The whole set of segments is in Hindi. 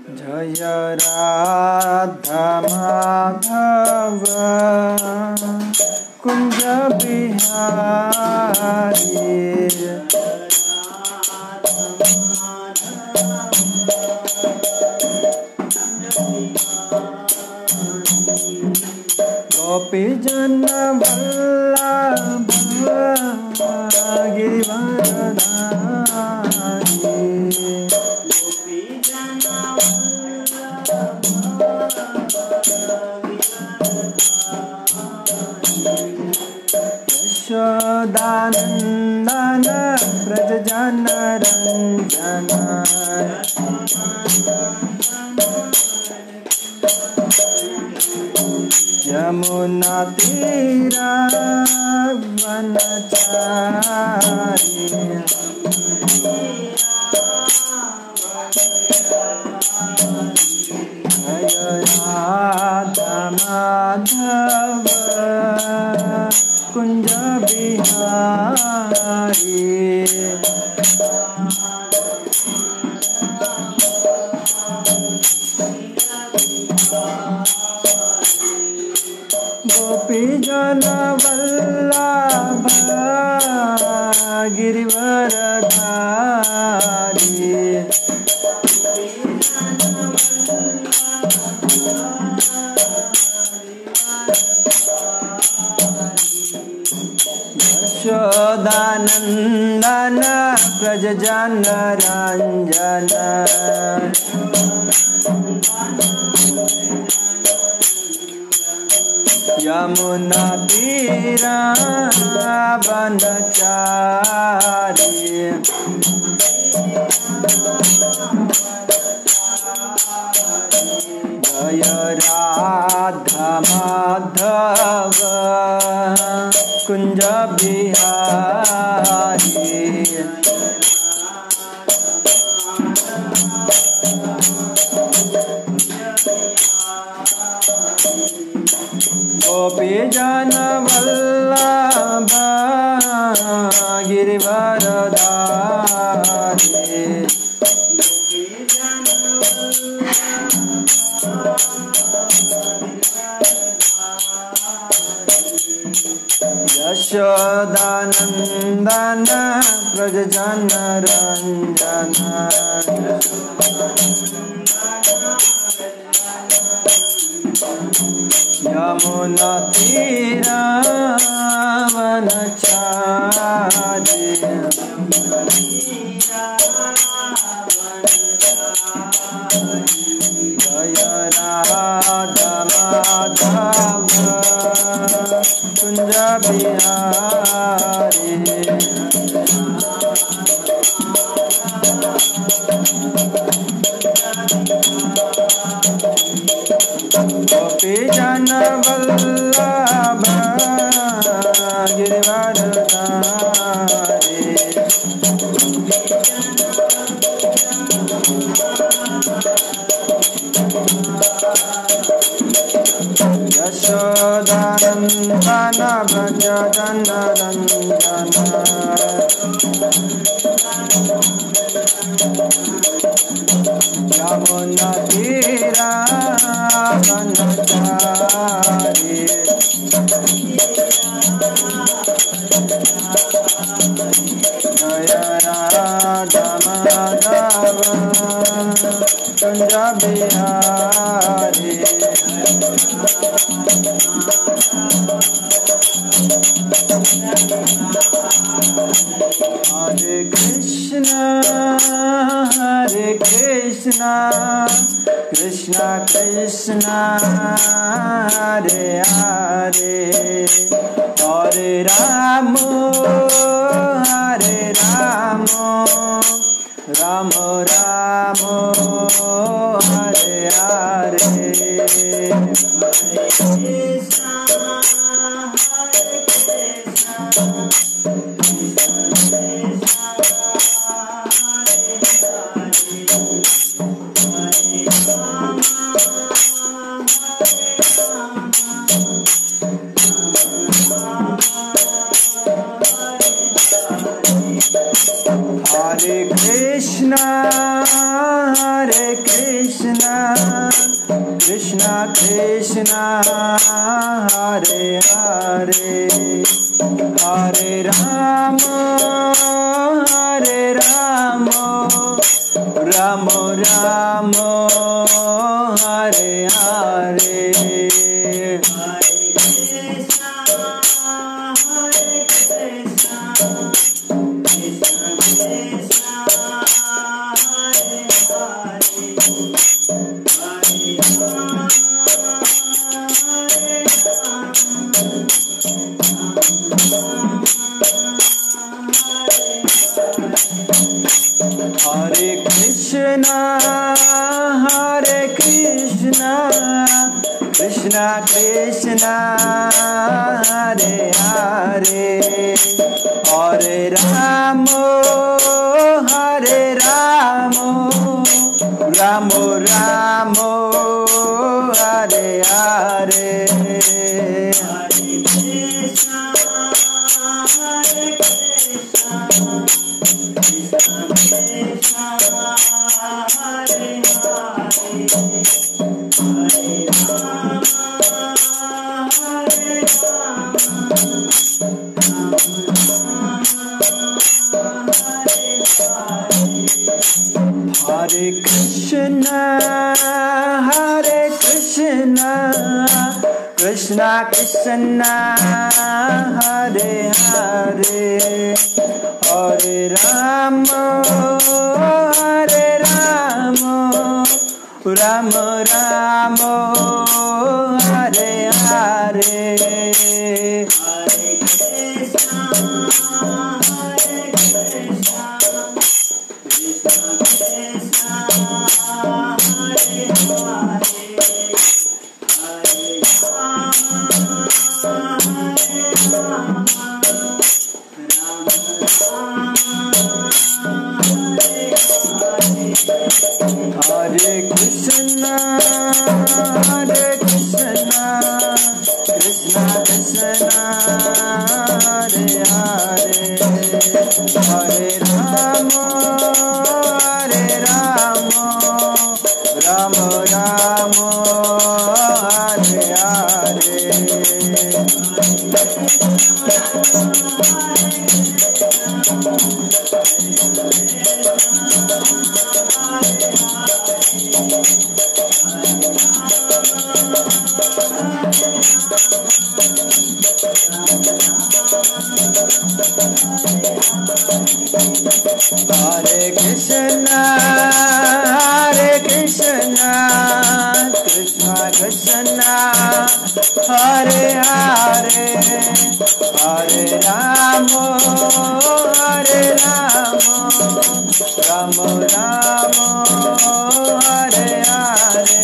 जय राधा माधव कुंज बिहारी गोपी जन वल्लभ गिरिवरधारी यशोदानंदन व्रज जन रंजन यमुना तीरा वनचारी जय राधा माधव कुंज बिहारी गोपी जन वल्लभ गिरिवरधारी यशोदानंदन व्रज जन रंजन यमुना तीरा वनचारी जय राधा माधव कुंज बिहारी गोपी जन वल्लभ गिरिवरधारी यशोदानंदन व्रज जन रंजन यमुना तीरा वनचारी जय राधा माधव कुंज बिहारी गोपी जन वल्लभ गिरिवरधारी यशोदानंदन व्रज जन रंजन यमुना तीरा वनचारी जय राधा माधव कुंज बिहारी हरे Krishna Krishna Krishna Hare Hare Hare Ram Ram Ram Hare Hare Hare Krishna Hare Krishna, Krishna Krishna, Hare Hare, Hare Rama, Hare Rama, Rama Rama, Hare Hare. Hare Krishna, Hare Krishna, Krishna Krishna, Hare Hare, Hare Rama, Hare Rama, Rama Rama, Hare Hare. Hare Krishna, Hare Krishna, Krishna Krishna, Hare Hare, Hare Rama, Hare Rama, Rama Rama, Hare Hare. Hare Krishna, Hare Krishna, Krishna Krishna, Hare Hare, Hare Rama, Hare Rama, Rama Rama, Hare Hare. Hare Krishna, Hare Krishna, Krishna Krishna, Hare Hare, Hare Rama, Hare Rama, Rama Rama, Hare Hare.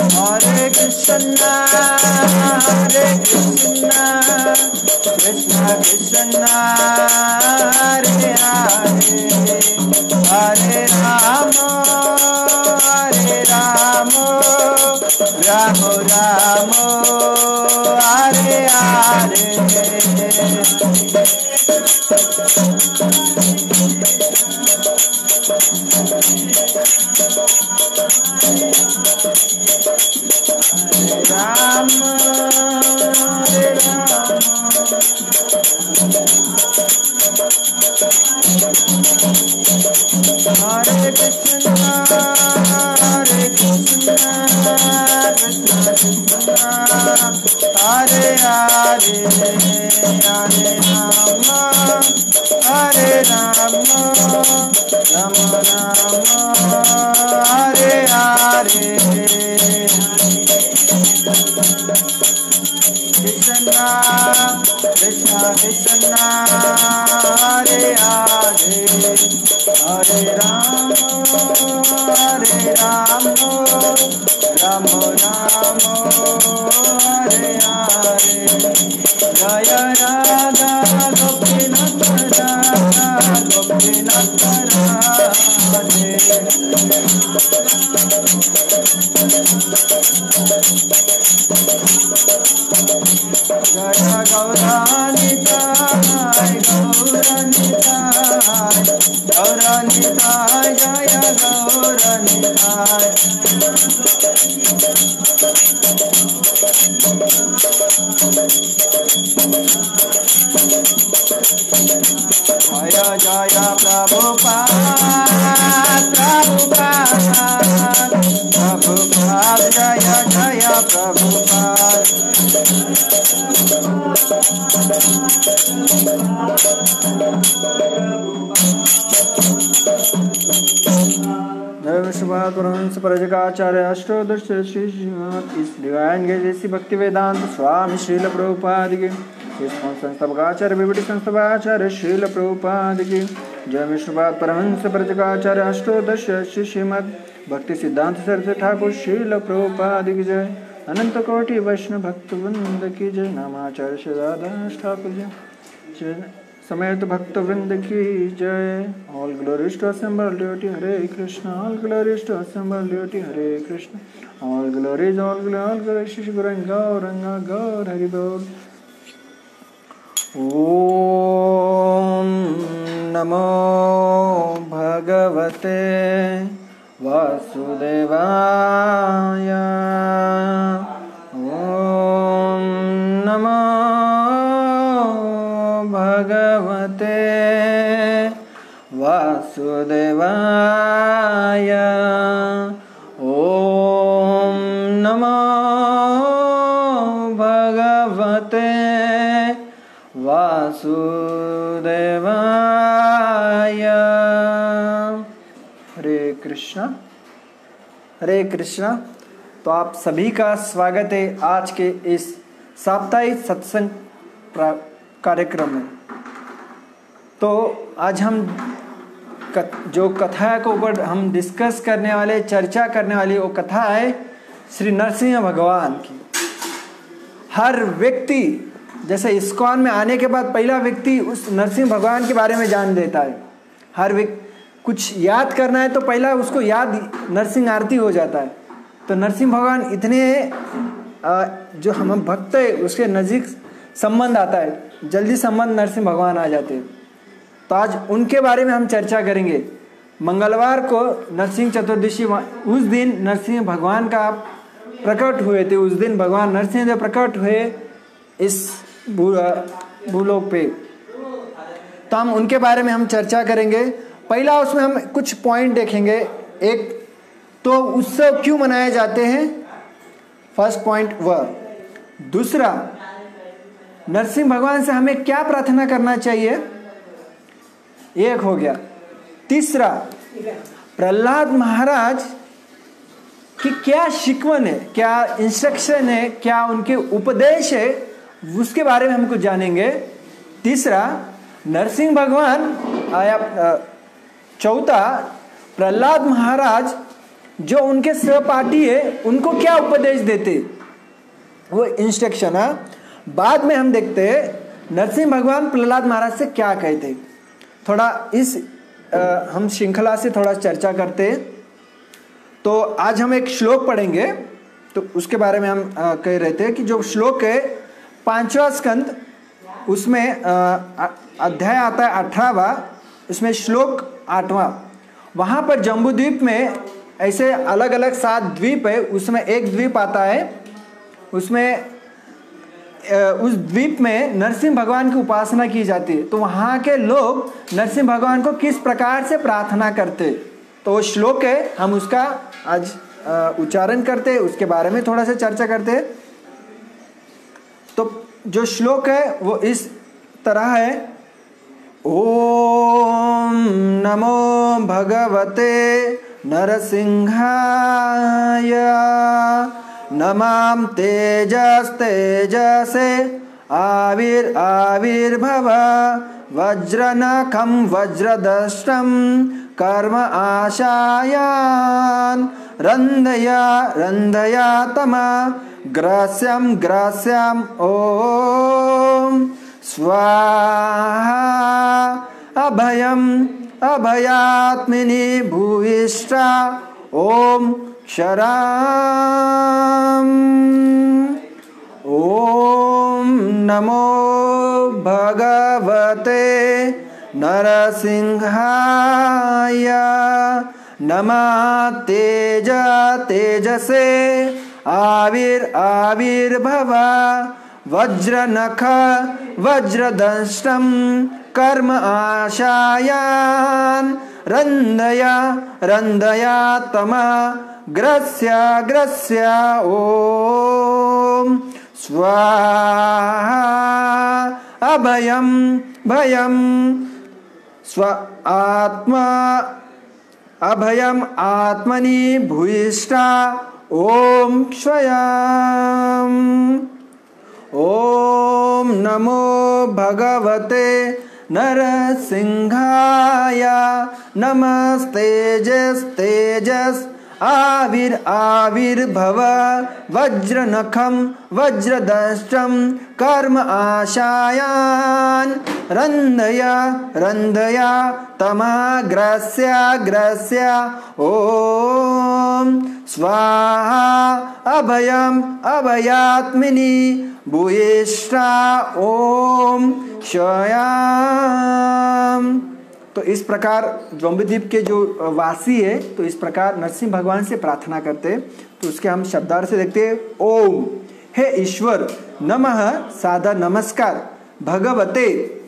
Hare Krishna, Hare Krishna, Krishna Krishna, Hare Hare, Hare Rama, Hare Rama, Rama Rama, Hare Hare. Rama, Hare Rama, Hare Krishna, Hare Krishna, Krishna Krishna, Hare Hare, Hare Rama, Hare Rama, Rama Rama, Hare Hare. Krishna, Krishna Krishna, Hare Hare, Hare Rama, Hare Rama, Rama Rama, Hare Hare. Jaya Radha Gopinath Radhe. जय गौरानिताय गौरानिताय गौरानिताय जय गौरानिताय। जय जय प्रभुपाद प्रभुपाद प्रभुपाद जय जय प्रभुपाद। जय विश्वनाथ परमहंस परिव्राजकाचार्य अष्टोदश श्री इस डिवाइन जैसी भक्ति वेदांत स्वामी श्रील प्रभुपाद की संस्थापकाचार्य विभूति संस्थापकाचार्य श्रील प्रभुपाद की जय। विश्वनाथ परमहंस परिव्राजकाचार्य अष्टोदश श्री श्रीमद् भक्ति सिद्धांत सरस्वती ठाकुर श्रील प्रभुपाद की जय। अनंत कोटि वैष्णव भक्त वृंद की जय। नामाचार्य श्री राधादास ठाकुर जय समेत भक्त वृंद की जय। All glories to assemble devotee Hare Krishna. All glories to assemble devotee Hare Krishna. All glories Shri Guru Gauranga गौर हरि बोल। ओम नमो भगवते वासुदेवाय। ओम नमो भगवते वासुदेवाय। ओम नमो भगवते वासुदेवाय। हरे कृष्णा हरे कृष्णा। तो आप सभी का स्वागत है आज के इस साप्ताहिक सत्संग कार्यक्रम में। तो आज हम जो कथा के ऊपर हम डिस्कस करने वाले, चर्चा करने वाली वो कथा है श्री नरसिंह भगवान की। हर व्यक्ति जैसे इस्कॉन में आने के बाद पहला व्यक्ति उस नरसिंह भगवान के बारे में जान लेता है। हर व्यक्ति कुछ याद करना है तो पहला उसको याद नरसिंह आरती हो जाता है। तो नरसिंह भगवान इतने जो हम भक्त है उसके नज़दीक संबंध आता है, जल्दी संबंध नरसिंह भगवान आ जाते हैं। तो आज उनके बारे में हम चर्चा करेंगे। मंगलवार को नरसिंह चतुर्दशी, उस दिन नरसिंह भगवान का प्रकट हुए थे। उस दिन भगवान नरसिंह देव प्रकट हुए इस भूलोक पे। तो हम उनके बारे में हम चर्चा करेंगे। पहला उसमें हम कुछ पॉइंट देखेंगे। एक तो उत्सव क्यों मनाए जाते हैं, फर्स्ट पॉइंट वह। दूसरा, नरसिंह भगवान से हमें क्या प्रार्थना करना चाहिए, एक हो गया। तीसरा, प्रहलाद महाराज की क्या शिकवन है, क्या इंस्ट्रक्शन है, क्या उनके उपदेश है, उसके बारे में हम कुछ जानेंगे। तीसरा, नरसिंह भगवान आया। चौथा, प्रहलाद महाराज जो उनके सहपाठी है उनको क्या उपदेश देते, वो इंस्ट्रक्शन है। बाद में हम देखते हैं नरसिंह भगवान प्रहलाद महाराज से क्या कहते। थोड़ा इस हम श्रृंखला से थोड़ा चर्चा करते हैं। तो आज हम एक श्लोक पढ़ेंगे, तो उसके बारे में हम कह रहे थे कि जो श्लोक है 5वां स्कंद, उसमें अध्याय आता है 18वां, उसमें श्लोक 8वां। वहाँ पर जम्बूद्वीप में ऐसे अलग अलग 7 द्वीप है, उसमें एक द्वीप आता है। उसमें उस द्वीप में नरसिंह भगवान की उपासना की जाती है। तो वहाँ के लोग नरसिंह भगवान को किस प्रकार से प्रार्थना करते, तो वो श्लोक है, हम उसका आज उच्चारण करते, उसके बारे में थोड़ा सा चर्चा करते। तो जो श्लोक है वो इस तरह है। ओम नमो भगवते नरसिंहाय। नमाम तेजस्तेजसे आविर्भव। वज्रनखं वज्रदष्टं कर्म आशायान्। रन्धया तमा ग्रास्यं ओम स्वाहा। अभयात्मिनी भूयिष्ठा ओम शराम। ओम नमो भगवते नरसिंहाय। नमः तेज तेजसे आविर्भव। वज्रनख वज्रदंष्टं कर्म आशायान् रन्दय रन्दयात्मा ग्रस्य ओम स्वाहा। अभयं भयं स्व आत्मा अभयम आत्मनि भूयिष्ठा ओम क्षयाम। ओम नमो भगवते नरसिंहाय। नमस्तेजस् आविर्भव। वज्रनखं वज्रदंष्टं कर्म आशायान् रन्दया तमग्रस्य ओम स्वाहा। अभयम अभयात्मिनी भूयिष्ठा ओम क्षयाम। तो इस प्रकार जम्बूद्वीप के जो वासी है तो इस प्रकार नरसिंह भगवान से प्रार्थना करते हैं। तो उसके हम शब्दार्थ से देखते हैं। ओम हे ईश्वर, नमः सादा नमस्कार, भगवते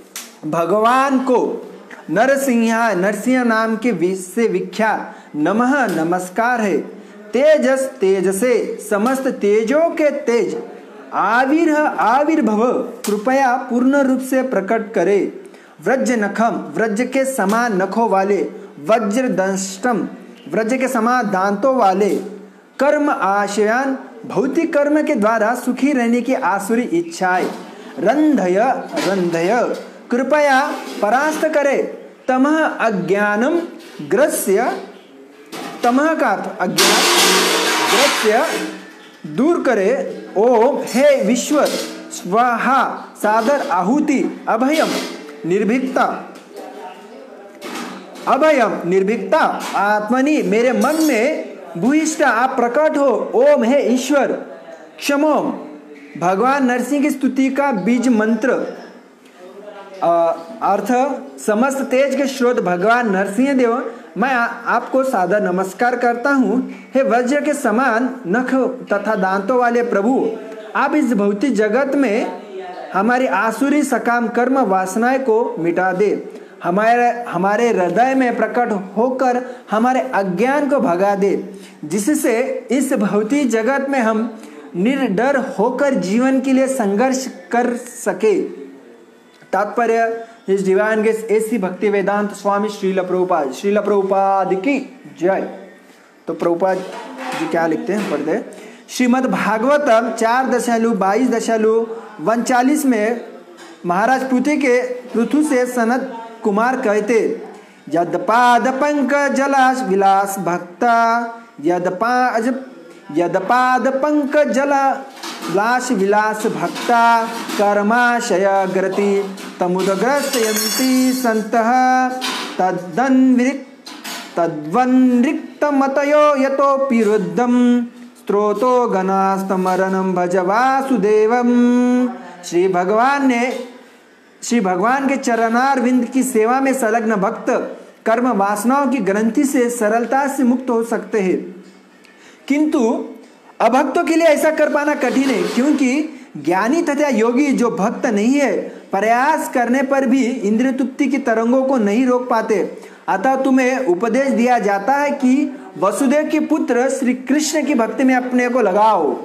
भगवान को, नरसिंह नाम के से विख्यात, नमः नमस्कार है, तेज से समस्त तेजों के तेज, आविर्भव कृपया पूर्ण रूप से प्रकट करे, व्रज नखम व्रज के समान नखों वाले, वज्रदंष्टम व्रज के समान दांतों वाले, कर्म आशयान भौतिक कर्म के द्वारा सुखी रहने की आसुरी इच्छाएं, रंधय कृपया परास्त करे, तमह अज्ञानम ग्रस्य, तमह का अर्थ अज्ञान, ग्रस्य दूर करे। ओम हे विश्वर, स्वाहा सादर आहुति, अभयम निर्भीकता, अभयम निर्भीकता, आत्मनि मेरे मन में, भूयिष्ठा आप प्रकट हो। ओम हे ईश्वर, क्षमो भगवान नरसिंह की स्तुति का बीज मंत्र, अर्थ समस्त तेज के स्रोत भगवान नरसिंह देव, मैं आपको सादर नमस्कार करता हूँ। हे वज्र के समान नख तथा दांतों वाले प्रभु, आप इस भौतिक जगत में हमारी आसुरी सकाम कर्म वासनाएं को मिटा दे, हमारे हृदय में प्रकट होकर हमारे अज्ञान को भगा दे, जिससे इस भौतिक जगत में हम निर्डर होकर जीवन के लिए संघर्ष कर सके। तात्पर्य इस डिवाइन गेस एसी भक्ति वेदांत स्वामी श्रील प्रभुपाद की जय। तो प्रभुपाद जी क्या लिखते हैं, पढ़ते। श्रीमद् भागवतम 4.22.39 में महाराज पृथु से सनत कुमार कहते, यदपाद पंकजलाश विलास भक्ता, यदपाद पंकजलाश विलास भक्ता, कर्माशय ग्रति तमुदग्रस्तयन्ति सन्तः, तद्वन्रिक्तमतयो यतोऽपि रुद्धं स्त्रोतो गणास्तमरणं भज वासुदेवम। श्री भगवान के चरणारविंद की सेवा में संलग्न भक्त कर्म वासनाओं की ग्रंथि से सरलता से मुक्त हो सकते हैं, किंतु अभक्तों के लिए ऐसा कर पाना कठिन है, क्योंकि ज्ञानी तथा योगी जो भक्त नहीं है प्रयास करने पर भी इंद्रिय तृप्ति की तरंगों को नहीं रोक पाते। अतः तुम्हें उपदेश दिया जाता है कि वसुदेव के पुत्र श्री कृष्ण की भक्ति में अपने को लगाओ।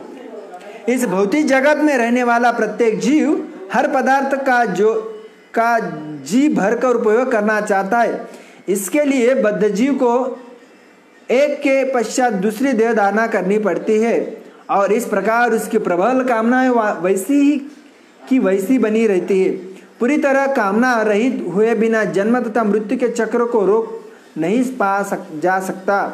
इस भौतिक जगत में रहने वाला प्रत्येक जीव हर पदार्थ का जी भर कर उपयोग करना चाहता है। इसके लिए बद्ध जीव को एक के पश्चात दूसरी देह धारणा करनी पड़ती है और इस प्रकार उसकी प्रबल कामनाएं वैसी बनी रहती है। पूरी तरह कामना रहित हुए बिना जन्म तथा मृत्यु के चक्र को रोक नहीं जा सकता।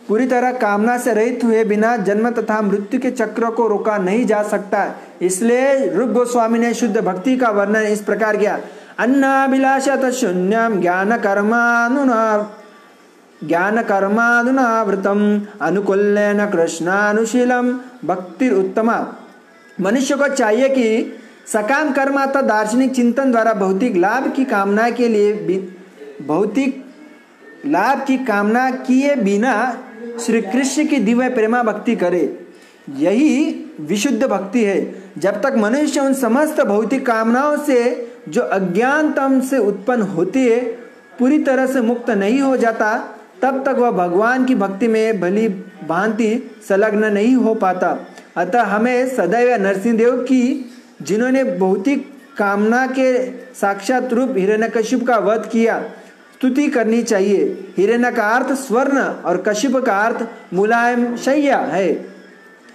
पूरी तरह कामना से रहित हुए बिना जन्म तथा मृत्यु के चक्र को रोका नहीं जा सकता। इसलिए रूप गोस्वामी ने शुद्ध भक्ति का वर्णन इस प्रकार किया, अन्नाभिलाषत शून्यम ज्ञानकर्मानुनावृतम अनुकूल्येन कृष्णानुशीलम भक्ति उत्तमा। मनुष्य को चाहिए कि सकाम कर्म अथवा दार्शनिक चिंतन द्वारा भौतिक लाभ की कामना के लिए भौतिक लाभ की कामना किए बिना श्री कृष्ण की दिव्य प्रेमा भक्ति करे। यही विशुद्ध भक्ति है। जब तक मनुष्य उन समस्त भौतिक कामनाओं से जो अज्ञानतम से उत्पन्न होती है पूरी तरह से मुक्त नहीं हो जाता, तब तक वह भगवान की भक्ति में भली भांति संलग्न नहीं हो पाता। अतः हमें सदैव नरसिंह देव की, जिन्होंने भौतिक कामना के साक्षात रूप हिरण्यकशिप का वध किया, स्तुति करनी चाहिए। हिरण्य का अर्थ स्वर्ण और कशिप का अर्थ मुलायम शैया है।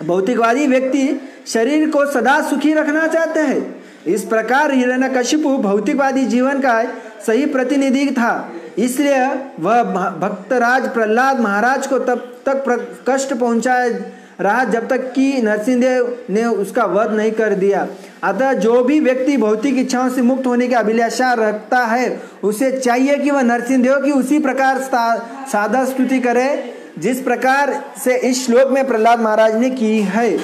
भौतिकवादी व्यक्ति शरीर को सदा सुखी रखना चाहते हैं। इस प्रकार हिरण्यकशिपु भौतिकवादी जीवन का सही प्रतिनिधि था। इसलिए वह भक्तराज प्रहलाद महाराज को तब तक कष्ट पहुंचाया रहा जब तक कि नरसिंहदेव ने उसका वध नहीं कर दिया। अतः जो भी व्यक्ति भौतिक इच्छाओं से मुक्त होने की अभिलाषा रखता है, उसे चाहिए कि वह नरसिंहदेव की उसी प्रकार सादा स्तुति करे जिस प्रकार से इस श्लोक में प्रहलाद महाराज ने की है।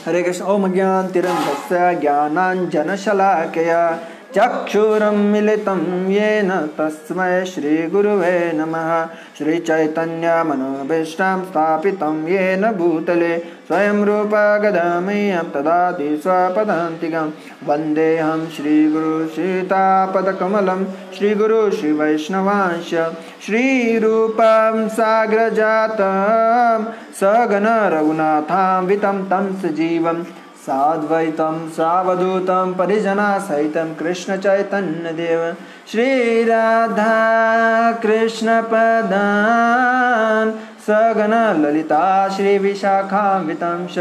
हरे कृष्ण। ओम ज्ञानतिरन्धस्य ज्ञानाञ्जनशलाकया चक्षुरुन्मीलितं येन तस्मै श्रीगुरुवे नमः। श्रीचैतन्यमनोभीष्टं स्थापितं येन भूतले स्वयं रूपा गदामह्यं ददाति स्वपदान्तिकं। वन्देऽहं श्रीगुरु सीतापदकमलं श्रीगुरु श्रीवैष्णवांश श्रीरूपं साग्रजातं सगण रघुनाथान्वितं तं सजीवं साद्वैतं सावधूतं परिजना सहितं कृष्ण चैतन्य देव श्री राधा कृष्ण पदान सगण ललिता श्री विशाखान्वितं च।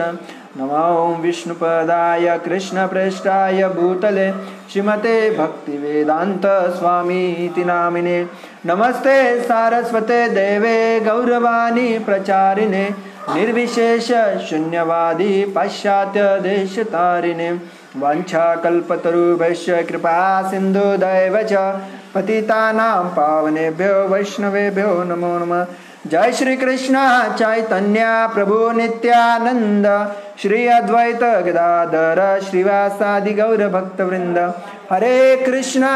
नमो विष्णुपदाय कृष्ण प्रेष्ठाय भूतले श्रीमते भक्तिवेदांत स्वामीति नामिने। नमस्ते सारस्वते देवे गौरवाणी प्रचारिणे निर्विशेष शून्यवादी पाश्चात्य देश तारिणे। वाञ्छाकल्पतरुभ्यश्च कृपा सिन्धुदैव च पतितानां पावनेभ्यो वैष्णवेभ्यो नमो नमः। जय श्री कृष्ण चैतन्य प्रभु नित्यानंद श्री अद्वैत गदाधर श्रीवासादि गौर भक्तवृंद। हरे कृष्णा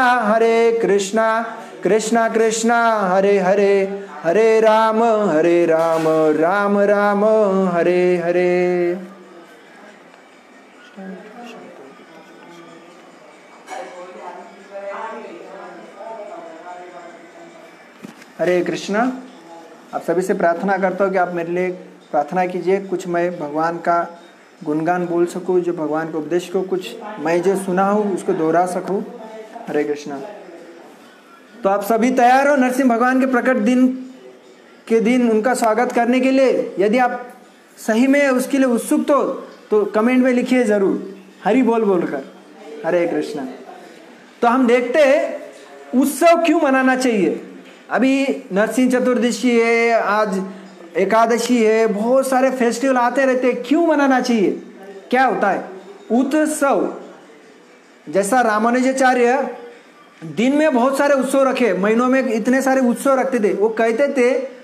कृष्णा कृष्णा हरे हरे हरे राम राम राम हरे हरे। हरे कृष्णा। आप सभी से प्रार्थना करता हूँ कि आप मेरे लिए प्रार्थना कीजिए, कुछ मैं भगवान का गुणगान बोल सकूँ, जो भगवान के उपदेश को कुछ मैं जो सुना हूँ उसको दोहरा सकूँ। हरे कृष्णा। तो आप सभी तैयार हो नरसिंह भगवान के प्रकट दिन के दिन उनका स्वागत करने के लिए? यदि आप सही में उसके लिए उत्सुक तो कमेंट में लिखिए जरूर, हरि बोल बोलकर। हरे कृष्णा। तो हम देखते हैं उत्सव क्यों मनाना चाहिए। अभी नरसिंह चतुर्दशी है, आज एकादशी है, बहुत सारे फेस्टिवल आते रहते हैं, क्यों मनाना चाहिए? क्या होता है उत्सव? जैसा रामानुजाचार्य दिन में बहुत सारे उत्सव रखे, महीनों में इतने सारे उत्सव रखते थे। वो कहते थे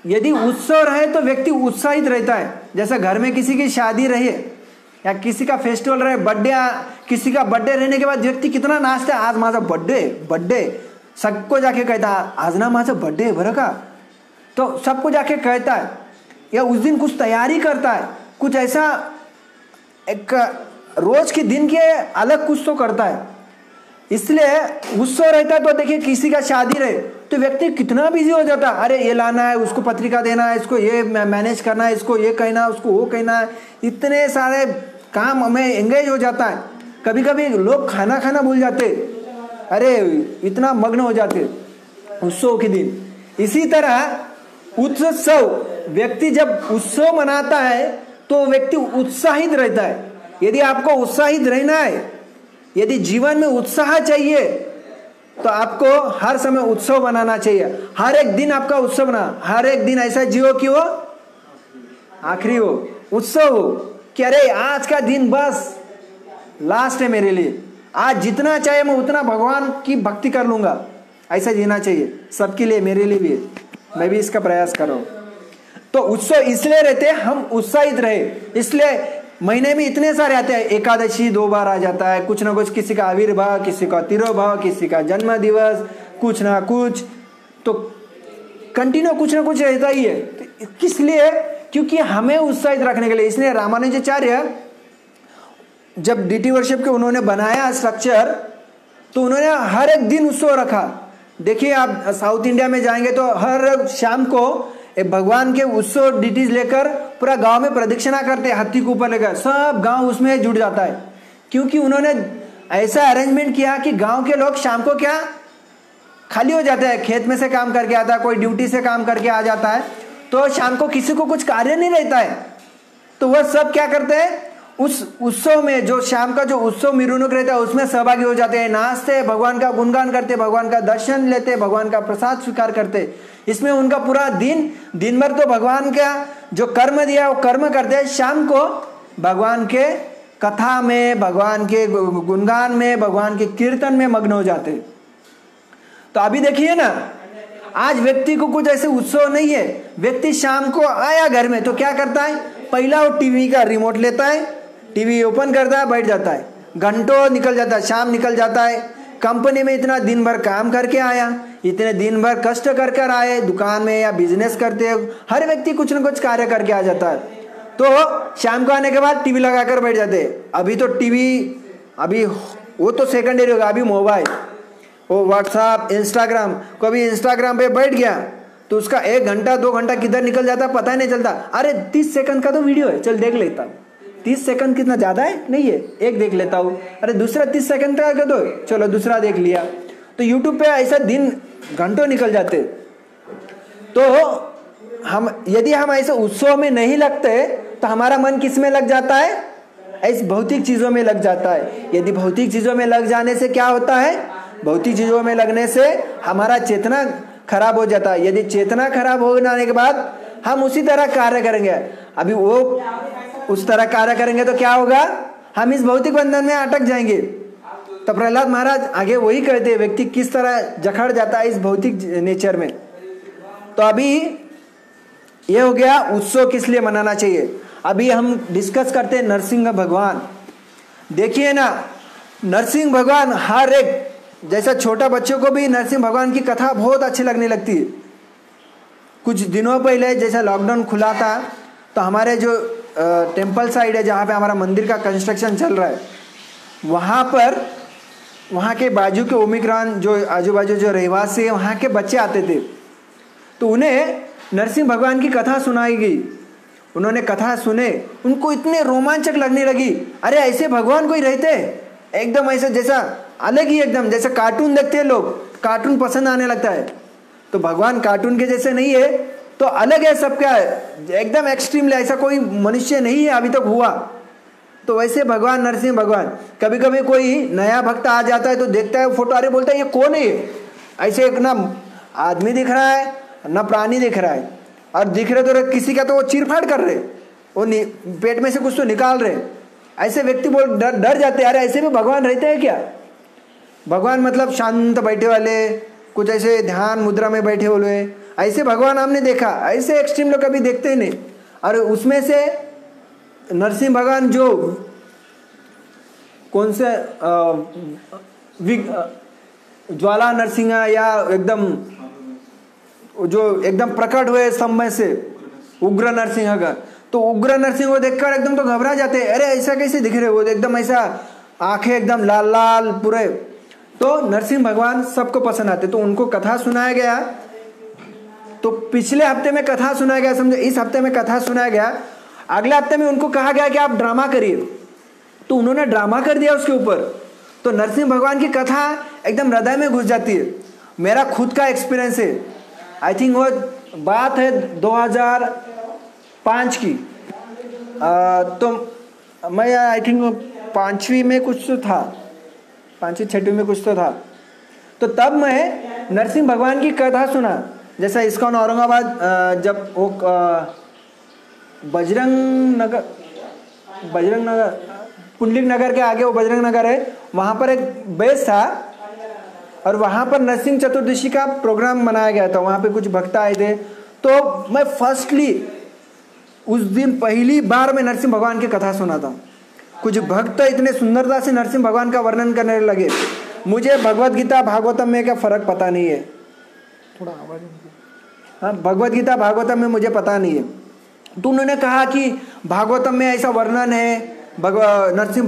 यदि उत्सव रहे तो व्यक्ति उत्साहित रहता है। जैसा घर में किसी की शादी रहे या किसी का फेस्टिवल रहे, बर्थडे, किसी का बर्थडे रहने के बाद व्यक्ति कितना नाचता है, आज माझा बर्थडे सबको जाके कहता है आज ना माझा बर्थडे है बरं का, तो सबको जाके कहता है या उस दिन कुछ तैयारी करता है, कुछ ऐसा एक रोज के दिन के अलग कुछ तो करता है। इसलिए उत्सव रहता है। तो देखिए किसी का शादी रहे तो व्यक्ति कितना बिजी हो जाता है, अरे ये लाना है, उसको पत्रिका देना है, इसको ये मैनेज करना है, इसको ये कहना है, उसको वो कहना है, इतने सारे काम में एंगेज हो जाता है। कभी कभी लोग खाना भूल जाते, अरे इतना मग्न हो जाते उत्सव के दिन। इसी तरह उत्सव, व्यक्ति जब उत्सव मनाता है तो व्यक्ति उत्साहित रहता है। यदि आपको उत्साहित रहना है, यदि जीवन में उत्साह चाहिए तो आपको हर समय उत्सव मनाना चाहिए। हर एक दिन आपका उत्सव बना, हर एक दिन ऐसा जियो कि वो आखिरी हो, उत्सव हो कि अरे आज का दिन बस लास्ट है मेरे लिए, आज जितना चाहे मैं उतना भगवान की भक्ति कर लूँगा, ऐसा जीना चाहिए सबके लिए, मेरे लिए भी, मैं भी इसका प्रयास कर रहा हूँ। तो उत्सव इसलिए रहते हैं, हम उत्साहित रहे, इसलिए महीने में इतने सारे आते हैं। एकादशी 2 बार आ जाता है, कुछ ना कुछ, किसी का आविर्भाव, किसी का तिरोभाव, किसी का जन्म दिवस, कुछ ना कुछ, तो कंटिन्यू कुछ ना कुछ रहता ही है। तो किस लिए? क्योंकि हमें उत्साहित रखने के लिए। इसलिए रामानुजाचार्य जब डीटी वर्शिप के उन्होंने बनाया स्ट्रक्चर, तो उन्होंने हर एक दिन उत्सव रखा। देखिए आप साउथ इंडिया में जाएंगे तो हर शाम को भगवान के उत्सव डीटीज लेकर पूरा गांव में प्रदक्षिणा करते हैं, हाथी के ऊपर लेकर, सब गांव उसमें जुट जाता है। क्योंकि उन्होंने ऐसा अरेंजमेंट किया कि गांव के लोग शाम को क्या खाली हो जाते हैं, खेत में से काम करके आता है, कोई ड्यूटी से काम करके आ जाता है, तो शाम को किसी को कुछ कार्य नहीं रहता है, तो वह सब क्या करते हैं, उस उत्सव में, जो शाम का जो उत्सव मिरुनुक रहता है उसमें सहभागी हो जाते हैं, नाचते हैं, भगवान का गुणगान करते, भगवान का दर्शन लेते, भगवान का प्रसाद स्वीकार करते। इसमें उनका पूरा दिन भर तो भगवान का जो कर्म दिया वो कर्म करते हैं, शाम को भगवान के कथा में, भगवान के गुणगान में, भगवान के कीर्तन में मग्न हो जाते। तो अभी देखिए ना, आज व्यक्ति को कुछ ऐसे उत्सव नहीं है। व्यक्ति शाम को आया घर में तो क्या करता है, पहला वो टीवी का रिमोट लेता है, टीवी ओपन करता है, बैठ जाता है, घंटों निकल जाता है, शाम निकल जाता है। कंपनी में इतना दिन भर काम करके आया, इतने दिन भर कष्ट कर कर आए, दुकान में या बिजनेस करते, हर व्यक्ति कुछ ना कुछ कार्य करके आ जाता है। तो शाम को आने के बाद टीवी लगाकर बैठ जाते। अभी तो टीवी, अभी वो तो सेकेंडरी होगा, अभी मोबाइल, वो व्हाट्सएप, इंस्टाग्राम, कभी इंस्टाग्राम पे बैठ गया तो उसका 1 घंटा 2 घंटा किधर निकल जाता पता ही नहीं चलता। अरे 30 सेकंड का तो वीडियो है, चल देख लेता हूँ। 30 सेकंड कितना ज़्यादा है? नहीं है, एक देख लेता हूँ। अरे दूसरा 30 सेकंड का कर दो, चलो दूसरा देख लिया। तो यूट्यूब पे ऐसा दिन घंटों निकल जाते। तो हम यदि हम ऐसे उत्सव में नहीं लगते तो हमारा मन किस में लग जाता है? ऐसे भौतिक चीज़ों में लग जाता है। यदि भौतिक चीज़ों में लग जाने से क्या होता है? भौतिक चीज़ों में लगने से हमारा चेतना खराब हो जाता है। यदि चेतना खराब हो जाने के बाद हम उसी तरह कार्य करेंगे, अभी वो उस तरह कार्य करेंगे तो क्या होगा? हम इस भौतिक बंधन में अटक जाएंगे। तो प्रहलाद महाराज आगे वही कहते हैं, व्यक्ति किस तरह जकड़ जाता है इस भौतिक नेचर में। तो अभी ये हो गया उत्सव किस लिए मनाना चाहिए। अभी हम डिस्कस करते हैं नरसिंह भगवान। देखिए ना, नरसिंह भगवान हर एक, जैसा छोटा बच्चों को भी नरसिंह भगवान की कथा बहुत अच्छी लगने लगती है। कुछ दिनों पहले जैसा लॉकडाउन खुला था तो हमारे जो टेम्पल साइड है जहाँ पे हमारा मंदिर का कंस्ट्रक्शन चल रहा है, वहाँ पर वहाँ के बाजू के ओमिक्रॉन जो आजू बाजू जो रहवासी है वहाँ के बच्चे आते थे, तो उन्हें नरसिंह भगवान की कथा सुनाई गई। उन्होंने कथा सुने, उनको इतने रोमांचक लगने लगी। अरे ऐसे भगवान कोई रहते, एकदम ऐसे जैसा अलग ही, एकदम जैसे कार्टून देखते हैं लोग, कार्टून पसंद आने लगता है। तो भगवान कार्टून के जैसे नहीं है, तो अलग है सबका, एकदम एक्सट्रीमली, ऐसा कोई मनुष्य नहीं है अभी तक हुआ। तो वैसे भगवान नरसिंह भगवान, कभी कभी कोई नया भक्त आ जाता है तो देखता है फोटो, अरे बोलता है ये कौन है? ऐसे एक ना आदमी दिख रहा है ना प्राणी दिख रहा है, और दिख रहे तो किसी का तो वो चीरफाड़ कर रहे, वो पेट में से कुछ तो निकाल रहे। ऐसे व्यक्ति बोल डर जाते हैं, अरे ऐसे भी भगवान रहते हैं क्या? भगवान मतलब शांत बैठे वाले, कुछ ऐसे ध्यान मुद्रा में बैठे हुए, ऐसे भगवान हमने देखा। ऐसे एक्सट्रीम लोग कभी देखते ही नहीं। और उसमें से नरसिंह भगवान जो कौन से ज्वाला नरसिंह या एकदम जो एकदम प्रकट हुए समय से उग्र नरसिंह का, तो उग्र नरसिंह को देखकर एकदम तो घबरा जाते हैं, अरे ऐसा कैसे दिख रहे वो, एकदम ऐसा आंखें एकदम लाल लाल पूरे। तो नरसिंह भगवान सबको पसंद आते, तो उनको कथा सुनाया गया। तो पिछले हफ्ते में कथा सुनाया गया, समझो इस हफ्ते में कथा सुनाया गया, अगले हफ्ते में उनको कहा गया कि आप ड्रामा करिए, तो उन्होंने ड्रामा कर दिया उसके ऊपर। तो नरसिंह भगवान की कथा एकदम हृदय में घुस जाती है। मेरा खुद का एक्सपीरियंस है, आई थिंक वो बात है 2005 की। तो मैं आई थिंक 5वीं में कुछ तो था, 5वीं 6वीं में कुछ तो था। तो तब मैं नरसिंह भगवान की कथा सुना। जैसा इस्कॉन औरंगाबाद जब वो बजरंग नगर पुंडलिक नगर के आगे वो बजरंग नगर है, वहाँ पर एक बेस था और वहाँ पर नरसिंह चतुर्दशी का प्रोग्राम मनाया गया था। वहाँ पे कुछ भक्त आए थे, तो मैं फर्स्टली उस दिन पहली बार मैं नरसिंह भगवान की कथा सुना था। कुछ भक्त इतने सुंदरता से नरसिंह भगवान का वर्णन करने लगे। मुझे भगवत गीता भागवतम में क्या फ़र्क पता नहीं है, थोड़ा आवाज़, हाँ, भगवत गीता भागवतम में मुझे पता नहीं है। तो उन्होंने कहा कि भागवतम में ऐसा वर्णन है नरसिंह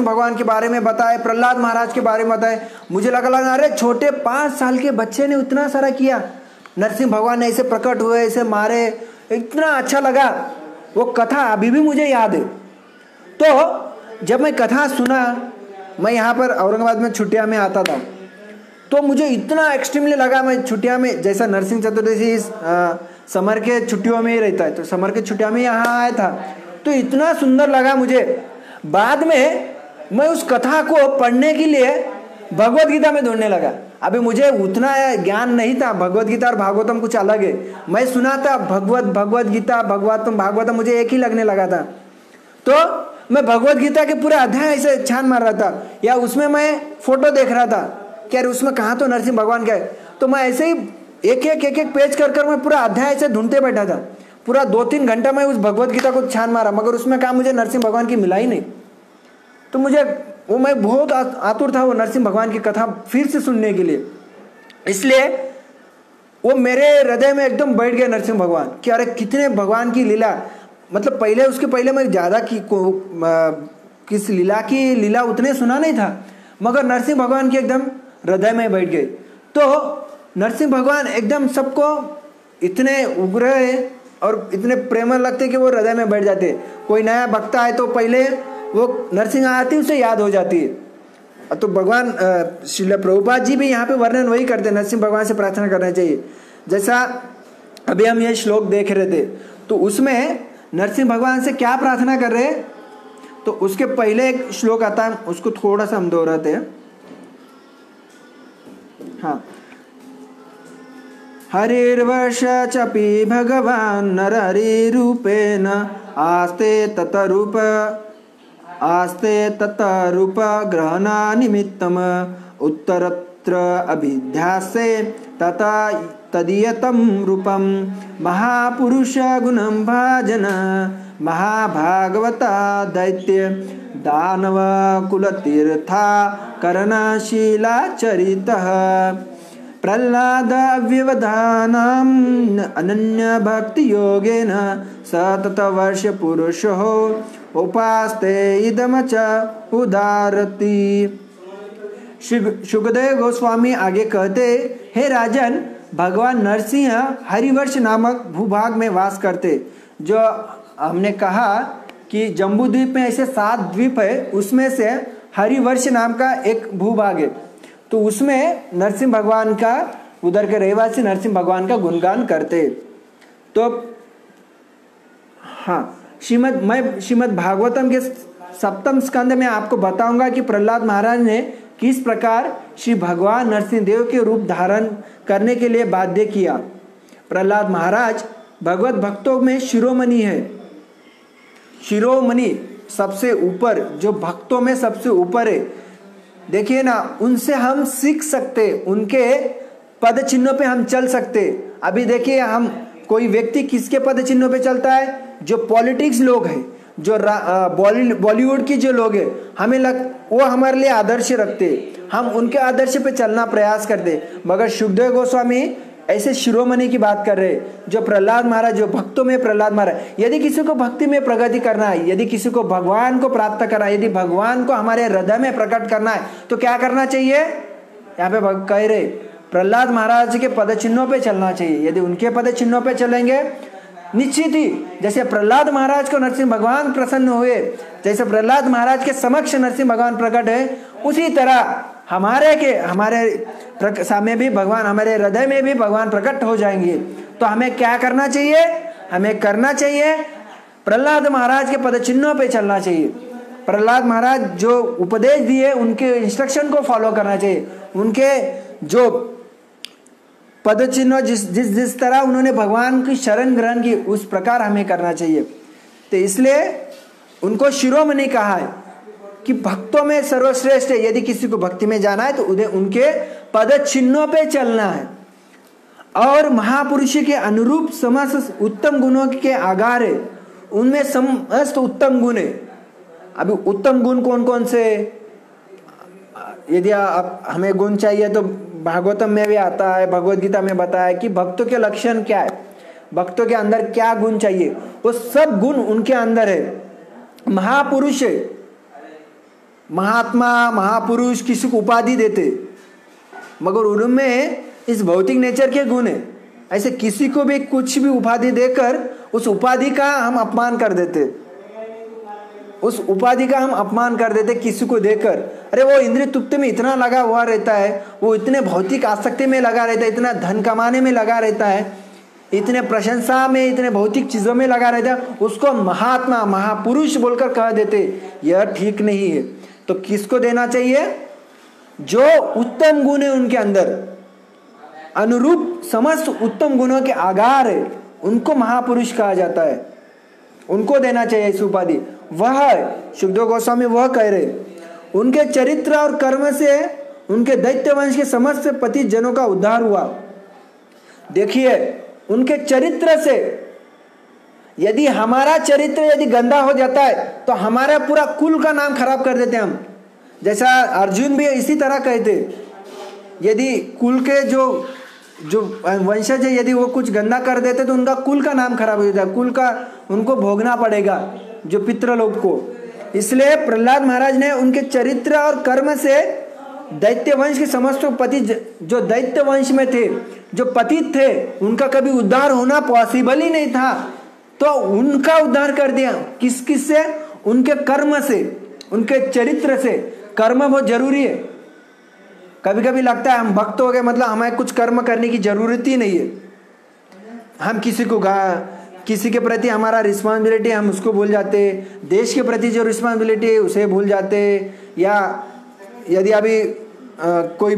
भगवान के बारे में बताए, प्रहलाद महाराज के बारे में बताए। मुझे लगा अरे छोटे 5 साल के बच्चे ने उतना सारा किया, नरसिंह भगवान ने ऐसे प्रकट हुए, ऐसे मारे, इतना अच्छा लगा। वो कथा अभी भी मुझे याद है। तो जब मैं कथा सुना, मैं यहाँ पर औरंगाबाद में छुट्टियाँ में आता था, तो मुझे इतना एक्सट्रीमली लगा। मैं छुट्टियाँ में, जैसा नरसिंह चतुर्दशी समर के छुट्टियों में ही रहता है, तो समर के छुट्टियाँ में यहाँ आया था, तो इतना सुंदर लगा मुझे। बाद में मैं उस कथा को पढ़ने के लिए भगवत गीता में ढूंढने लगा। अभी मुझे उतना ज्ञान नहीं था, भगवत गीता और भागवतम कुछ अलग है। मैं सुना था भगवत गीता भागवतम मुझे एक ही लगने लगा था। तो मैं भगवत गीता के पूरे अध्याय ऐसे छान मार रहा था, या उसमें मैं फोटो देख रहा था कि यार उसमें कहाँ तो नरसिंह भगवान का है। तो मैं ऐसे ही एक एक पेज कर मैं पूरा अध्याय ऐसे ढूंढते बैठा था। पूरा 2-3 घंटा मैं उस भगवत गीता को छान मारा, मगर उसमें कहा मुझे नरसिंह भगवान की मिला ही नहीं। तो मैं बहुत आतुर था वो नरसिंह भगवान की कथा फिर से सुनने के लिए। इसलिए वो मेरे हृदय में एकदम बैठ गया नरसिंह भगवान कि अरे कितने भगवान की लीला। मतलब उसके पहले मैं ज़्यादा किस लीला उतने सुना नहीं था, मगर नरसिंह भगवान की एकदम हृदय में बैठ गए। तो नरसिंह भगवान एकदम सबको इतने उग्र है और इतने प्रेमल लगते कि वो हृदय में बैठ जाते। कोई नया भक्त आए तो पहले वो नरसिंह आती उसे याद हो जाती है। तो भगवान श्रील प्रभुपाद जी भी यहाँ पे वर्णन वही करते, नरसिंह भगवान से प्रार्थना करना चाहिए। जैसा अभी हम ये श्लोक देख रहे थे, तो उसमें नरसिंह भगवान से क्या प्रार्थना कर रहे हैं, तो उसके पहले एक श्लोक आता है, उसको थोड़ा सा हम दोहराते हैं। हाँ, हरिर्वर्ष चपि भगवान नरहरिरूपेण आस्ते ततरूप ग्रहणा निमित्तम उत्तरत्र अभिध्यासे तथा तदीयतं रूपम महापुरुष गुणं भाजन महाभागवता दैत्य दानव कुलतीर्था करणशीला चरितः प्रह्लाद व्यवधानाम अनन्य भक्ति योगेन सतत वर्ष पुरुषो उपास्ते इदम च उदारति। शुकदेव गोस्वामी आगे कहते, हे राजन, भगवान नरसिंह हरिवर्ष नामक भूभाग में वास करते। जो हमने कहा कि जम्बूद्वीप में ऐसे 7 द्वीप है, उसमें से हरिवर्ष नाम का एक भूभाग है। तो उसमें नरसिंह भगवान का, उधर के रहवासी नरसिंह भगवान का गुणगान करते। तो हाँ, श्रीमद् भागवतम के 7वें स्कंद में आपको बताऊंगा कि प्रहलाद महाराज ने किस प्रकार श्री भगवान नरसिंह देव के रूप धारण करने के लिए बाध्य किया। प्रहलाद महाराज भगवत भक्तों में शिरोमणि है। शिरोमणि सबसे ऊपर, जो भक्तों में सबसे ऊपर है। देखिए ना, उनसे हम सीख सकते, उनके पद चिन्हों पे हम चल सकते। अभी देखिए, हम कोई व्यक्ति किसके पद चिन्हों पे चलता है? जो पॉलिटिक्स लोग हैं, जो बॉलीवुड की जो लोग हैं, वो हमारे लिए आदर्श रखते, हम उनके आदर्श पे चलना प्रयास करते। मगर सुखदेव गोस्वामी ऐसे शिरोमणि की बात कर रहे, जो प्रहलाद महाराज, जो भक्तों में प्रहलाद महाराज। यदि किसी को भक्ति में प्रगति करना है, यदि किसी को भगवान को प्राप्त करना है, यदि भगवान को हमारे हृदय में प्रकट करना है, तो क्या करना चाहिए? यहाँ पे कह रहे प्रहलाद महाराज के पद चिन्हों पे चलना चाहिए। यदि उनके पद चिन्हों पे चलेंगे, निश्चित ही जैसे प्रहलाद महाराज को नरसिंह भगवान प्रसन्न हुए, जैसे प्रहलाद महाराज के समक्ष नरसिंह भगवान प्रकट है, उसी तरह हमारे सामने भी भगवान, हमारे हृदय में भी भगवान प्रकट हो जाएंगे। तो हमें क्या करना चाहिए? हमें करना चाहिए प्रहलाद महाराज के पद चिन्हों पे चलना चाहिए। प्रहलाद महाराज जो उपदेश दिए, उनके इंस्ट्रक्शन को फॉलो करना चाहिए। उनके जो पद चिन्ह जिस तरह उन्होंने भगवान की शरण ग्रहण की, उस प्रकार हमें करना चाहिए। तो इसलिए उनको शिरोमणि कहा है। कि भक्तों में सर्वश्रेष्ठ है। यदि किसी को भक्ति में जाना है तो उन्हें उनके पद चिन्हों पे चलना है। और महापुरुष के अनुरूप समस्त उत्तम गुणों के आगार है, उनमें समस्त उत्तम गुण है। अभी उत्तम गुण कौन कौन से? यदि आप हमें गुण चाहिए तो भागवतम में भी आता है, भगवद गीता में बताया कि भक्तों के लक्षण क्या है, भक्तों के अंदर क्या गुण चाहिए, वो सब गुण उनके अंदर है। महापुरुष है, महात्मा महापुरुष किसी को उपाधि देते, मगर उनमें इस भौतिक नेचर के गुण है। ऐसे किसी को भी कुछ भी उपाधि देकर उस उपाधि का हम अपमान कर देते, उस उपाधि का हम अपमान कर देते किसी को देकर। अरे वो इंद्रिय तृप्त में इतना लगा हुआ रहता है, वो इतने भौतिक आसक्ति में लगा रहता है, इतना धन कमाने में लगा रहता है, इतने प्रशंसा में, इतने भौतिक चीजों में लगा रहता है, उसको महात्मा महापुरुष बोलकर कह देते। यह ठीक नहीं है। तो किसको देना चाहिए? जो उत्तम गुण है उनके अंदर, अनुरूप समस्त उत्तम गुणों के आगार है, उनको महापुरुष कहा जाता है, उनको देना चाहिए इस उपाधि। वह सुखदेव गोस्वामी वह कह रहे, उनके चरित्र और कर्म से उनके दैत्य वंश के समस्त पति जनों का उद्धार हुआ। देखिए, उनके चरित्र से, यदि हमारा चरित्र यदि गंदा हो जाता है तो हमारा पूरा कुल का नाम खराब कर देते हम। जैसा अर्जुन भी इसी तरह कहते, यदि कुल के जो वंशज है यदि वो कुछ गंदा कर देते तो उनका कुल का नाम खराब हो जाता है, कुल का उनको भोगना पड़ेगा, जो पितृलोक को। इसलिए प्रहलाद महाराज ने उनके चरित्र और कर्म से दैत्य वंश के समस्त पति, जो दैत्य वंश में थे, जो पतित थे, उनका कभी उद्धार होना पॉसिबल ही नहीं था, तो उनका उद्धार कर दिया। किस किस से? उनके कर्म से, उनके चरित्र से। कर्म बहुत जरूरी है। कभी कभी लगता है हम भक्त हो गए मतलब हमें कुछ कर्म करने की जरूरत ही नहीं है। हम किसी के प्रति हमारा रिस्पॉन्सिबिलिटी हम उसको भूल जाते, देश के प्रति जो रिस्पॉन्सिबिलिटी है उसे भूल जाते, या यदि अभी कोई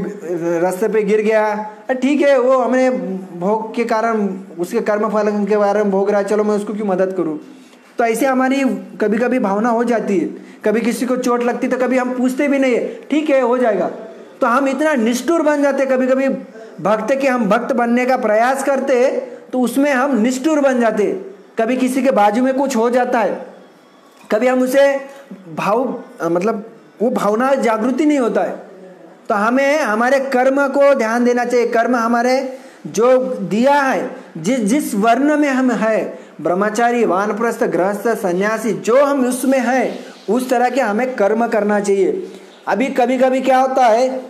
रास्ते पे गिर गया, ठीक है वो हमने भोग के कारण उसके कर्म फल के बारे में भोग रहा है, चलो मैं उसको क्यों मदद करूं। तो ऐसे हमारी कभी कभी भावना हो जाती है। कभी किसी को चोट लगती तो कभी हम पूछते भी नहीं है, ठीक है हो जाएगा। तो हम इतना निष्ठुर बन जाते, कभी कभी भक्त के हम भक्त बनने का प्रयास करते तो उसमें हम निष्ठुर बन जाते। कभी किसी के बाजू में कुछ हो जाता है, कभी हम उसे मतलब वो भावना जागृति नहीं होता है, तो हमें हमारे कर्म को ध्यान देना चाहिए। कर्म हमारे जो दिया है, जिस वर्ण में हम है, ब्रह्मचारी, वानप्रस्थ, गृहस्थ, सन्यासी, जो हम उसमें है उस तरह के हमें कर्म करना चाहिए। अभी कभी कभी क्या होता है,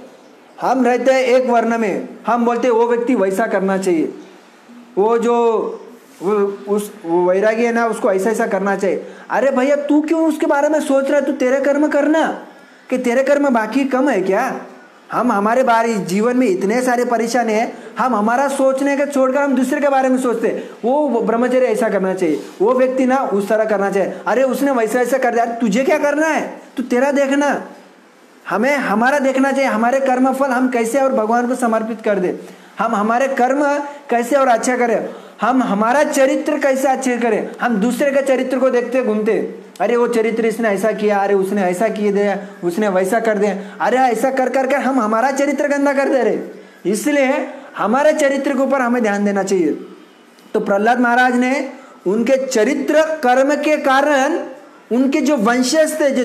हम रहते हैं एक वर्ण में, हम बोलते हैं वो व्यक्ति वैसा करना चाहिए, वो वैरागी है ना उसको ऐसा ऐसा करना चाहिए। अरे भैया तू क्यों उसके बारे में सोच रहा है? तू तेरे कर्म करना, कि तेरे कर्म बाकी कम है क्या? हम हमारे बारे जीवन में इतने सारे परेशानी है, हम हमारा सोचने का छोड़कर हम दूसरे के बारे में सोचते हैं। वो ब्रह्मचर्य ऐसा करना चाहिए, वो व्यक्ति ना उस तरह करना चाहिए, अरे उसने वैसा ऐसा कर दिया, तुझे क्या करना है? तू तेरा देखना, हमें हमारा देखना चाहिए। हमारे कर्म फल हम कैसे और भगवान को समर्पित कर दे, हम हमारे कर्म कैसे और अच्छा करें, हम हमारा चरित्र कैसे अच्छे करें। हम दूसरे का चरित्र को देखते घूमते, अरे वो चरित्र इसने ऐसा किया, अरे उसने ऐसा किए दे, उसने वैसा कर दिया, अरे ऐसा कर कर कर हम हमारा चरित्र गंदा कर दे रहे। इसलिए हमारे चरित्र के ऊपर हमें ध्यान देना चाहिए। तो प्रहलाद महाराज ने उनके चरित्र कर्म के कारण उनके जो वंशज थे, जो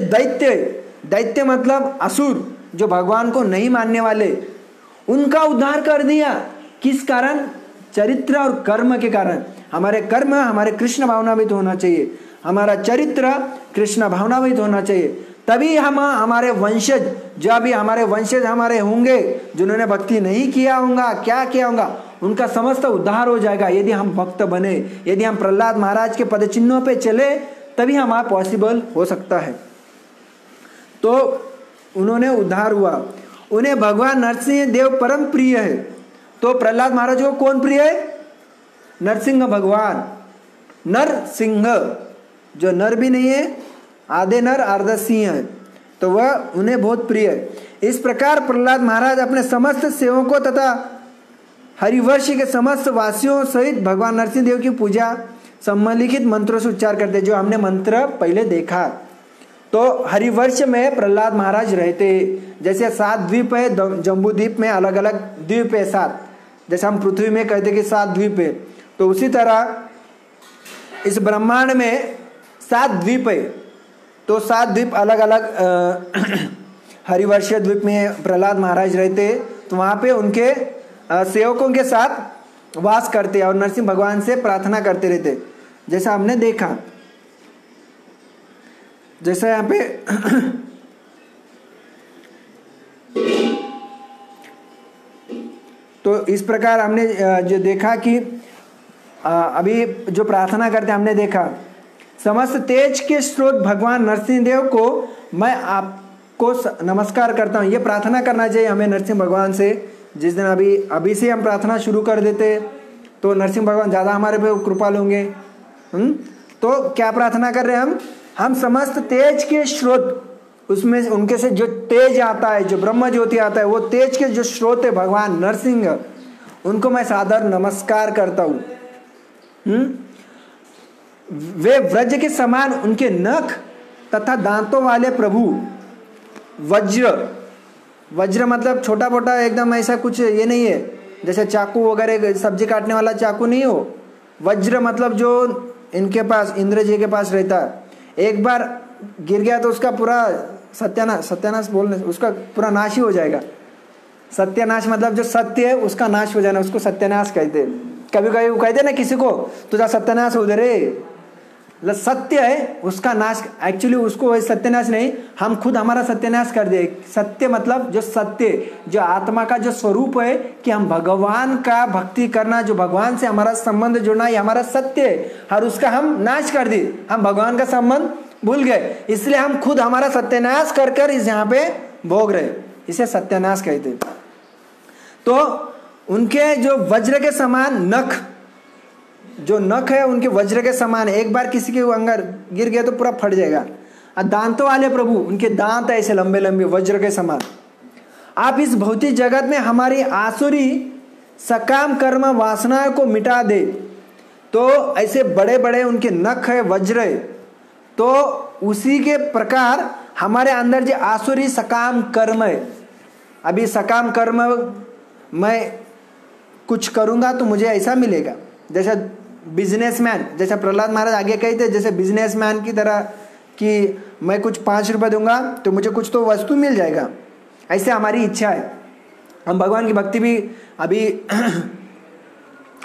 दैत्य मतलब असुर, जो भगवान को नहीं मानने वाले, उनका उद्धार कर दिया। किस कारण? चरित्र और कर्म के कारण। हमारे कर्म हमारे कृष्ण भावनावित होना चाहिए, हमारा चरित्र कृष्ण भावनावित होना चाहिए, तभी हम हमारे वंशज, जो भी हमारे वंशज हमारे होंगे जिन्होंने भक्ति नहीं किया होगा, क्या किया होगा, उनका समस्त उद्धार हो जाएगा। यदि हम भक्त बने, यदि हम प्रहलाद महाराज के पद चिन्हों पे चले, तभी हमारा पॉसिबल हो सकता है। तो उन्होंने उद्धार हुआ। उन्हें भगवान नरसिंह देव परम प्रिय है। तो प्रहलाद महाराज को कौन प्रिय है? नरसिंह भगवान। नरसिंह, जो नर भी नहीं है, आधे नर आधा सिंह है, तो वह उन्हें बहुत प्रिय है। इस प्रकार प्रहलाद महाराज अपने समस्त सेवकों तथा हरिवर्ष के समस्त वासियों सहित भगवान नरसिंह देव की पूजा सम्मिलित मंत्रों से उच्चार करते, जो हमने मंत्र पहले देखा। तो हरिवर्ष में प्रहलाद महाराज रहते। जैसे 7 द्वीप है जम्बू द्वीप में, अलग अलग द्वीप है 7, जैसे हम पृथ्वी में कहते कि 7 द्वीप है, तो उसी तरह इस ब्रह्मांड में 7 द्वीप है। तो 7 द्वीप अलग अलग हरिवर्षीय द्वीप में प्रहलाद महाराज रहते, तो वहाँ पे उनके सेवकों के साथ वास करते और नरसिंह भगवान से प्रार्थना करते रहते, जैसा हमने देखा। जैसा यहाँ पे तो इस प्रकार हमने जो देखा कि अभी जो प्रार्थना करते हमने देखा, समस्त तेज के स्रोत भगवान नरसिंह देव को मैं आपको नमस्कार करता हूँ। ये प्रार्थना करना चाहिए हमें नरसिंह भगवान से। जिस दिन अभी से हम प्रार्थना शुरू कर देते तो नरसिंह भगवान ज़्यादा हमारे पे कृपालु होंगे। तो क्या प्रार्थना कर रहे हैं हम समस्त तेज के स्रोत, उसमें उनके से जो तेज आता है, जो ब्रह्म ज्योति आता है, वो तेज के जो स्रोत है भगवान नरसिंह, उनको मैं सादर नमस्कार करता हूँ। वे व्रज के समान उनके नख तथा दांतों वाले प्रभु। वज्र मतलब छोटा मोटा एकदम ऐसा कुछ ये नहीं है, जैसे चाकू वगैरह सब्जी काटने वाला चाकू नहीं हो। वज्र मतलब जो इनके पास, इंद्र जी के पास रहता है, एक बार गिर गया तो उसका पूरा सत्यानाश बोलने, उसका पूरा नाश ही हो जाएगा। सत्यानाश मतलब जो सत्य है उसका नाश हो जाना, उसको सत्यानाश कहते हैं। कभी कभी वो कहते ना किसी को, तुझा सत्यानाश हो दे रे, सत्य है उसका नाश। एक्चुअली उसको सत्यानाश नहीं, हम खुद हमारा सत्यानाश कर दे। सत्य मतलब जो सत्य, जो आत्मा का जो स्वरूप है कि हम भगवान का भक्ति करना, जो भगवान से हमारा संबंध जुड़ना, ये हमारा सत्य है, और उसका हम नाश कर दिए। हम भगवान का संबंध भूल गए, इसलिए हम खुद हमारा सत्यानाश कर कर इस यहाँ पे भोग रहे, इसे सत्यानाश कहते। तो उनके जो वज्र के समान नख, जो नख है उनके वज्र के समान है, एक बार किसी के अंदर गिर गया तो पूरा फट जाएगा। और दांतों वाले प्रभु, उनके दांत ऐसे लंबे लंबे वज्र के समान। आप इस भौतिक जगत में हमारी आसुरी सकाम कर्म वासनाओं को मिटा दे। तो ऐसे बड़े बड़े उनके नख है, वज्र है, तो उसी के प्रकार हमारे अंदर जो आसुरी सकाम कर्म है, अभी सकाम कर्म मैं कुछ करूंगा तो मुझे ऐसा मिलेगा, जैसे बिजनेसमैन, जैसे प्रहलाद महाराज आगे कहते, जैसे बिजनेसमैन की तरह कि मैं कुछ 5 रुपये दूंगा तो मुझे कुछ तो वस्तु मिल जाएगा, ऐसे हमारी इच्छा है। हम भगवान की भक्ति भी अभी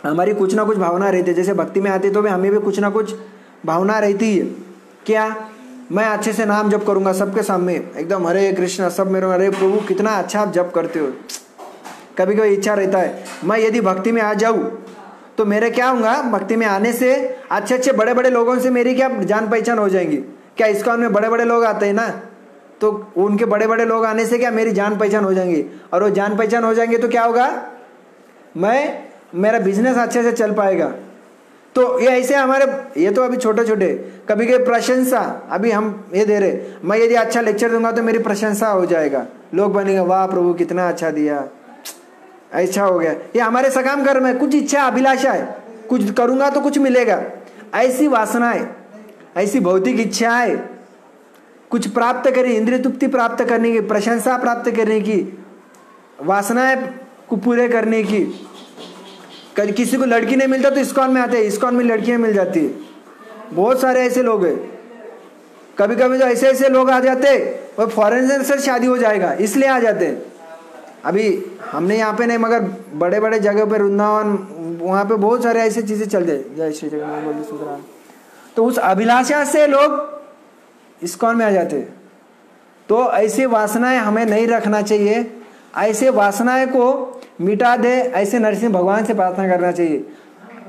हमारी कुछ ना कुछ भावना रहती है, जैसे भक्ति में आती तो भी हमें भी कुछ ना कुछ भावना रहती है। क्या मैं अच्छे से नाम जप करूंगा सबके सामने, एकदम हरे कृष्णा, सब मेरे हरे प्रभु कितना अच्छा आप जप करते हो। कभी कभी इच्छा रहता है मैं यदि भक्ति में आ जाऊं तो मेरे क्या होगा, भक्ति में आने से अच्छे अच्छे बड़े बड़े लोगों से मेरी क्या जान पहचान हो जाएंगी। क्या इस्कॉन में बड़े बड़े लोग आते हैं ना, तो उनके बड़े बड़े लोग आने से क्या मेरी जान पहचान हो जाएंगी, और वो जान पहचान हो जाएंगे तो क्या होगा, मेरा बिजनेस अच्छे से चल पाएगा। तो ये ऐसे हमारे, ये तो अभी छोटे छोटे, कभी कभी प्रशंसा, अभी हम ये दे रहे, मैं यदि अच्छा लेक्चर दूंगा तो मेरी प्रशंसा हो जाएगा, लोग बनेंगे वाह प्रभु कितना अच्छा दिया, ऐसा हो गया। ये हमारे सकाम कर्म है, कुछ इच्छा अभिलाषा है, कुछ करूंगा तो कुछ मिलेगा, ऐसी वासनाएं, ऐसी भौतिक इच्छाएं, कुछ प्राप्त करें, इंद्रिय तृप्ति प्राप्त करने की, प्रशंसा प्राप्त करने की, वासनाएं को पूरे करने की। किसी को लड़की नहीं मिलता तो इस्कॉन में आते हैं, इस्कॉन में लड़कियां मिल जाती है, बहुत सारे ऐसे लोग हैं। कभी कभी तो ऐसे ऐसे लोग आ जाते और फॉरेनर से शादी हो जाएगा इसलिए आ जाते हैं। अभी हमने यहाँ पे नहीं, मगर बड़े बड़े जगह पे वृंदावन, वहाँ पे बहुत सारे ऐसी चीजें चलते। जय श्री जगन्नाथ। तो उस अभिलाषा से लोग इस्कॉन में आ जाते। तो ऐसी वासनाएं हमें नहीं रखना चाहिए, ऐसे वासनाएं को मिटा दे, ऐसे नरसिंह भगवान से प्रार्थना करना चाहिए।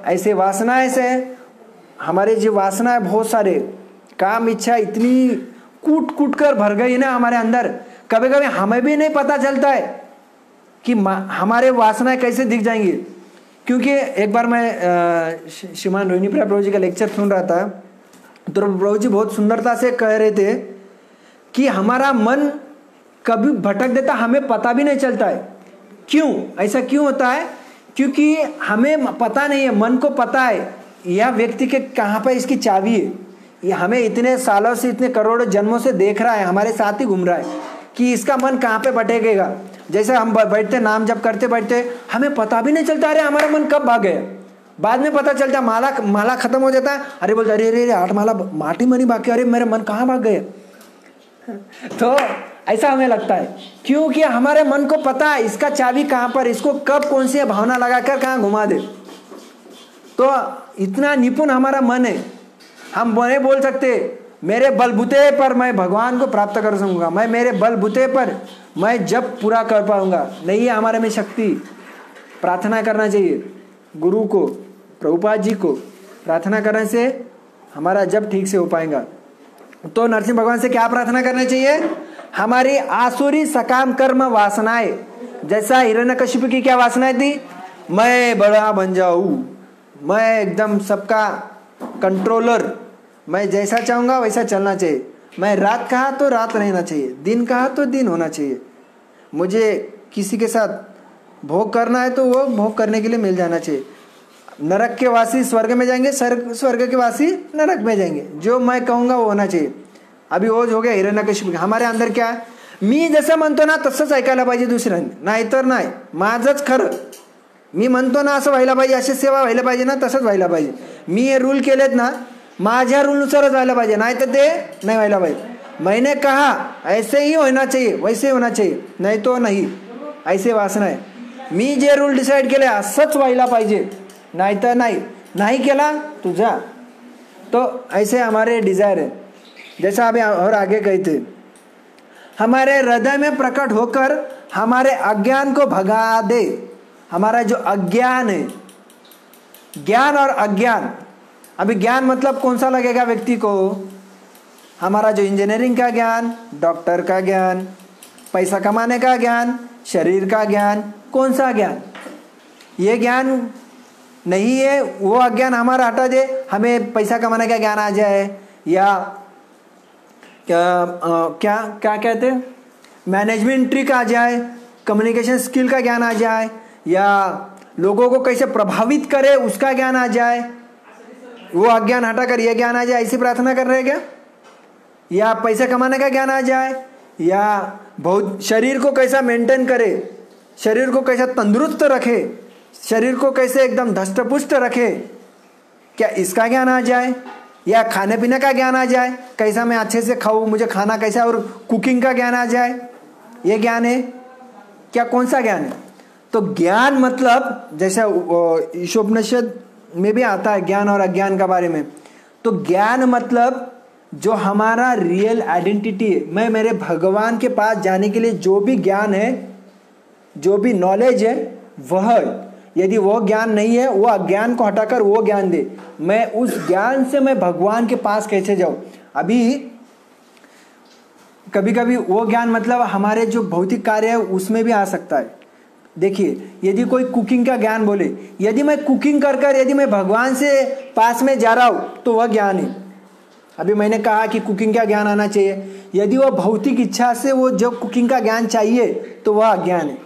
ऐसे वासनाएं से हमारे जो वासनाएं बहुत सारे काम इच्छा इतनी कूट कूट कर भर गई ना हमारे अंदर, कभी कभी हमें भी नहीं पता चलता है कि हमारे वासनाएं कैसे दिख जाएंगी। क्योंकि एक बार मैं श्रीमान रोहिणी प्रिया प्रभु जी का लेक्चर सुन रहा था, तो प्रभु जी बहुत सुंदरता से कह रहे थे कि हमारा मन कभी भटक देता, हमें पता भी नहीं चलता है। क्यों ऐसा क्यों होता है? क्योंकि हमें पता नहीं है, मन को पता है यह व्यक्ति के कहाँ पर इसकी चाबी है, ये हमें इतने सालों से, इतने करोड़ों जन्मों से देख रहा है, हमारे साथ ही घूम रहा है कि इसका मन कहाँ पे भटकेगा। जैसे हम बैठते नाम जप करते बैठते, हमें पता भी नहीं चलता अरे हमारा मन कब भाग गया। बाद में पता चलता माला खत्म हो जाता है, अरे बोलते अरे अरे 8 माला माटी मनी बाकी, अरे मेरा मन कहाँ भाग गया। तो ऐसा हमें लगता है क्योंकि हमारे मन को पता है इसका चाबी कहाँ पर, इसको कब कौन सी भावना लगाकर कहाँ घुमा दे। तो इतना निपुण हमारा मन है, हम नहीं बोल सकते मेरे बलबूते पर मैं भगवान को प्राप्त कर सकूंगा, मैं मेरे बलबूते पर मैं जब पूरा कर पाऊंगा। नहीं है हमारे में शक्ति। प्रार्थना करना चाहिए गुरु को, प्रभुपाद जी को। प्रार्थना करने से हमारा जब ठीक से हो पाएगा। तो नरसिंह भगवान से क्या प्रार्थना करना चाहिए? हमारी आसुरी सकाम कर्म वासनाएं, जैसा हिरण्यकशिपु की क्या वासनाएं थी, मैं बड़ा बन जाऊं, मैं एकदम सबका कंट्रोलर, मैं जैसा चाहूंगा वैसा चलना चाहिए, मैं रात कहा तो रात रहना चाहिए, दिन कहा तो दिन होना चाहिए, मुझे किसी के साथ भोग करना है तो वो भोग करने के लिए मिल जाना चाहिए। नरक के वासी स्वर्ग में जाएंगे, स्वर्ग के वासी नरक में जाएंगे, जो मैं कहूँगा वो होना चाहिए। अभी वो हो गया हिरण्यकशिपु। हमारे अंदर क्या है, मी जसं म्हणतो ना तसंच ऐकायला पाहिजे दुसऱ्यांनी, नाहीतर नाही, माझंच खरं, मी म्हणतो ना असं व्हायला पाहिजे, अशी सेवा व्हायला पाहिजे ना तसंच व्हायला पाहिजे, मी हे रूल केलेत ना माझ्या रूलनुसारच व्हायला पाहिजे, नाही तर ते नाही व्हायला पाहिजे। मैंने कहा ऐसे ही होना चाहिए, वैसे ही होना चाहिए, नहीं तो नहीं, ऐसे वासना है। मी जे रूल डिसाइड केले असंच व्हायला पाहिजे, नाही तर नाही, नाही केला तो जा। तो ऐसे हमारे डिजायर है। जैसा अभी और आगे कहते, हमारे हृदय में प्रकट होकर हमारे अज्ञान को भगा दे। हमारा जो अज्ञान है, ज्ञान और अज्ञान, अभी ज्ञान मतलब कौन सा लगेगा व्यक्ति को, हमारा जो इंजीनियरिंग का ज्ञान, डॉक्टर का ज्ञान, पैसा कमाने का ज्ञान, शरीर का ज्ञान, कौन सा ज्ञान, ये ज्ञान नहीं है, वो अज्ञान हमारा हटा दे, हमें पैसा कमाने का ज्ञान आ जाए, या क्या क्या कहते हैं, मैनेजमेंट ट्रिक आ जाए, कम्युनिकेशन स्किल का ज्ञान आ जाए, या लोगों को कैसे प्रभावित करे उसका ज्ञान आ जाए, वो अज्ञान हटाकर यह ज्ञान आ जाए, ऐसी प्रार्थना कर रहे क्या? या पैसे कमाने का ज्ञान आ जाए, या बहुत शरीर को कैसा मेंटेन करे, शरीर को कैसा तंदुरुस्त रखे, शरीर को कैसे एकदम धष्टपुष्ट रखे, क्या इसका ज्ञान आ जाए? या खाने पीने का ज्ञान आ जाए, कैसा मैं अच्छे से खाऊं, मुझे खाना कैसा, और कुकिंग का ज्ञान आ जाए, ये ज्ञान है क्या? कौन सा ज्ञान है? तो ज्ञान मतलब जैसा ईशोपनिषद में भी आता है ज्ञान और अज्ञान का बारे में। तो ज्ञान मतलब जो हमारा रियल आइडेंटिटी है, मैं मेरे भगवान के पास जाने के लिए जो भी ज्ञान है, जो भी नॉलेज है, वह यदि वो ज्ञान नहीं है, वो अज्ञान को हटाकर वो ज्ञान दे। मैं उस ज्ञान से मैं भगवान के पास कैसे जाऊं? अभी कभी कभी वो ज्ञान मतलब हमारे जो भौतिक कार्य है उसमें भी आ सकता है। देखिए, यदि कोई कुकिंग का ज्ञान बोले, यदि मैं कुकिंग कर यदि मैं भगवान से पास में जा रहा हूं तो वह ज्ञान है। अभी मैंने कहा कि कुकिंग का ज्ञान आना चाहिए, यदि वह भौतिक इच्छा से वो जो कुकिंग का ज्ञान चाहिए तो वह अज्ञान है।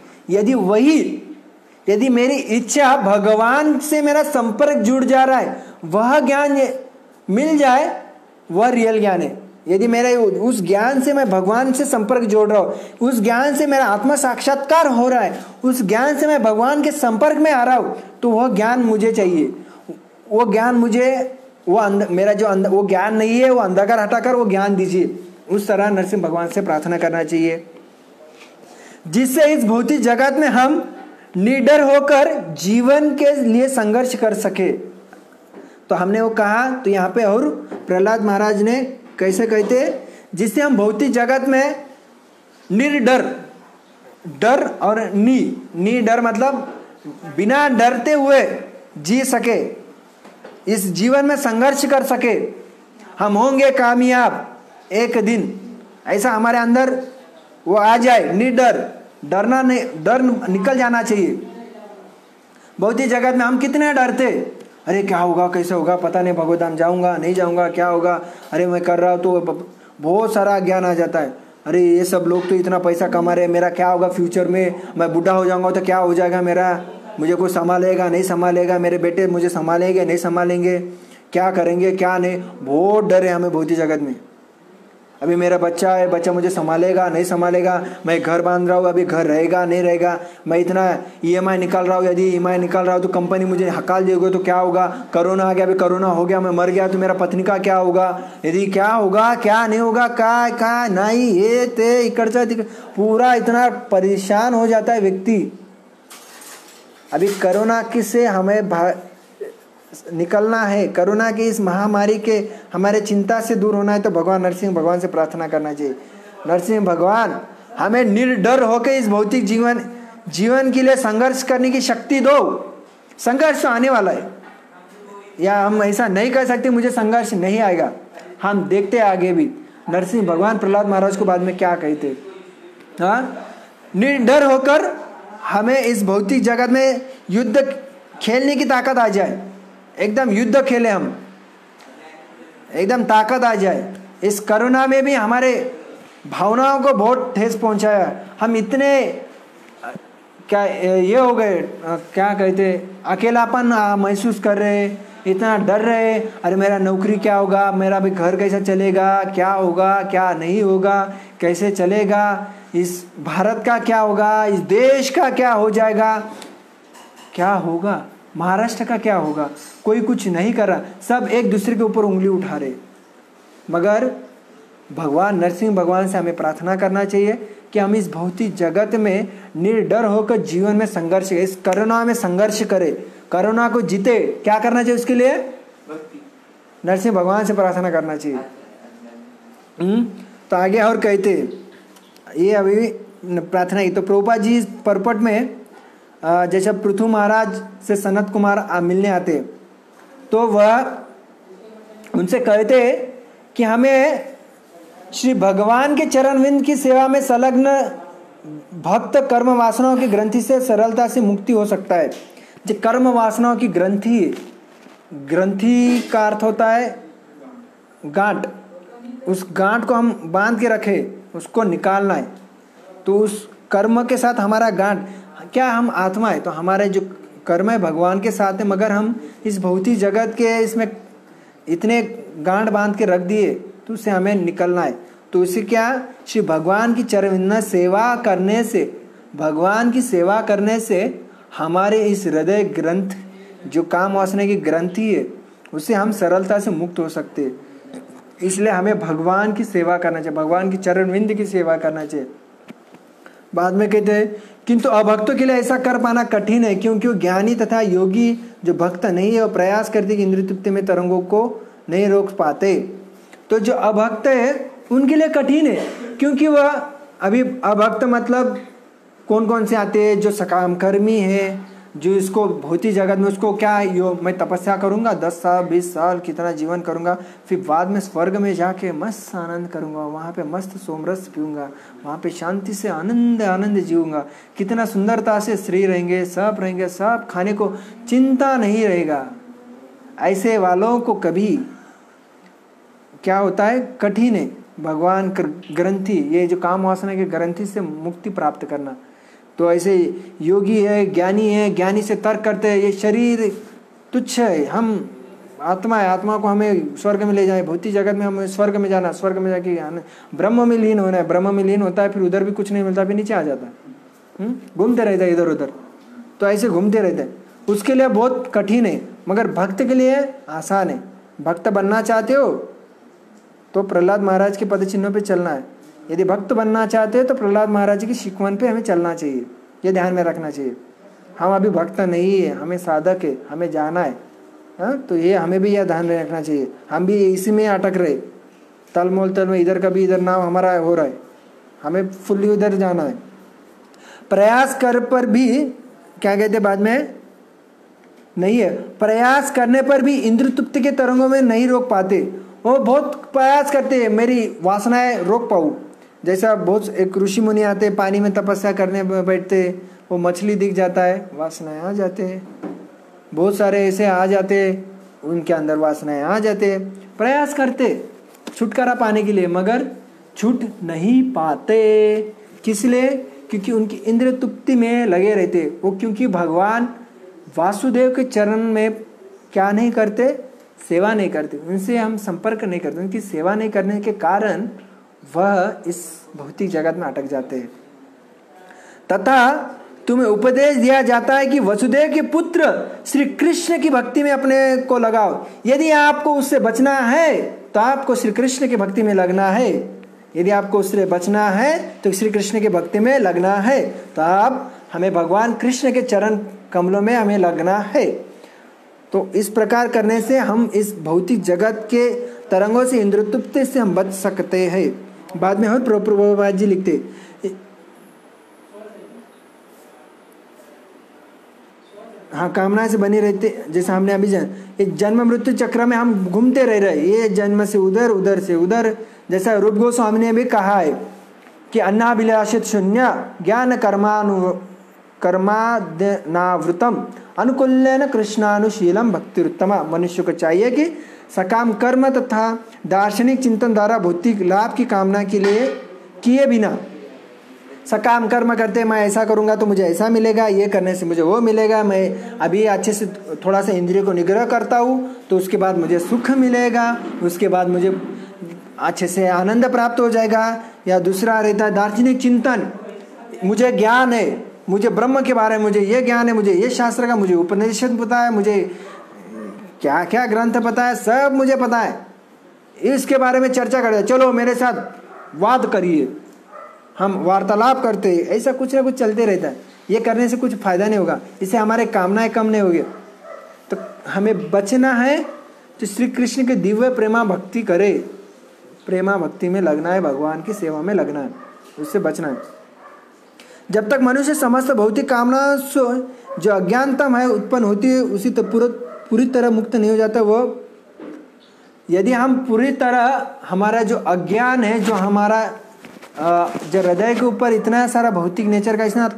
यदि मेरी इच्छा भगवान से मेरा संपर्क जुड़ जा रहा है, वह ज्ञान मिल जाए, वह रियल ज्ञान है। यदि मेरे उस ज्ञान से मैं भगवान से संपर्क जोड़ रहा हूँ, उस ज्ञान से मेरा आत्मा साक्षात्कार हो रहा है, उस ज्ञान से मैं भगवान के संपर्क में आ रहा हूँ, तो वह ज्ञान मुझे चाहिए। वो ज्ञान मुझे, मेरा जो वो ज्ञान नहीं है, वो अंधकार हटाकर वो ज्ञान दीजिए। उस तरह नरसिंह भगवान से प्रार्थना करना चाहिए, जिससे इस भौतिक जगत में हम निडर होकर जीवन के लिए संघर्ष कर सके। तो हमने वो कहा, तो यहाँ पे और प्रहलाद महाराज ने कैसे कहते, जिससे हम भौतिक जगत में निर्डर, डर और नी डर मतलब बिना डरते हुए जी सके, इस जीवन में संघर्ष कर सके, हम होंगे कामयाब एक दिन, ऐसा हमारे अंदर वो आ जाए। निडर, डरना नहीं, डर निकल जाना चाहिए। भौतिक जगत में हम कितने डरते, अरे क्या होगा, कैसे होगा, पता नहीं, भगवतधाम जाऊंगा नहीं जाऊंगा, क्या होगा, अरे मैं कर रहा हूँ, तो बहुत सारा ज्ञान आ जाता है। अरे ये सब लोग तो इतना पैसा कमा रहे हैं, मेरा क्या होगा फ्यूचर में, मैं बूढ़ा हो जाऊंगा तो क्या हो जाएगा मेरा, मुझे कोई संभालेगा नहीं संभालेगा, मेरे बेटे मुझे संभालेंगे नहीं संभालेंगे, क्या करेंगे क्या नहीं, बहुत डर है हमें भौतिक जगत में। अभी मेरा बच्चा है, बच्चा मुझे संभालेगा नहीं संभालेगा, मैं घर बांध रहा हूँ, अभी घर रहेगा नहीं रहेगा, मैं इतना ईएमआई निकाल रहा हूँ, यदि ईएमआई निकाल रहा हूँ तो कंपनी मुझे हकाल देगी तो क्या होगा, कोरोना आ गया, अभी कोरोना हो गया, मैं मर गया तो मेरा पत्नी का क्या होगा, यदि क्या होगा क्या नहीं होगा, क्या नहीं, ये ते इकड़चा पूरा इतना परेशान हो जाता है व्यक्ति। अभी कोरोना किससे हमें निकलना है, कोरोना की इस महामारी के हमारे चिंता से दूर होना है तो भगवान नरसिंह भगवान से प्रार्थना करना चाहिए। नरसिंह भगवान हमें निर्डर होकर इस भौतिक जीवन के लिए संघर्ष करने की शक्ति दो। संघर्ष तो आने वाला है, या हम ऐसा नहीं कर सकते मुझे संघर्ष नहीं आएगा, हम देखते आगे भी। नरसिंह भगवान प्रहलाद महाराज को बाद में क्या कहते, हाँ, निर्डर होकर हमें इस भौतिक जगत में युद्ध खेलने की ताकत आ जाए, एकदम युद्ध खेले हम, एकदम ताकत आ जाए। इस कोरोना में भी हमारे भावनाओं को बहुत ठेस पहुंचाया, हम इतने क्या ये हो गए, क्या कहते, अकेलापन महसूस कर रहे, इतना डर रहे, अरे मेरा नौकरी क्या होगा, मेरा भी घर कैसा चलेगा, क्या होगा क्या नहीं होगा, कैसे चलेगा, इस भारत का क्या होगा, इस देश का क्या हो जाएगा, क्या होगा, महाराष्ट्र का क्या होगा, कोई कुछ नहीं कर रहा, सब एक दूसरे के ऊपर उंगली उठा रहे। मगर भगवान नरसिंह भगवान से हमें प्रार्थना करना चाहिए कि हम इस भौतिक जगत में निर्डर होकर जीवन में संघर्ष, इस कोरोना में संघर्ष करें, कोरोना को जीते। क्या करना चाहिए उसके लिए, नरसिंह भगवान से प्रार्थना करना चाहिए। तो आगे और कहते, ये अभी प्रार्थना की। तो प्रभुपाद जी परपट में जैसे पृथु महाराज से सनत कुमार मिलने आते तो वह उनसे कहते कि हमें श्री भगवान के चरणविंद की सेवा में संलग्न भक्त कर्म वासनाओं की ग्रंथि से सरलता से मुक्ति हो सकता है। जो कर्म वासनाओं की ग्रंथि, ग्रंथि का अर्थ होता है गांठ, उस गांठ को हम बांध के रखे, उसको निकालना है। तो उस कर्म के साथ हमारा गांठ, क्या हम आत्मा है तो हमारे जो कर्म है भगवान के साथ है, मगर हम इस भौतिक जगत के इसमें इतने गांठ बांध के रख दिए तो उससे हमें निकलना है। तो उसे क्या, श्री भगवान की चरण सेवा करने से, भगवान की सेवा करने से हमारे इस हृदय ग्रंथ जो काम वासना की ग्रंथि है उससे हम सरलता से मुक्त हो सकते हैं। इसलिए हमें भगवान की सेवा करना चाहिए, भगवान की चरणविंद की सेवा करना चाहिए। बाद में कहते हैं किंतु अभक्तों के लिए ऐसा कर पाना कठिन है, क्योंकि ज्ञानी तथा योगी जो भक्त नहीं है वो प्रयास करते कि इंद्रिय तृप्ति में तरंगों को नहीं रोक पाते। तो जो अभक्त है उनके लिए कठिन है, क्योंकि वह अभी अभक्त मतलब कौन कौन से आते हैं, जो सकाम कर्मी है, जो इसको भौतिक जगत में उसको क्या मैं तपस्या करूंगा 10 साल 20 साल कितना जीवन करूंगा, फिर बाद में स्वर्ग में जाके मस्त आनंद करूंगा, वहाँ पे मस्त सोमरस पीऊंगा, वहाँ पे शांति से आनंद जीऊंगा, कितना सुंदरता से स्त्री रहेंगे, सब खाने को चिंता नहीं रहेगा। ऐसे वालों को कभी क्या होता है, कठिन है भगवान ग्रंथि, ये जो काम वासना के ग्रंथि से मुक्ति प्राप्त करना। तो ऐसे योगी है, ज्ञानी से तर्क करते हैं ये शरीर तुच्छ है, हम आत्मा है, आत्मा को हमें स्वर्ग में ले जाए, भौतिक जगत में हमें स्वर्ग में जाना, स्वर्ग में जाके ब्रह्म में लीन होना है, ब्रह्म में लीन होता है, फिर उधर भी कुछ नहीं मिलता, फिर नीचे आ जाता है, घूमते रहता है इधर उधर। तो ऐसे घूमते रहते हैं, उसके लिए बहुत कठिन है, मगर भक्त के लिए आसान है। भक्त बनना चाहते हो तो प्रहलाद महाराज के पद चिन्हों पे चलना है। यदि भक्त बनना चाहते हो तो प्रहलाद महाराज की शिकवन पे हमें चलना चाहिए, ये ध्यान में रखना चाहिए। हम अभी भक्त नहीं है, हमें साधक है, हमें जाना है, हाँ, तो ये हमें भी यह ध्यान रखना चाहिए। हम भी इसी में अटक रहे, तलमोल में इधर कभी इधर नाम हमारा हो रहा है, हमें फुल्ली उधर जाना है। प्रयास कर पर भी क्या कहते बाद में नहीं है, प्रयास करने पर भी इंद्र तृप्ति के तरंगों में नहीं रोक पाते। वो बहुत प्रयास करते हैं मेरी वासनाएं रोक पाऊँ। जैसा बहुत एक ऋषि मुनि आते, पानी में तपस्या करने बैठते, वो मछली दिख जाता है, वासनाएं आ जाते हैं। बहुत सारे ऐसे आ जाते, उनके अंदर वासनाएं आ जाते, प्रयास करते छुटकारा पाने के लिए, मगर छूट नहीं पाते। किस लिए? क्योंकि उनकी इंद्रिय तृप्ति में लगे रहते वो, क्योंकि भगवान वासुदेव के चरण में क्या नहीं करते, सेवा नहीं करते, उनसे हम संपर्क नहीं करते, उनकी सेवा नहीं करने के कारण वह इस भौतिक जगत में अटक जाते हैं। तथा तुम्हें उपदेश दिया जाता है कि वसुदेव के पुत्र श्री कृष्ण की भक्ति में अपने को लगाओ। यदि आपको उससे बचना है तो आपको श्री कृष्ण की भक्ति में लगना है। यदि आपको उससे बचना है तो श्री कृष्ण की भक्ति में लगना है। तो आप हमें भगवान कृष्ण के चरण कमलों में हमें लगना है। तो इस प्रकार करने से हम इस भौतिक जगत के तरंगों से, इंद्रियतृप्ति से हम बच सकते हैं। बाद में और प्रभुपाद जी लिखते, हाँ, कामना से बनी रहते, जैसे हमने अभी इस जन्म मृत्यु चक्र में हम घूमते रह रहे, ये जन्म से उधर, उधर से उधर। जैसा रूप गोस्वामी ने भी कहा है कि अन्नाभिलाषित शून्य ज्ञान कर्मानावृतम अनुकूल्यन कृष्णानुशीलम भक्तिरुत्तमा। मनुष्य को चाहिए कि सकाम कर्म तथा दार्शनिक चिंतन द्वारा भौतिक लाभ की कामना के लिए किए बिना, सकाम कर्म करते, मैं ऐसा करूंगा तो मुझे ऐसा मिलेगा, ये करने से मुझे वो मिलेगा, मैं अभी अच्छे से थोड़ा सा इंद्रिय को निग्रह करता हूँ तो उसके बाद मुझे सुख मिलेगा, उसके बाद मुझे अच्छे से आनंद प्राप्त हो जाएगा। या दूसरा रहता है दार्शनिक चिंतन, मुझे ज्ञान है, मुझे ब्रह्म के बारे में मुझे ये ज्ञान है, मुझे ये शास्त्र का, मुझे उपनिषद पता है, मुझे क्या क्या ग्रंथ पता है, सब मुझे पता है, इसके बारे में चर्चा करते, चलो मेरे साथ वाद करिए, हम वार्तालाप करते हैं। ऐसा कुछ ना कुछ चलते रहता है। ये करने से कुछ फायदा नहीं होगा, इससे हमारे कामनाएं कम नहीं होगी। तो हमें बचना है तो श्री कृष्ण के दिव्य प्रेमा भक्ति करे, प्रेमा भक्ति में लगना है, भगवान की सेवा में लगना है, उससे बचना है। जब तक मनुष्य समस्त भौतिक कामना से जो अज्ञानता है उत्पन्न होती है, उसी तक पूरी तरह मुक्त नहीं हो जाता वो। यदि हम पूरी तरह, हमारा जो अज्ञान है, जो हमारा जो हृदय के ऊपर इतना सारा भौतिक नेचर का इतना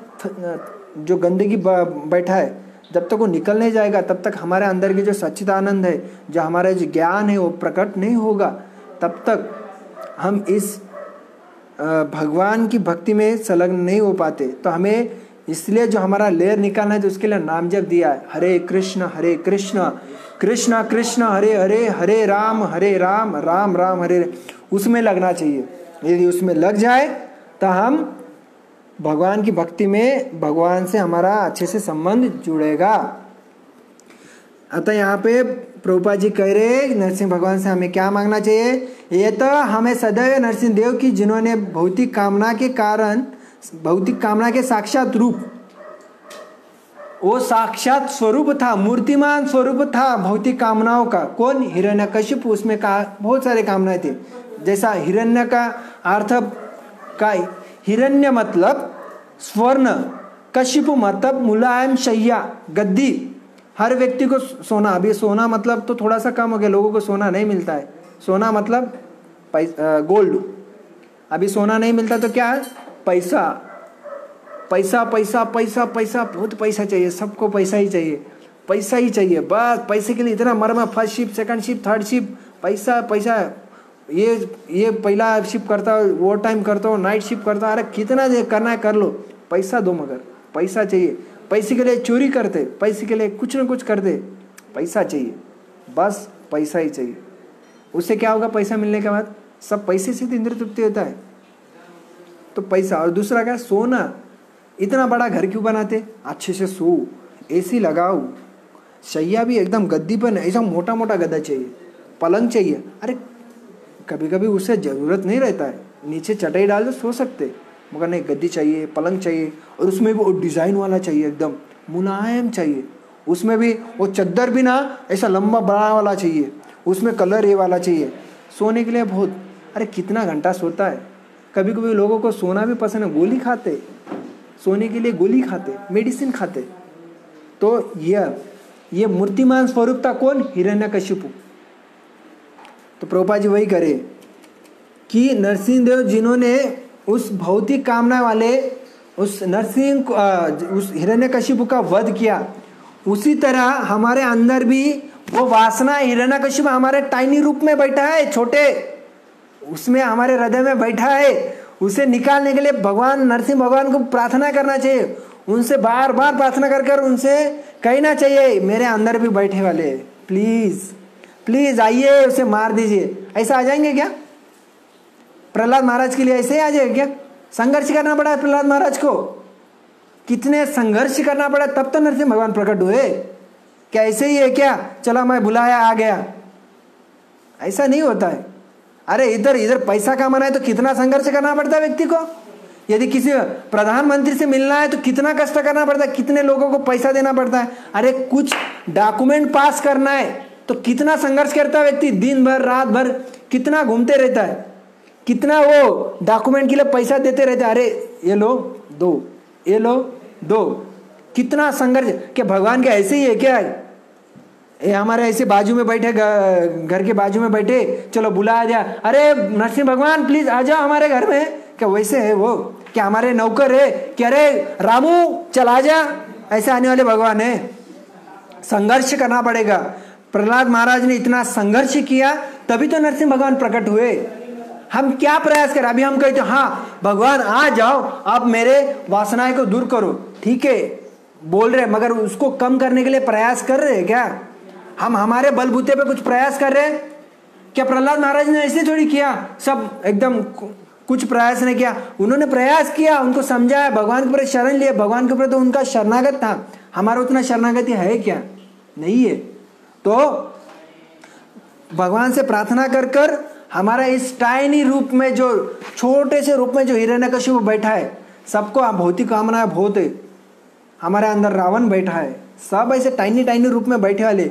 जो गंदगी बैठा है, जब तक वो निकल नहीं जाएगा तब तक हमारे अंदर की जो सच्चिदानंद है, जो हमारा जो ज्ञान है वो प्रकट नहीं होगा। तब तक हम इस भगवान की भक्ति में संलग्न नहीं हो पाते। तो हमें इसलिए जो हमारा लेयर निकालना है, तो उसके लिए नाम जप दिया है, हरे कृष्ण कृष्ण कृष्ण हरे हरे, हरे राम राम राम हरे, उसमें लगना चाहिए। यदि उसमें लग जाए तो हम भगवान की भक्ति में, भगवान से हमारा अच्छे से संबंध जुड़ेगा। अतः यहाँ पे प्रभुपाद जी कह रहे नरसिंह भगवान से हमें क्या मांगना चाहिए। ये तो हमें सदैव नरसिंह देव की, जिन्होंने भौतिक कामना के कारण, भौतिक कामना के साक्षात रूप, वो साक्षात स्वरूप था, मूर्तिमान स्वरूप था भौतिक कामनाओं का। कौन? हिरण्यकशिपु। उसमें बहुत सारे कामनाएं थे। जैसा हिरण्य का अर्थ का, हिरण्य मतलब स्वर्ण, कशिपु मतलब मुलायम शैया, गद्दी। हर व्यक्ति को सोना, अभी सोना मतलब तो थोड़ा सा कम हो गया, लोगों को सोना नहीं मिलता है। सोना मतलब गोल्ड। अभी सोना नहीं मिलता तो क्या है? पैसा पैसा पैसा पैसा पैसा, बहुत पैसा चाहिए, सबको पैसा ही चाहिए, पैसा ही चाहिए बस। पैसे के लिए इतना मरना, first ship, second ship, third ship, पैसा पैसा। ये पहला शिप करता हो, वो टाइम करता हो, नाइट शिप करता हो, अरे कितना करना है कर लो, पैसा दो, मगर पैसा चाहिए। पैसे के लिए चोरी करते, पैसे के लिए कुछ ना कुछ करते, पैसा चाहिए, बस पैसा ही चाहिए। उससे क्या होगा? पैसा मिलने के बाद सब पैसे से तो इंद्रिय तृप्ति होता है, तो पैसा। और दूसरा क्या? सोना। इतना बड़ा घर क्यों बनाते? अच्छे से सो, एसी लगाओ, शैया भी एकदम गद्दी पर, ऐसा मोटा मोटा गद्दा चाहिए, पलंग चाहिए। अरे कभी कभी उससे ज़रूरत नहीं रहता है, नीचे चटाई डाल दो, सो सकते, मगर नहीं, गद्दी चाहिए, पलंग चाहिए, और उसमें भी वो डिज़ाइन वाला चाहिए, एकदम मुलायम चाहिए। उसमें भी वो चद्दर भी ना ऐसा लंबा बड़ा वाला चाहिए, उसमें कलर ये वाला चाहिए। सोने के लिए बहुत, अरे कितना घंटा सोता है। कभी कभी लोगों को सोना भी पसंद है, गोली खाते, सोने के लिए गोली खाते, मेडिसिन खाते। तो ये मूर्तिमान स्वरूप था कौन? हिरण्यकशिपु। तो प्रभुपाद जी वही करे कि नरसिंह देव जिन्होंने उस भौतिक कामना वाले उस उस हिरण्यकशिपु का वध किया, उसी तरह हमारे अंदर भी वो वासना, हिरण्यकशिपु हमारे टाइनी रूप में बैठा है, छोटे, उसमें हमारे हृदय में बैठा है। उसे निकालने के लिए भगवान नरसिंह भगवान को प्रार्थना करना चाहिए, उनसे बार बार प्रार्थना कर उनसे कहना चाहिए, मेरे अंदर भी बैठे वाले, प्लीज प्लीज आइए उसे मार दीजिए, ऐसा आ जाएंगे क्या? प्रहलाद महाराज के लिए ऐसे ही आ जाएगा क्या? संघर्ष करना पड़ा प्रहलाद महाराज को, कितने संघर्ष करना पड़ा तब तो नरसिंह भगवान प्रकट हुए। क्या ऐसे ही है क्या, चला मैं बुलाया आ गया? ऐसा नहीं होता है। अरे इधर इधर पैसा कमाना है तो कितना संघर्ष करना पड़ता है व्यक्ति को। यदि किसी प्रधानमंत्री से मिलना है तो कितना कष्ट करना पड़ता है, कितने लोगों को पैसा देना पड़ता है। अरे कुछ डॉक्यूमेंट पास करना है तो कितना संघर्ष करता है व्यक्ति, दिन भर रात भर कितना घूमते रहता है, कितना वो डॉक्यूमेंट के लिए पैसा देते रहते हैं। अरे ये लो दो, ये लो दो, कितना संघर्ष। क्या भगवान के ऐसे ही है क्या? ये हमारे ऐसे बाजू में बैठे, घर के बाजू में बैठे, चलो बुलाया जा, अरे नरसिंह भगवान प्लीज आ जाओ हमारे घर में, क्या वैसे है वो? क्या हमारे नौकर है क्या? अरे रामू चला जा, ऐसे आने वाले भगवान है? संघर्ष करना पड़ेगा। प्रहलाद महाराज ने इतना संघर्ष किया तभी तो नरसिंह भगवान प्रकट हुए। हम क्या प्रयास करें? अभी हम कहते हाँ भगवान आ जाओ, आप मेरे वासनाएं को दूर करो, ठीक है बोल रहे, मगर उसको कम करने के लिए प्रयास कर रहे हैं क्या? हम हमारे बलबूते पे कुछ प्रयास कर रहे हैं क्या? प्रहलाद महाराज ने ऐसे थोड़ी किया, सब एकदम कुछ प्रयास नहीं किया, उन्होंने प्रयास किया, उनको समझाया, भगवान के ऊपर शरण लिए, भगवान के ऊपर तो उनका शरणागत था। हमारा उतना शरणागति है क्या? नहीं है। तो भगवान से प्रार्थना कर कर हमारा इस टाइनी रूप में, जो छोटे से रूप में जो हिरण्यकशिपु बैठा है, सबको भौतिक कामनाएं बहुत है, हमारे अंदर रावण बैठा है, सब ऐसे टाइनी टाइनी रूप में बैठे वाले।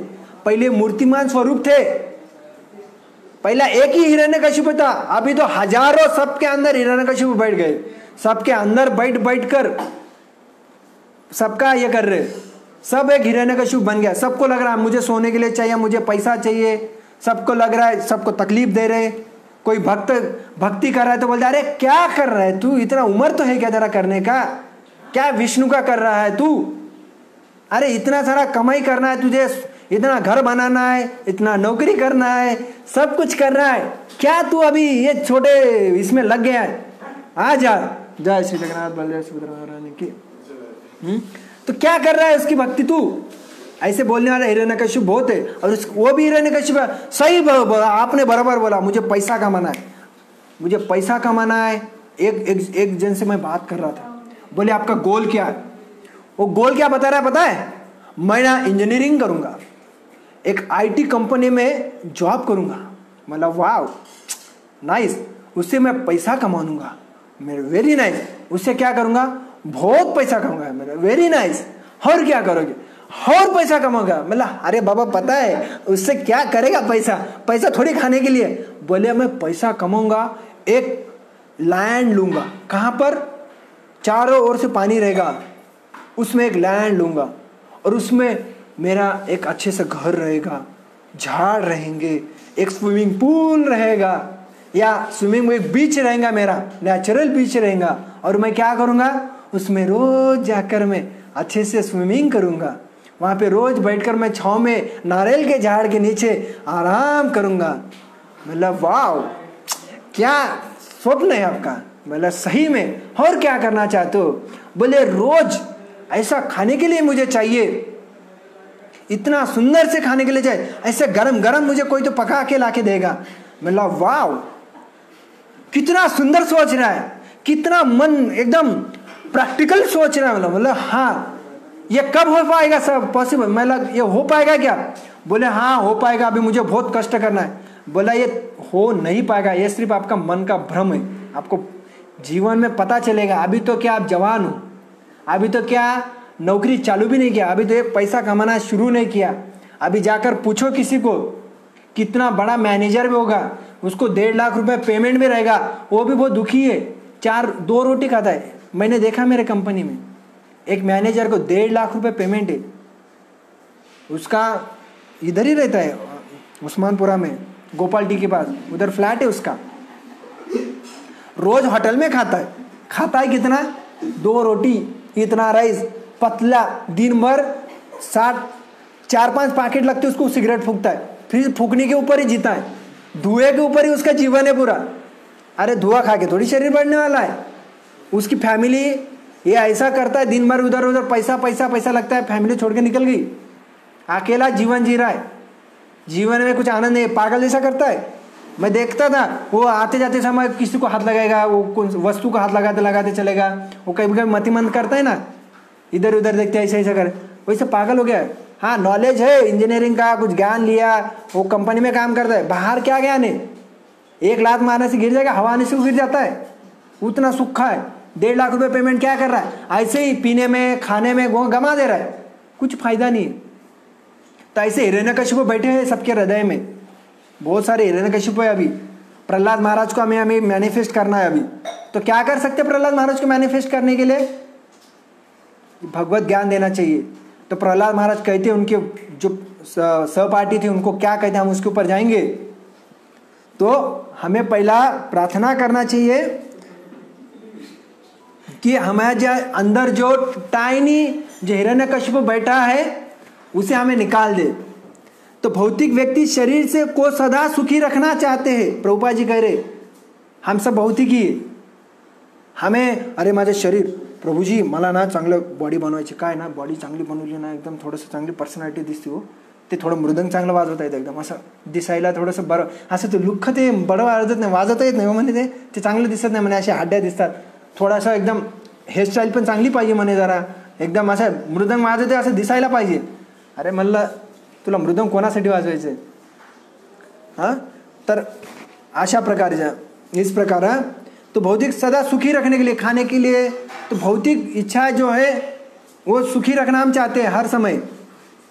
पहले मूर्तिमान स्वरूप थे, पहला एक ही हिरण्यकशिपु था, अभी तो हजारों सबके अंदर हिरण्यकशिपु बैठ गए, सबके अंदर बैठ बैठ कर सबका ये कर रहे, सब एक हिरण्यकशिपु बन गया। सबको लग रहा है मुझे सोने के लिए चाहिए, मुझे पैसा चाहिए, सबको लग रहा है, सबको तकलीफ दे रहे। कोई भक्त भक्ति कर रहा है तो बोलता अरे क्या कर रहा है तू, इतना उम्र तो है क्या तेरा करने का, क्या विष्णु का कर रहा है तू? अरे इतना सारा कमाई करना है तुझे, इतना घर बनाना है, इतना नौकरी करना है, सब कुछ कर रहा है, क्या तू अभी ये छोटे इसमें लग गया है? आ जा। जय श्री जगन्नाथ बलदेव सुभद्रा रानी की। तो क्या कर रहा है उसकी भक्ति तू? ऐसे बोलने वाला हिरण्यकशिपु बहुत है। और वो भी हिरण्यकशिपु सही बोला, आपने बराबर बोला, मुझे पैसा कमाना है, मुझे पैसा कमाना है। एक जन से मैं बात कर रहा था, बोले आपका गोल क्या है? वो गोल क्या बता रहा है पता है? मैं ना इंजीनियरिंग करूंगा, एक आईटी कंपनी में जॉब करूंगा। मतलब वाह नाइस, उससे मैं पैसा कमाऊंगा, मेरे वेरी नाइस। उससे क्या करूंगा? बहुत पैसा कमाऊंगा, मेरा वेरी नाइस। और क्या करोगे? और पैसा कमाऊंगा। मतलब अरे बाबा पता है उससे क्या करेगा? पैसा पैसा थोड़ी खाने के लिए। बोले मैं पैसा कमाऊंगा, एक लैंड लूंगा। कहां पर? चारों ओर से पानी रहेगा, उसमें एक लैंड लूंगा और उसमें मेरा एक अच्छे से घर रहेगा, झाड़ रहेंगे, एक स्विमिंग पूल रहेगा, या स्विमिंग में एक बीच रहेगा, मेरा नेचुरल बीच रहेगा। और मैं क्या करूंगा? उसमें रोज जाकर मैं अच्छे से स्विमिंग करूंगा, वहां पे रोज बैठकर मैं छांव में नारियल के झाड़ के नीचे आराम करूंगा। मतलब वाह क्या स्वप्न है आपका। मतलब सही में। और क्या करना चाहते हो? बोले रोज ऐसा खाने के लिए मुझे चाहिए, इतना सुंदर से खाने के लिए चाहिए, ऐसे गरम गरम मुझे कोई तो पका के लाके देगा। मतलब वाह कितना सुंदर सोच रहा है, कितना मन एकदम प्रैक्टिकल सोच रहा है। मतलब हाँ ये कब हो पाएगा? सब पॉसिबल। मतलब ये हो पाएगा क्या? बोले हाँ हो पाएगा, अभी मुझे बहुत कष्ट करना है। बोला ये हो नहीं पाएगा, ये सिर्फ आपका मन का भ्रम है, आपको जीवन में पता चलेगा। अभी तो क्या आप जवान हो, अभी तो क्या नौकरी चालू भी नहीं किया, अभी तो ये पैसा कमाना शुरू नहीं किया। अभी जाकर पूछो किसी को, कितना बड़ा मैनेजर भी होगा, उसको 1.5 लाख रुपए पेमेंट भी रहेगा, वो भी बहुत दुखी है, 2 रोटी खाता है। मैंने देखा मेरे कंपनी में एक मैनेजर को 1.5 लाख रुपए पेमेंट है, उसका इधर ही रहता है उस्मानपुरा में, गोपाल टी के पास, उधर फ्लैट है उसका। रोज होटल में खाता है कितना? 2 रोटी, इतना राइस, पतला, दिन भर 4-5 पैकेट लगते उसको, सिगरेट फूकता है, फिर फूकने के ऊपर ही जीता है, धुएं के ऊपर ही उसका जीवन है पूरा। अरे धुआं खा के थोड़ी शरीर बढ़ने वाला है। उसकी फैमिली ये ऐसा करता है, दिन भर उधर उधर पैसा पैसा पैसा लगता है, फैमिली छोड़ के निकल गई, अकेला जीवन जी रहा है। जीवन में कुछ आनंद नहीं, पागल जैसा करता है। मैं देखता था वो आते जाते समय किसी को हाथ लगाएगा, वो कौन वस्तु को हाथ लगाते लगाते चलेगा, वो कभी कभी मतिमंद करता है ना, इधर उधर देखते ऐसा ऐसा करे, वैसे पागल हो गया है। हाँ नॉलेज है इंजीनियरिंग का, कुछ ज्ञान लिया, वो कंपनी में काम करता है, बाहर क्या ज्ञान है? एक लात मारने से गिर जाएगा, हवा आने से गिर जाता है, उतना सूखा है। 1.5 लाख रुपए पेमेंट क्या कर रहा है? ऐसे ही पीने में खाने में गमा दे रहा है, कुछ फायदा नहीं है। तो ऐसे हिरण्यकशिपु बैठे हैं सबके हृदय में, बहुत सारे हिरण्यकशिपु है। अभी प्रहलाद महाराज को हमें मैनिफेस्ट करना है अभी, तो क्या कर सकते हैं प्रहलाद महाराज को मैनिफेस्ट करने के लिए? भगवत ज्ञान देना चाहिए। तो प्रहलाद महाराज कहते हैं, उनके जो सहपाठी थे उनको क्या कहते हैं, हम उसके ऊपर जाएंगे। तो हमें पहला प्रार्थना करना चाहिए कि हमारे अंदर जो टाइनी जो हिरण्यकशिपु बैठा है उसे हमें निकाल दे। तो भौतिक व्यक्ति शरीर से को सदा सुखी रखना चाहते हैं। प्रभुपाद जी कह रहे हम सब भौतिक ही, हमें अरे माझे शरीर प्रभू जी मला ना चांगलं बॉडी बनवायची, काय ना बॉडी चांगली बनवली ना एकदम थोडंसं चांगली पर्सनॅलिटी दिसते हो, ते थोडं मृदंग चांगलं वाजवता येतं एकदम असं दिसायला थोडंसं बरं, असं ते लुख्ख ते बडं वाजत नाही, वाजवता येत नाही म्हणे, ते चांगलं दिसत नाही म्हणे, अशा हाड्या दिसतात, थोडासा एकदम हेअरस्टाईल पण चांगली पाहिजे म्हणे, जरा एकदम असं मृदंग वाजवते असं दिसायला पाहिजे. अरे म्हणलं तुला मृदंग कोणासाठी वाजवायचं आहे? हां तर अशा प्रकारच्या इस प्रकार तो भौतिक सदा सुखी रखने के लिए, खाने के लिए, तो भौतिक इच्छा जो है वो सुखी रखना हम चाहते हैं हर समय.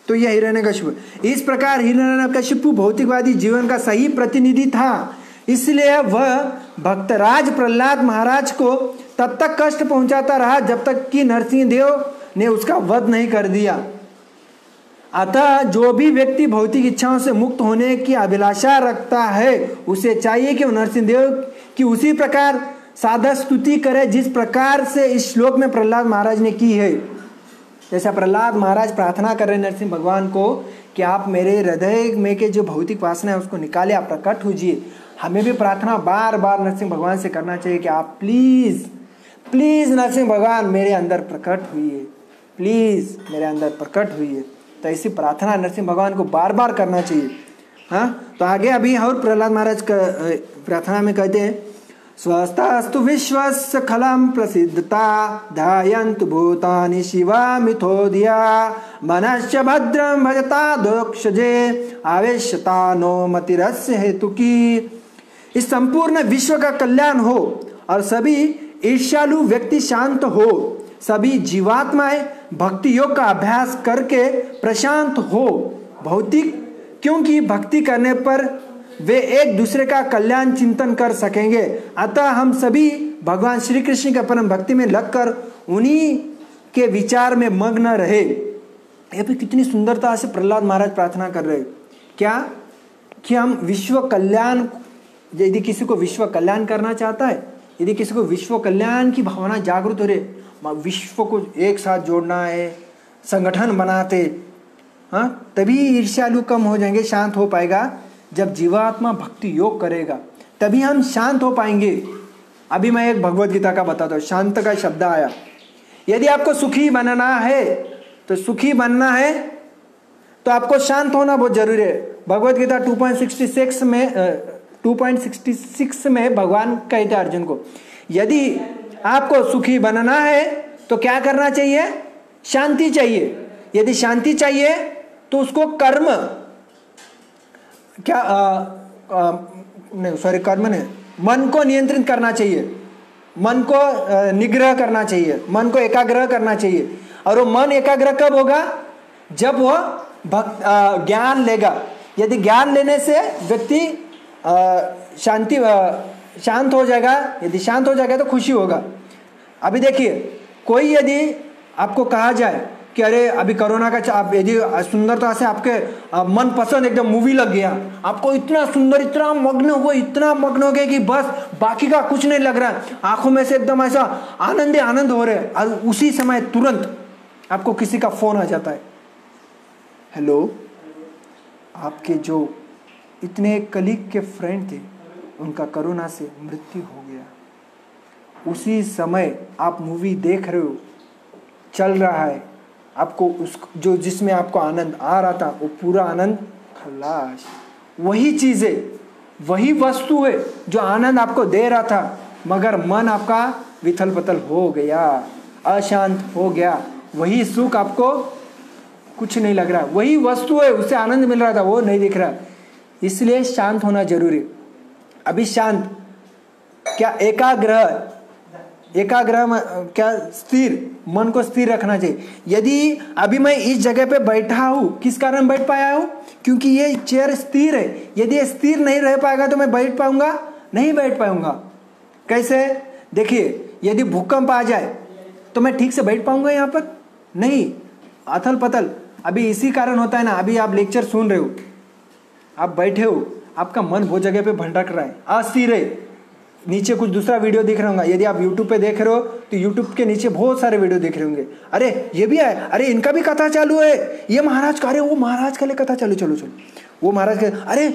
तो यह हिरण्यकशिपु, इस प्रकार हिरण्यकशिपु भौतिकवादी जीवन का सही प्रतिनिधि था. इसलिए वह भक्तराज प्रहलाद महाराज को तब तक कष्ट पहुंचाता रहा जब तक कि नरसिंह देव ने उसका वध नहीं कर दिया. अतः जो भी व्यक्ति भौतिक इच्छाओं से मुक्त होने की अभिलाषा रखता है उसे चाहिए कि नरसिंह देव की उसी प्रकार साधा स्तुति करे जिस प्रकार से इस श्लोक में प्रहलाद महाराज ने की है. जैसा प्रहलाद महाराज प्रार्थना कर रहे नरसिंह भगवान को कि आप मेरे हृदय में के जो भौतिक वासना है उसको निकाले, आप प्रकट होजिए. हमें भी प्रार्थना बार बार नरसिंह भगवान से करना चाहिए कि आप प्लीज प्लीज नरसिंह भगवान मेरे अंदर प्रकट हुई, प्लीज मेरे अंदर प्रकट हुई. तो ऐसी प्रार्थना नरसिंह भगवान को बार बार करना चाहिए. हाँ तो आगे अभी और प्रहलाद महाराज का प्रार्थना में कहते हैं, स्वस्तास्तु विश्वस्य खलम प्रसिद्धता ध्यायन्तु भूतानि शिवा मिथोदिया मनश्च भद्रं भजता दोक्षजे आवेशता नो मतिरस्य हेतु की. इस संपूर्ण विश्व का कल्याण हो और सभी ईर्ष्यालु व्यक्ति शांत हो, सभी जीवात्माएं भक्ति योग का अभ्यास करके प्रशांत हो. भौतिक क्योंकि भक्ति करने पर वे एक दूसरे का कल्याण चिंतन कर सकेंगे. अतः हम सभी भगवान श्री कृष्ण के परम भक्ति में लगकर उन्हीं के विचार में मग्न रहे. ये भी कितनी सुंदरता से प्रहलाद महाराज प्रार्थना कर रहे. क्या कि हम विश्व कल्याण, यदि किसी को विश्व कल्याण करना चाहता है, यदि किसी को विश्व कल्याण की भावना जागृत हो रही, विश्व को एक साथ जोड़ना है, संगठन बनाते, हाँ तभी ईर्ष्यालु कम हो जाएंगे, शांत हो पाएगा. जब जीवात्मा भक्ति योग करेगा तभी हम शांत हो पाएंगे. अभी मैं एक भगवत गीता का बताता हूँ, शांत का शब्द आया. यदि आपको सुखी बनना है, तो सुखी बनना है तो आपको शांत होना बहुत जरूरी है. भगवत गीता 2.66 में भगवान कहते अर्जुन को, यदि आपको सुखी बनना है तो क्या करना चाहिए? शांति चाहिए. यदि शांति चाहिए तो उसको कर्म क्या नहीं सॉरी कर्म नहीं, मन को नियंत्रित करना चाहिए, मन को निग्रह करना चाहिए, मन को एकाग्रह करना चाहिए. और वो मन एकाग्रह कब होगा? जब वो ज्ञान लेगा. यदि ज्ञान लेने से व्यक्ति शांत हो जाएगा. यदि शांत हो जाएगा तो खुशी होगा. अभी देखिए, कोई यदि आपको कहा जाए कि अरे अभी कोरोना का आप यदि सुंदरता से आपके मन पसंद एकदम मूवी लग गया, आपको इतना सुंदर, इतना मग्न हो गए कि बस बाकी का कुछ नहीं लग रहा, आंखों में से एकदम ऐसा आनंद हो रहे हैं. उसी समय तुरंत आपको किसी का फोन आ जाता है, हेलो, आपके जो इतने कलीग के फ्रेंड थे उनका कोरोना से मृत्यु हो गया. उसी समय आप मूवी देख रहे हो, चल रहा है, आपको उस जो जिसमें आपको आनंद आ रहा था वो पूरा आनंद उल्लास, वही चीज है, वही वस्तु है जो आनंद आपको दे रहा था, मगर मन आपका विथल पथल हो गया, अशांत हो गया, वही सुख आपको कुछ नहीं लग रहा, वही वस्तु है, उससे आनंद मिल रहा था वो नहीं दिख रहा, इसलिए शांत होना जरूरी। अभी शांत क्या एकाग्र क्या स्थिर, मन को स्थिर रखना चाहिए। यदि अभी मैं इस जगह पे बैठा हूं, किस कारण बैठ पाया हूं? क्योंकि ये चेयर स्थिर है। यदि ये स्थिर नहीं रह पाएगा तो मैं बैठ पाऊंगा? नहीं बैठ पाऊंगा। कैसे? देखिए, यदि भूकंप आ जाए तो मैं ठीक से बैठ पाऊंगा यहाँ पर? नहीं, अथल पथल। अभी इसी कारण होता है ना, अभी आप लेक्चर सुन रहे हो, आप बैठे हो, आपका मन बहुत जगह पे भटक रहा है, अस्थिर है, नीचे कुछ दूसरा वीडियो दिख रहा होगा। यदि आप YouTube पे देख रहे हो तो YouTube के नीचे बहुत सारे वीडियो दिख रहे होंगे, अरे ये भी है, अरे इनका भी कथा चालू है, ये महाराज का, अरे वो महाराज का ले कथा चालू, चलो चलो वो महाराज का, अरे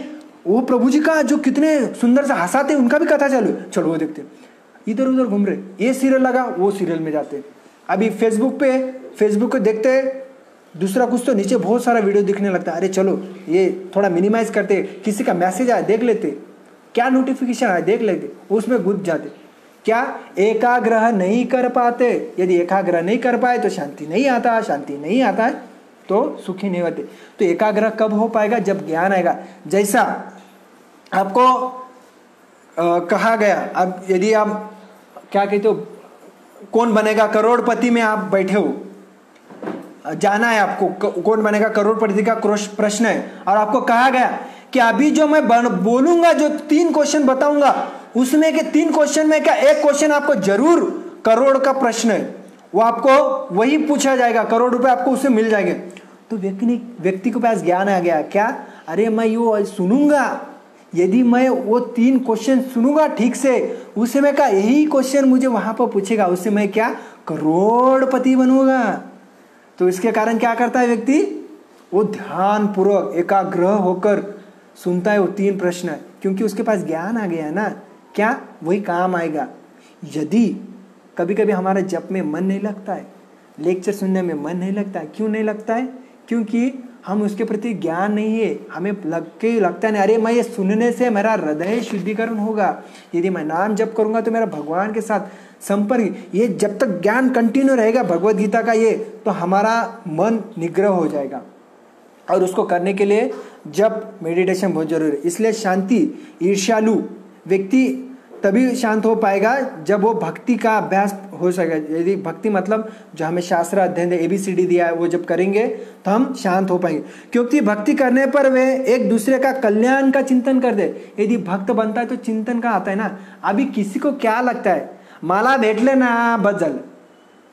वो प्रभु जी का जो कितने सुंदर से हंसाते हैं उनका भी कथा चालू है, चलो वो देखते। इधर उधर घूम रहे, ये सीरियल लगा वो सीरियल में जाते। अभी फेसबुक को देखते, दूसरा कुछ तो नीचे बहुत सारा वीडियो दिखने लगता है, अरे चलो ये थोड़ा मिनिमाइज करते, किसी का मैसेज आया देख लेते, क्या नोटिफिकेशन आया देख लेते, उसमें घुस जाते। क्या एकाग्रह नहीं कर पाते? यदि एकाग्रह नहीं कर पाए तो शांति नहीं आता, शांति नहीं आता है तो सुखी नहीं होते। तो एकाग्रह कब हो पाएगा? जब ज्ञान आएगा। जैसा आपको कहा गया, अब यदि आप क्या कहते हो, कौन बनेगा करोड़पति में आप बैठे हो, जाना है आपको, कौन बनेगा करोड़पति का प्रश्न है, और आपको कहा गया कि अभी जो मैं बोलूंगा, जो 3 क्वेश्चन बताऊंगा, उसमें के 3 क्वेश्चन में क्या एक क्वेश्चन आपको जरूर करोड़ का प्रश्न है, वो आपको वही पूछा जाएगा, करोड़ रुपए आपको उससे मिल जाएंगे। तो व्यक्ति के पास ज्ञान आ गया, क्या? अरे मैं ये सुनूंगा, यदि मैं वो 3 क्वेश्चन सुनूंगा ठीक से, उससे मैं क्या यही क्वेश्चन मुझे वहां पर पूछेगा, उससे मैं क्या करोड़पति बनूंगा। तो इसके कारण क्या करता है व्यक्ति? वो ध्यान पूर्वक एकाग्र होकर सुनता है वो 3 प्रश्न, क्योंकि उसके पास ज्ञान आ गया है ना, क्या वही काम आएगा। यदि कभी कभी हमारे जप में मन नहीं लगता है, लेक्चर सुनने में मन नहीं लगता है, क्यों नहीं लगता है? क्योंकि हम उसके प्रति ज्ञान नहीं है, हमें लगता है अरे मैं ये सुनने से मेरा हृदय शुद्धिकरण होगा, यदि मैं नाम जप करूंगा तो मेरा भगवान के साथ संपर्क, ये जब तक ज्ञान कंटिन्यू रहेगा भगवद गीता का ये, तो हमारा मन निग्रह हो जाएगा। और उसको करने के लिए जब मेडिटेशन बहुत जरूरी है। इसलिए शांति, ईर्ष्यालु व्यक्ति तभी शांत हो पाएगा जब वो भक्ति का अभ्यास हो सकेगा। यदि भक्ति मतलब जो हमें शास्त्र अध्ययन ABCD दिया है वो जब करेंगे तो हम शांत हो पाएंगे, क्योंकि भक्ति करने पर वे एक दूसरे का कल्याण का चिंतन कर दे। यदि भक्त बनता है तो चिंतन का आता है ना। अभी किसी को क्या लगता है, मला भेटले ना बस झालं,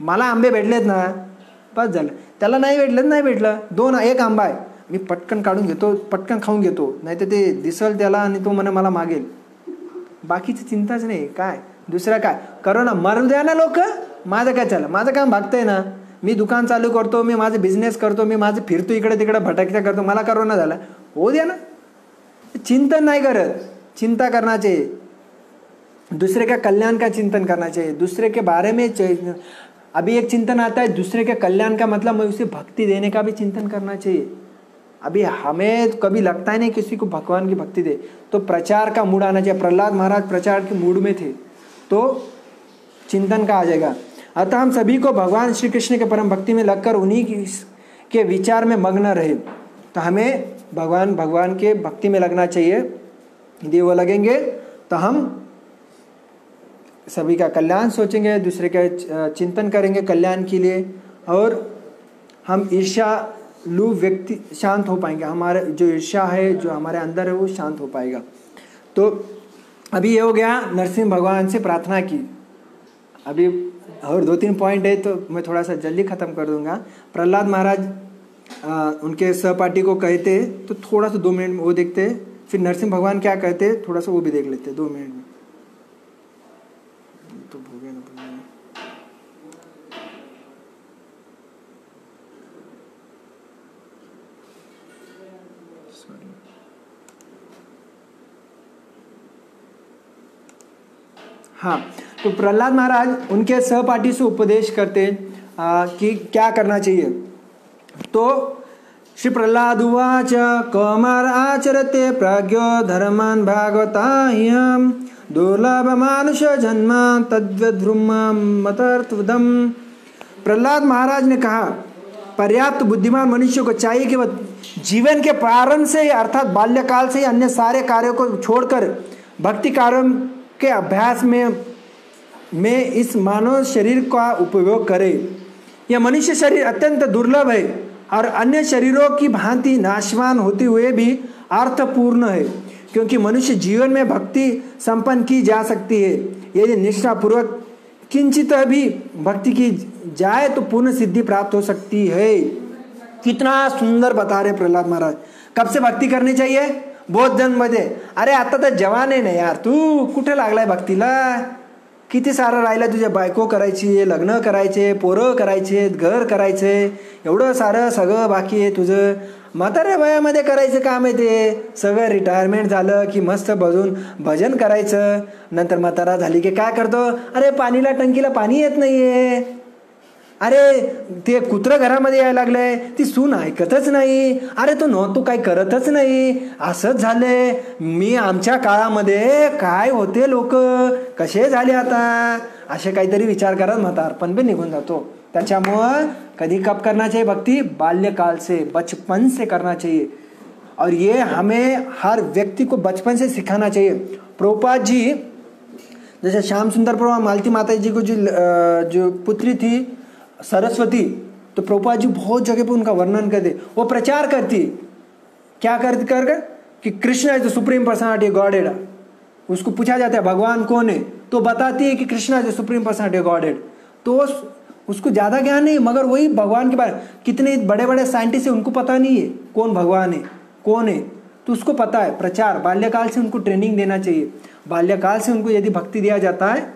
मला आंबे भेटलेत ना बस झालं, त्याला नाही भेटलं 1 आंबा आहे, मी पटकन काढून घेतो, पटकन खाऊन घेतो, नाही तर ते दिसल त्याला आणि तो मला मागेल, बाकीची चिंताच नाही। काय दुसरा काय करो ना, मरू द्या ना लोक, माझं काय चाललं, माझं काम भागतंय ना, मी दुकान चालू करतो, मी माझे बिझनेस करतो, मी माझे फिरतो इकडे तिकडे भटकत्या करतो, मला करोना झाला, हो द्या ना। चिंतन नहीं करत, चिंता करना चाहिए, दूसरे का कल्याण का चिंतन करना चाहिए, दूसरे के बारे में अभी एक चिंतन आता है दूसरे के कल्याण का, मतलब मैं उसे भक्ति देने का भी चिंतन करना चाहिए। अभी हमें कभी लगता ही नहीं किसी को भगवान की भक्ति दे, तो प्रचार का मूड आना चाहिए। प्रहलाद महाराज प्रचार के मूड में थे तो चिंतन का आ जाएगा। अतः हम सभी को भगवान श्री कृष्ण के परम भक्ति में लगकर उन्हीं के विचार में मग्न रहे। तो हमें भगवान के भक्ति में लगना चाहिए। यदि वो लगेंगे तो हम सभी का कल्याण सोचेंगे, दूसरे का चिंतन करेंगे कल्याण के लिए, और हम ईर्ष्यालु व्यक्ति शांत हो पाएंगे। हमारे जो ईर्ष्या है जो हमारे अंदर है वो शांत हो पाएगा। तो अभी ये हो गया नरसिंह भगवान से प्रार्थना की। अभी और 2-3 पॉइंट है तो मैं थोड़ा सा जल्दी ख़त्म कर दूंगा। प्रहलाद महाराज उनके सहपाठी को कहते तो थोड़ा सा 2 मिनट में वो देखते, फिर नरसिंह भगवान क्या कहते थोड़ा सा वो भी देख लेते 2 मिनट में। तो भोगे ना हाँ, तो प्रहलाद महाराज उनके सहपाठी से उपदेश करते कि क्या करना चाहिए। तो श्री प्रहलाद उवाच कौमार आचरते प्राज्ञो धर्मान् भागवताह्यं दुर्लभ मानुष जन्म तद्वद्रुमं मतर्थवदम्। प्रहलाद महाराज ने कहा, पर्याप्त बुद्धिमान मनुष्य को चाहिए कि वह जीवन के प्रारंभ से अर्थात बाल्यकाल से ही अन्य सारे कार्यों को छोड़कर भक्ति कार्यों के अभ्यास में इस मानव शरीर का उपयोग करे। यह मनुष्य शरीर अत्यंत दुर्लभ है और अन्य शरीरों की भांति नाशवान होते हुए भी अर्थपूर्ण है, क्योंकि मनुष्य जीवन में भक्ति संपन्न की जा सकती है। यदि निष्ठापूर्वक किंचित भी भक्ति की जाए तो पूर्ण सिद्धि प्राप्त हो सकती है। कितना सुंदर बता रहे प्रहलाद महाराज। कब से भक्ती करनी चाहिए? बहुत जन्ममध्ये। अरे आता तर जवान आहे ना यार, तू कुठे लागलाय भक्तीला? किती सारं राहिलं, तुझ्या बायको करायची, लग्न करायचे, पोरं करायचे, घर करायचे, एवढं सारं सगळं बाकी आहे तुझं। म्हाताऱ्या वयामध्ये करायचं काम आहे ते सगळं। रिटायरमेंट झालं की मस्त बजून भजन करायचं। नंतर म्हातारा झाली की काय करतो? अरे पाणीला टंकीला पाणी येत नाहीये, अरे ते कुत्रं घरामध्ये यायला लागलंय, ती सून ऐकतच नाही, अरे तू काही करतच नाही, असंच झालंय। मी आमच्या काळामध्ये काय होते, लोक कसे झाले आता, असे काहीतरी विचार करत म्हातारपण भी निघून जातो। त्याच्यामुळं कधी कब करना चाहिए भक्ति? बाल्यकाल से, बचपन से करना चाहिए। और ये हमें हर व्यक्ति को बचपन से सिखाना चाहिए। प्रभुपाद जी जैसे श्याम सुंदर प्रभु मालती माता जी को जो पुत्री थी सरस्वती, तो प्रभुपाद जी बहुत जगह पे उनका वर्णन करते। वो प्रचार करती, क्या करती कर कि Krishna is the supreme personality godhead. उसको पूछा जाता है भगवान कौन है, तो बताती है कि Krishna is the supreme personality godhead. तो उसको ज्यादा ज्ञान नहीं, मगर वही भगवान के बारे में कितने बड़े बड़े साइंटिस्ट है उनको पता नहीं है कौन भगवान है कौन है, तो उसको पता है। प्रचार बाल्यकाल से उनको ट्रेनिंग देना चाहिए। बाल्यकाल से उनको यदि भक्ति दिया जाता है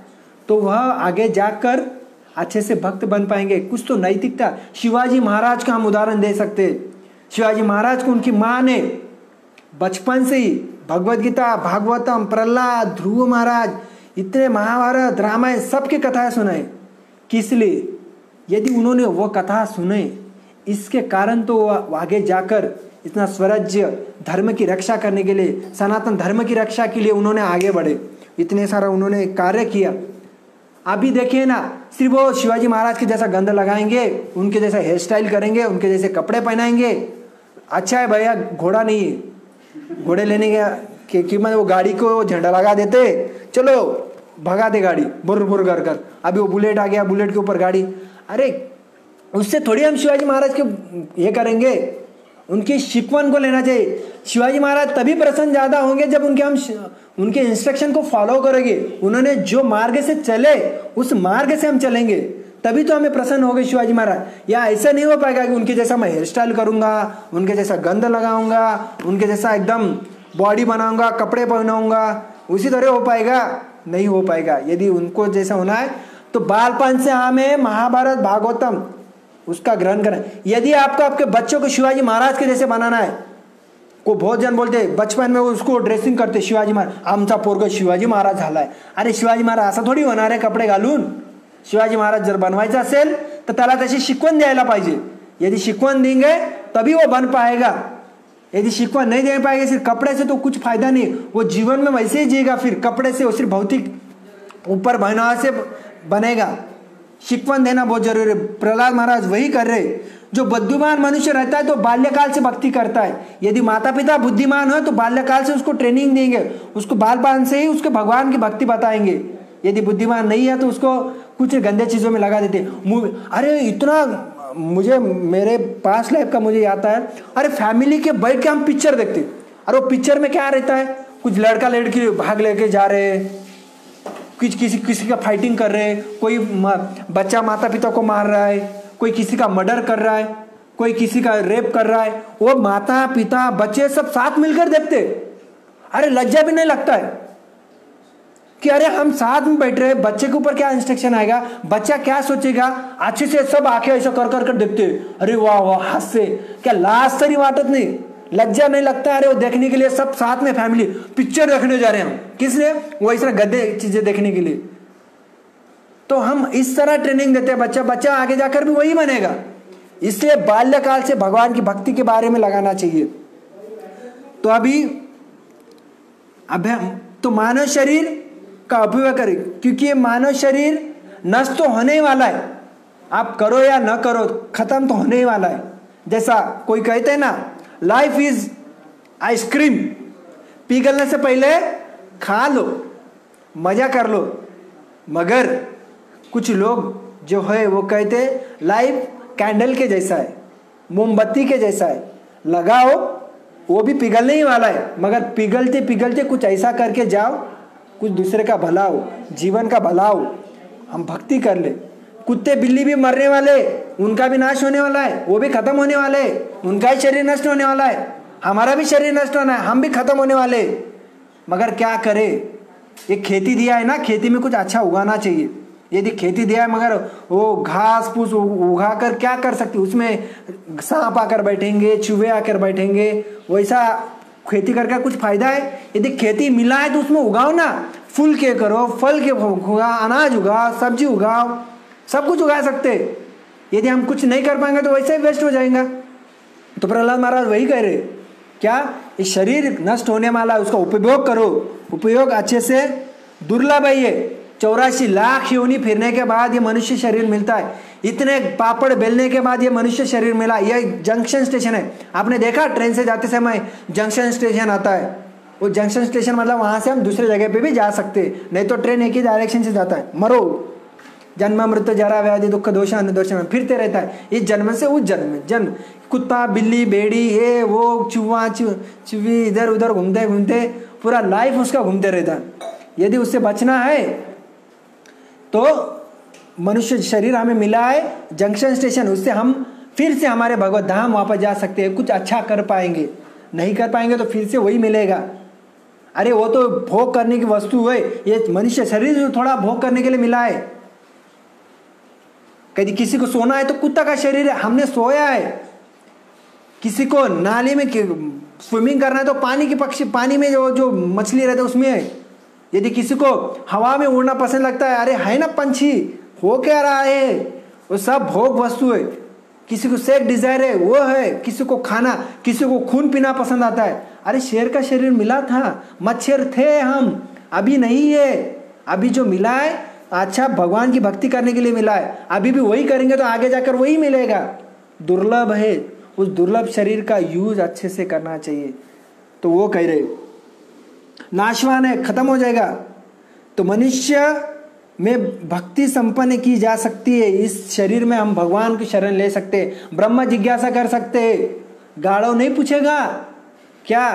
तो वह आगे जाकर अच्छे से भक्त बन पाएंगे। कुछ तो नैतिकता, शिवाजी महाराज का हम उदाहरण दे सकते हैं। शिवाजी महाराज को उनकी माँ ने बचपन से ही भगवत गीता, भागवतम, प्रहलाद, ध्रुव महाराज, इतने महाभारत, रामायण सबके कथाएं सुनाए। किस लिए? यदि उन्होंने वो कथा सुने, इसके कारण तो वो आगे जाकर इतना स्वराज्य धर्म की रक्षा करने के लिए, सनातन धर्म की रक्षा के लिए उन्होंने आगे बढ़े, इतने सारा उन्होंने कार्य किया। अभी देखिए ना, सिर्फ वो शिवाजी महाराज के जैसा गंध लगाएंगे, उनके जैसा हेयर स्टाइल करेंगे, उनके जैसे कपड़े पहनाएंगे। अच्छा है भैया, घोड़ा नहीं है, घोड़े लेने के कीमत वो गाड़ी को झंडा लगा देते, चलो भगा दे गाड़ी बुर बुर कर कर। अभी वो बुलेट आ गया, बुलेट के ऊपर गाड़ी। अरे उससे थोड़ी हम शिवाजी महाराज के ये करेंगे, उनकी शिकवन को लेना चाहिए। शिवाजी महाराज तभी प्रसन्न ज्यादा होंगे जब उनके इंस्ट्रक्शन को फॉलो करेंगे। उन्होंने जो मार्ग से चले उस मार्ग से हम चलेंगे, तभी तो हमें प्रसन्न होंगे शिवाजी महाराज। या ऐसा नहीं हो पाएगा कि उनके जैसा मैं हेयर स्टाइल करूंगा, उनके जैसा गंध लगाऊंगा, उनके जैसा एकदम बॉडी बनाऊंगा, कपड़े पहनाऊंगा, उसी तरह हो पाएगा? नहीं हो पाएगा। यदि उनको जैसा होना है तो बालपन से हमें महाभारत, भागवतम उसका ग्रहण करें। यदि आपको आपके बच्चों को शिवाजी महाराज के जैसे बनाना है, को बहुत जन बोलते बचपन में उसको ड्रेसिंग करते शिवाजी महाराज, आमचा पोरग शिवाजी महाराज झालाय। अरे शिवाजी महाराज असं थोडी होणार आहे कपडे घालून। शिवाजी महाराज जर बनवायचं असेल तर त्याला तशी शिकवण द्यायला पाहिजे। यदि शिकवण देंगे तभी वो बन पाएगा। यदि शिकवण नहीं दे पाएगा सिर्फ कपड़े से तो कुछ फायदा नहीं। वो जीवन में वैसे ही जिएगा, फिर कपड़े से वो सिर्फ भौतिक ऊपर बनावा से बनेगा। शिकवण देना बहुत जरूरी है। प्रहलाद महाराज वही कर रहे। जो बुद्धिमान मनुष्य रहता है तो बाल्यकाल से भक्ति करता है। यदि माता पिता बुद्धिमान हो तो बाल्यकाल से उसको ट्रेनिंग देंगे, उसको बालपन से ही उसके भगवान की भक्ति बताएंगे। यदि बुद्धिमान नहीं है तो उसको कुछ गंदे चीजों में लगा देते। अरे इतना मुझे मेरे पास लाइफ का मुझे याद है। अरे फैमिली के बैठ के हम पिक्चर देखते, अरे वो पिक्चर में क्या रहता है, कुछ लड़का लड़की भाग लेके जा रहे, कुछ किसी का फाइटिंग कर रहे, कोई बच्चा माता पिता को मार रहा है, कोई किसी का मर्डर कर रहा है, कोई किसी का रेप कर रहा है। वो माता पिता बच्चे सब साथ मिलकर देखते। अरे लज्जा भी नहीं लगता है कि अरे हम साथ में बैठ रहे, बच्चे के ऊपर क्या इंस्ट्रक्शन आएगा, बच्चा क्या सोचेगा। अच्छे से सब आंखें ऐसा कर कर कर देखते, अरे वाह वाह हंसते। क्या लाज तरी वाटत नहीं, लज्जा नहीं लगता। अरे वो देखने के लिए सब साथ में फैमिली पिक्चर देखने जा रहे हैं हम, किस लिए? वो इस तरह गद्दे चीजें देखने के लिए। तो हम इस तरह ट्रेनिंग देते हैं बच्चा आगे जाकर भी वही बनेगा। इसलिए बाल्यकाल से भगवान की भक्ति के बारे में लगाना चाहिए। तो अभी हम तो मानव शरीर का उपयोग करें, क्योंकि ये मानव शरीर नष्ट तो होने ही वाला है। आप करो या ना करो, खत्म तो होने ही वाला है। जैसा कोई कहते हैं ना, लाइफ इज आइसक्रीम, पिघलने से पहले खा लो, मजा कर लो। मगर कुछ लोग जो है वो कहते लाइफ कैंडल के जैसा है, मोमबत्ती के जैसा है, लगाओ वो भी पिघलने ही वाला है, मगर पिघलते पिघलते कुछ ऐसा करके जाओ, कुछ दूसरे का भला हो, जीवन का भला हो, हम भक्ति कर ले। कुत्ते बिल्ली भी मरने वाले, उनका भी नाश होने वाला है, वो भी खत्म होने वाले, उनका ही शरीर नष्ट होने वाला है, हमारा भी शरीर नष्ट होना है, हम भी खत्म होने वाले। मगर क्या करे, ये खेती दिया है ना, खेती में कुछ अच्छा उगाना चाहिए। यदि खेती दिया है मगर वो घास फूस उगा कर क्या कर सकती, उसमें सांप आकर बैठेंगे, चूहे आकर बैठेंगे, वैसा खेती करके कुछ फायदा है? यदि खेती मिला है तो उसमें उगाओ ना, फूल के करो, फल के उगाओ, अनाज उगाओ, सब्जी उगाओ, सब कुछ उगा सकते। यदि हम कुछ नहीं कर पाएंगे तो वैसे ही वेस्ट हो जाएगा। तो प्रहलाद महाराज वही कह रहे, क्या इस शरीर नष्ट होने वाला है, उसका उपयोग करो, उपयोग अच्छे से। दुर्लभ है ये, 84 लाख योनि फिरने के बाद ये मनुष्य शरीर मिलता है, इतने पापड़ बेलने के बाद ये मनुष्य शरीर मिला। ये जंक्शन स्टेशन है, आपने देखा ट्रेन से जाते समय जंक्शन स्टेशन आता है, वो जंक्शन स्टेशन मतलब वहां से हम दूसरे जगह पे भी जा सकते, नहीं तो ट्रेन एक ही डायरेक्शन से जाता है। मरो, जन्म मृत्यु जरा व्याधि दुख दोष अनुदोष में फिरते रहता है, इस जन्म से उस जन्म में। जन्म कुत्ता बिल्ली भेड़ी ये वो चूहा चूही इधर उधर घूमते घूमते पूरा लाइफ उसका घूमते रहता है। यदि उससे बचना है तो मनुष्य शरीर हमें मिला है जंक्शन स्टेशन, उससे हम फिर से हमारे भगवत धाम वापस जा सकते हैं, कुछ अच्छा कर पाएंगे। नहीं कर पाएंगे तो फिर से वही मिलेगा। अरे वो तो भोग करने की वस्तु है, ये मनुष्य शरीर जो थोड़ा भोग करने के लिए मिला है। कभी किसी को सोना है तो कुत्ता का शरीर है, हमने सोया है। किसी को नाली में स्विमिंग करना है तो पानी के पक्षी, पानी में जो मछली रहता है उसमें है। यदि किसी को हवा में उड़ना पसंद लगता है, अरे है ना पंछी, हो क्या रहा है, वो सब भोग वस्तु है। किसी को सेक्स डिजायर है, वो है। किसी को खाना, किसी को खून पीना पसंद आता है। अरे शेर का शरीर मिला था, मच्छर थे हम, अभी नहीं है। अभी जो मिला है अच्छा भगवान की भक्ति करने के लिए मिला है, अभी भी वही करेंगे तो आगे जाकर वही मिलेगा। दुर्लभ है, उस दुर्लभ शरीर का यूज अच्छे से करना चाहिए। तो वो कह रहे नाशवान है, खत्म हो जाएगा। तो मनुष्य में भक्ति संपन्न की जा सकती है, इस शरीर में हम भगवान की शरण ले सकते, ब्रह्म जिज्ञासा कर सकते। गाड़ो नहीं पूछेगा क्या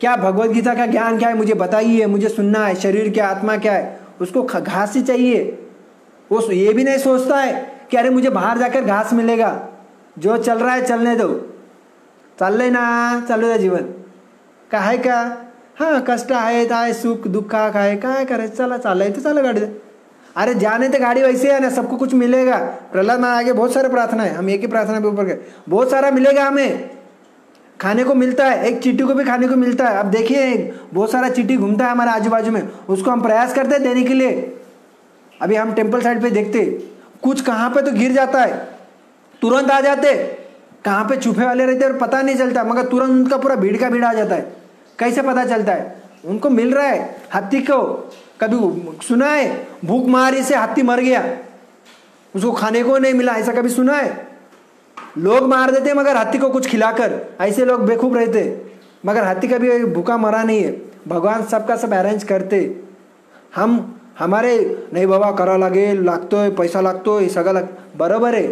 क्या भगवत गीता का ज्ञान क्या है, मुझे बताइए, मुझे सुनना है, शरीर क्या आत्मा क्या है। उसको घास ही चाहिए। वो ये भी नहीं सोचता है कि अरे मुझे बाहर जाकर घास मिलेगा, जो चल रहा है चलने दो, चल लेना, चलो जीवन का है क्या। हाँ कष्ट आहे ताय सुख दुख काय काय करे, चला चाल तो चला गाड़ी। अरे जाने तो गाड़ी वैसे है ना, सबको कुछ मिलेगा। प्रहलाद में आगे बहुत सारे प्रार्थना है, हम एक ही प्रार्थना पे ऊपर गए, बहुत सारा मिलेगा हमें, खाने को मिलता है, एक चींटी को भी खाने को मिलता है। अब देखिए बहुत सारा चींटी घूमता है हमारे आजू बाजू में, उसको हम प्रयास करते हैं देने के लिए। अभी हम टेम्पल साइड पे देखते कुछ कहाँ पे तो गिर जाता है, तुरंत आ जाते, कहाँ पे छुपे वाले रहते और पता नहीं चलता, मगर तुरंत उनका पूरा भीड़ का भीड़ आ जाता है। कैसे पता चलता है? उनको मिल रहा है। हाथी को कभी सुना है भूख मारी से हाथी मर गया, उसको खाने को नहीं मिला, ऐसा कभी सुना है? लोग मार देते मगर हाथी को कुछ खिलाकर, ऐसे लोग बेवकूफ रहते, मगर हाथी कभी भूखा मरा नहीं है। भगवान सबका सब अरेंज करते। हम हमारे नाही बाबा करा लागतोय पैसा लागतोय सगळं बरोबर आहे,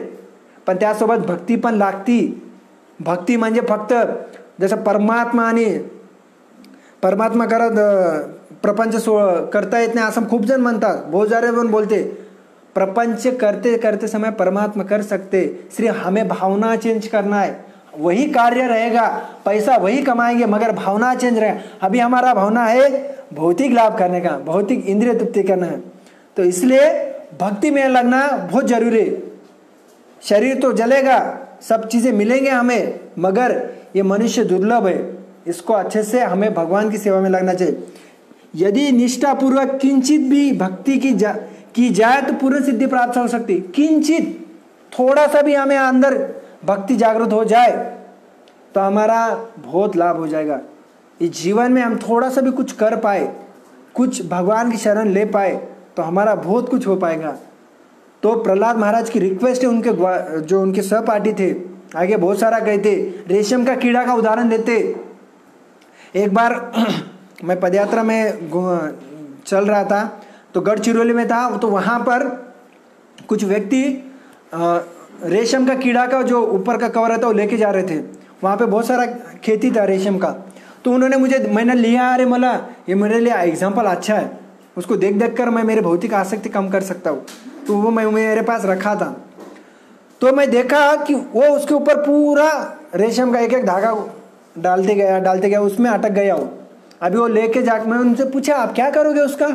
पण त्यासोबत भक्ती पण लागती। भक्ती म्हणजे फक्त जसं परमात्मा करत प्रपंच करता येत नाही असं खूप जण म्हणतात, बहुत सारे पण बोलते प्रपंच करते करते समय परमात्मा कर सकते, सिर्फ हमें भावना चेंज करना है, वही कार्य रहेगा, पैसा वही कमाएंगे मगर भावना चेंज रहेगा। अभी हमारा भावना है भौतिक लाभ करने का, भौतिक इंद्रिय तृप्ति करना है, तो इसलिए भक्ति में लगना बहुत जरूरी है। शरीर तो जलेगा, सब चीजें मिलेंगे हमें, मगर ये मनुष्य दुर्लभ है, इसको अच्छे से हमें भगवान की सेवा में लगना चाहिए। यदि निष्ठापूर्वक किंचित भी भक्ति की जाए तो पूर्ण सिद्धि प्राप्त हो सकती। किंचित थोड़ा सा भी हमें अंदर भक्ति जागृत हो जाए तो हमारा बहुत लाभ हो जाएगा। इस जीवन में हम थोड़ा सा भी कुछ कर पाए, कुछ भगवान की शरण ले पाए तो हमारा बहुत कुछ हो पाएगा। तो प्रहलाद महाराज की रिक्वेस्ट है, उनके जो उनके सहपाठी थे, आगे बहुत सारा कहते, रेशम का कीड़ा का उदाहरण देते। एक बार मैं पदयात्रा में चल रहा था तो गढ़चिरौली में था, तो वहाँ पर कुछ व्यक्ति रेशम का कीड़ा का जो ऊपर का कवर रहता है वो लेके जा रहे थे। वहाँ पे बहुत सारा खेती था रेशम का, तो उन्होंने मैंने लिया, अरे मला ये मेरे लिए एग्जाम्पल अच्छा है, उसको देख देख कर मैं मेरे भौतिक आसक्ति कम कर सकता हूँ, तो वो मैं मेरे पास रखा था। तो मैं देखा कि वो उसके ऊपर पूरा रेशम का एक एक धागा डालते गया, उसमें अटक गया वो। अभी वो लेके जाकर मैं उनसे पूछा आप क्या करोगे उसका?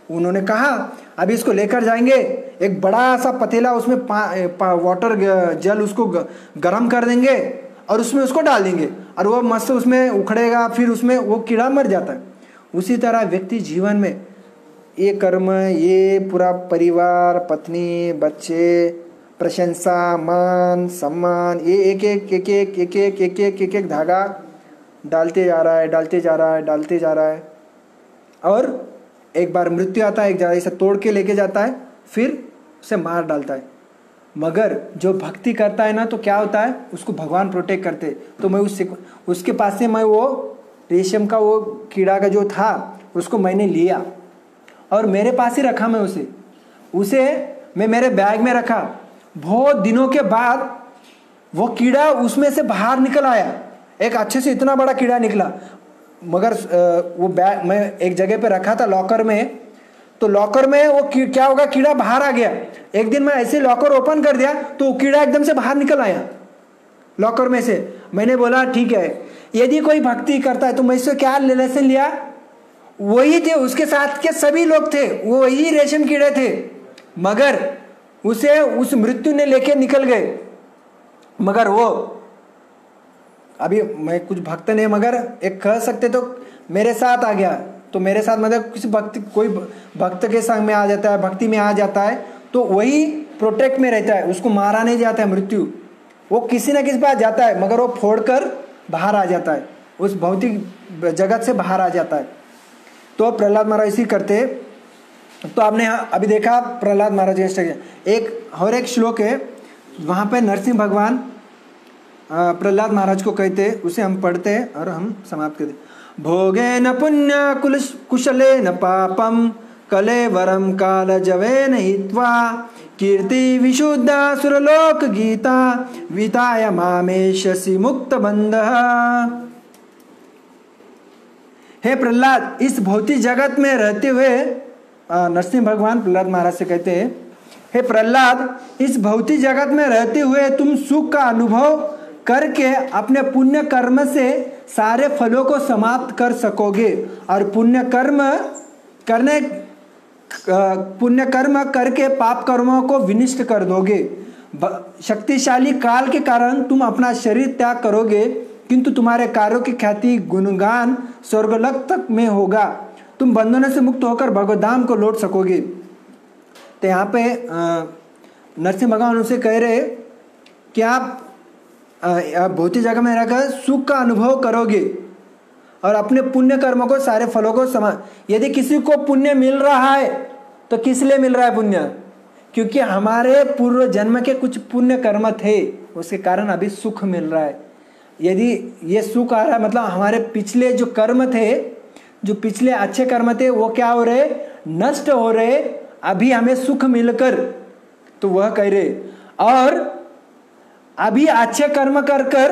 उन्होंने कहा अभी इसको लेकर जाएंगे, एक बड़ा सा पतीला, उसमें वाटर जल उसको गर्म कर देंगे और उसमें उसको डाल देंगे और वो मस्त उसमें उखड़ेगा, फिर उसमें वो कीड़ा मर जाता है। उसी तरह व्यक्ति जीवन में ये कर्म, ये पूरा परिवार, पत्नी, बच्चे, प्रशंसा, मान, सम्मान, ये एक एक धागा डालते जा रहा है और एक बार मृत्यु आता है, एक जगह से तोड़ के लेके जाता है, फिर उसे मार डालता है। मगर जो भक्ति करता है ना, तो क्या होता है, उसको भगवान प्रोटेक्ट करते। तो मैं उसके पास से मैं वो रेशम का वो कीड़ा का जो था उसको मैंने लिया और मेरे पास ही रखा। मैं उसे मैं मेरे बैग में रखा। बहुत दिनों के बाद वो कीड़ा उसमें से बाहर निकल आया, एक अच्छे से इतना बड़ा कीड़ा निकला। मगर वो बैग मैं एक जगह पे रखा था लॉकर में, तो लॉकर में वो क्या होगा, कीड़ा बाहर आ गया। एक दिन मैं ऐसे लॉकर ओपन कर दिया तो कीड़ा एकदम से बाहर निकल आया लॉकर में से। मैंने बोला ठीक है, यदि कोई भक्ति करता है तो मैं इससे क्या लेसन लिया, वही थे उसके साथ के सभी लोग थे, वो वही रेशम कीड़े थे, मगर उसे उस मृत्यु ने लेके निकल गए। मगर वो अभी मैं कुछ भक्त नहीं, मगर एक कह सकते तो मेरे साथ आ गया। तो मेरे साथ मतलब किसी भक्ति, कोई भक्त के संग में आ जाता है, भक्ति में आ जाता है, तो वही प्रोटेक्ट में रहता है, उसको मारा नहीं जाता है मृत्यु। वो किसी न किसी पास जाता है मगर वो फोड़कर बाहर आ जाता है, उस भौतिक जगत से बाहर आ जाता है। तो प्रहलाद महाराज इसी करते। तो आपने अभी देखा प्रहलाद महाराज एक श्लोक है, वहाँ पे नरसिंह भगवान प्रहलाद महाराज को कहते, उसे हम पढ़ते हैं और हम समाप्त करते। भोगेन पुण्य कुशलेन पापम कलेवरम कालजवेन हित्वा कीर्ति विशुद्धा सुरलोक गीता विताय मामेशसि मुक्त बंधः। हे प्रहलाद, इस भौतिक जगत में रहते हुए नरसिंह भगवान प्रहलाद महाराज से कहते हैं, हे प्रहलाद, इस भौतिक जगत में रहते हुए तुम सुख का अनुभव करके अपने पुण्य कर्म से सारे फलों को समाप्त कर सकोगे और पुण्य कर्म करके पाप कर्मों को विनष्ट कर दोगे। शक्तिशाली काल के कारण तुम अपना शरीर त्याग करोगे, किंतु तुम्हारे कार्यों की ख्याति गुणगान स्वर्गलोक तक में होगा। तुम बंधनों से मुक्त होकर भगवद्धाम को लौट सकोगे। तो यहाँ पे नरसिंह भगवान उनसे कह रहे कि आप भौतिक जगह में रहकर सुख का अनुभव करोगे और अपने पुण्य कर्मों को, सारे फलों को यदि किसी को पुण्य मिल रहा है तो किस लिए मिल रहा है पुण्य? क्योंकि हमारे पूर्व जन्म के कुछ पुण्य कर्म थे, उसके कारण अभी सुख मिल रहा है। यदि ये सुख आ रहा है मतलब हमारे पिछले जो कर्म थे, जो पिछले अच्छे कर्म थे, वो क्या हो रहे, नष्ट हो रहे, अभी हमें सुख मिलकर। तो वह कह रहे और अभी अच्छे कर्म कर कर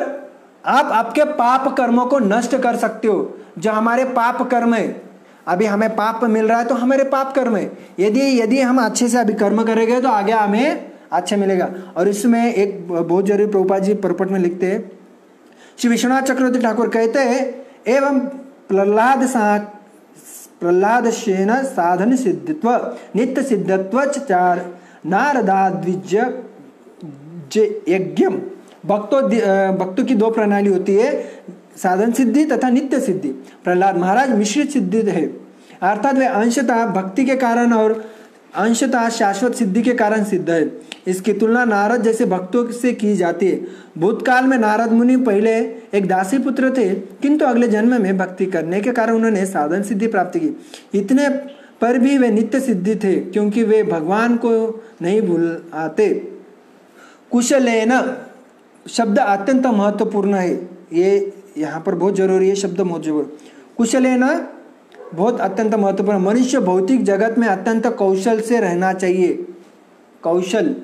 आप आपके पाप कर्मों को नष्ट कर सकते हो। जो हमारे पाप कर्म है, अभी हमें पाप मिल रहा है तो हमारे पाप कर्म है, यदि हम अच्छे से अभी कर्म करेंगे तो आगे हमें अच्छा मिलेगा। और इसमें एक बहुत जरूरी प्रभुपाद जी परपट में लिखते हैं, श्री विश्वनाथ चक्रवर्ती ठाकुर कहते हैं, एवं प्रहलाद सेन साधन सिद्धित्व नित्य सिद्धत्व चार नारदा द्विज यज्ञम। भक्तों की दो प्रणाली होती है, साधन सिद्धि तथा नित्य सिद्धि। प्रहलाद महाराज मिश्रित सिद्धि है, अर्थात वे अंशतः भक्ति के कारण और अंशतः शाश्वत सिद्धि के कारण सिद्ध है। इसकी तुलना नारद जैसे भक्तों से की जाती है। भूतकाल में नारद मुनि पहले एक दासी पुत्र थे, किंतु अगले जन्म में भक्ति करने के कारण उन्होंने साधन सिद्धि प्राप्त की। इतने पर भी वे नित्य सिद्धि थे, क्योंकि वे भगवान को नहीं भूलाते। कुशलेन शब्द अत्यंत महत्वपूर्ण है, ये यहाँ पर बहुत जरूरी है, शब्द बहुत जरूरी। कुशलेन बहुत अत्यंत महत्वपूर्ण। मनुष्य भौतिक जगत में अत्यंत कौशल से रहना चाहिए। कौशल,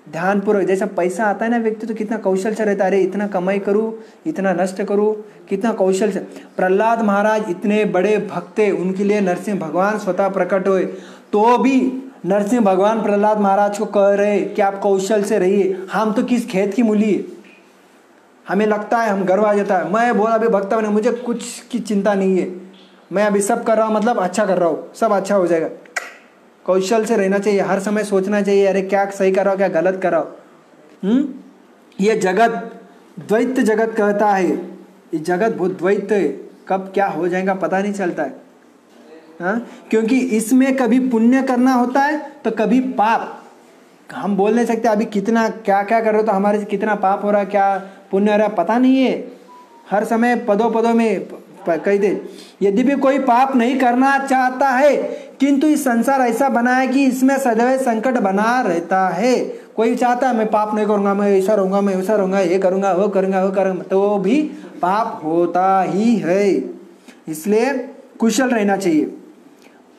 ध्यानपूर्वक, जैसा पैसा आता है ना व्यक्ति तो कितना कौशल से रहता है, अरे इतना कमाई करूँ, इतना नष्ट करूँ, कितना कौशल से। प्रहलाद महाराज इतने बड़े भक्त थे, उनके लिए नरसिंह भगवान स्वतः प्रकट हुए, तो भी नरसिंह भगवान प्रहलाद महाराज को कह रहे कि आप कौशल से रहिए। हम तो किस खेत की मूली है, हमें लगता है, हम गर्व आ जाता है, मैं बोला अभी भक्त बने, मुझे कुछ की चिंता नहीं है, मैं अभी सब कर रहा हूँ, मतलब अच्छा कर रहा हूँ, सब अच्छा हो जाएगा। कौशल से रहना चाहिए, हर समय सोचना चाहिए अरे क्या सही कर रहा हूँ, क्या गलत कर रहा हूँ। ये जगत द्वैत जगत कहता है, ये जगत बहुत द्वैत है, कब क्या हो जाएगा पता नहीं चलता है। हाँ, क्योंकि इसमें कभी पुण्य करना होता है तो कभी पाप। हम बोल नहीं सकते अभी कितना क्या क्या कर रहे हो तो हमारे से कितना पाप हो रहा है, क्या पुण्य हो रहा है, पता नहीं है। हर समय पदों पदों में कहते, यद्यपि कोई पाप नहीं करना चाहता है, किंतु इस संसार ऐसा बना है कि इसमें सदैव संकट बना रहता है। कोई चाहता है मैं पाप नहीं करूंगा, मैं ऐसा रहूंगा, मैं वैसा रहूंगा, ये करूंगा, वो करूंगा, वो करूंगा, तो भी पाप होता ही है। इसलिए कुशल रहना चाहिए।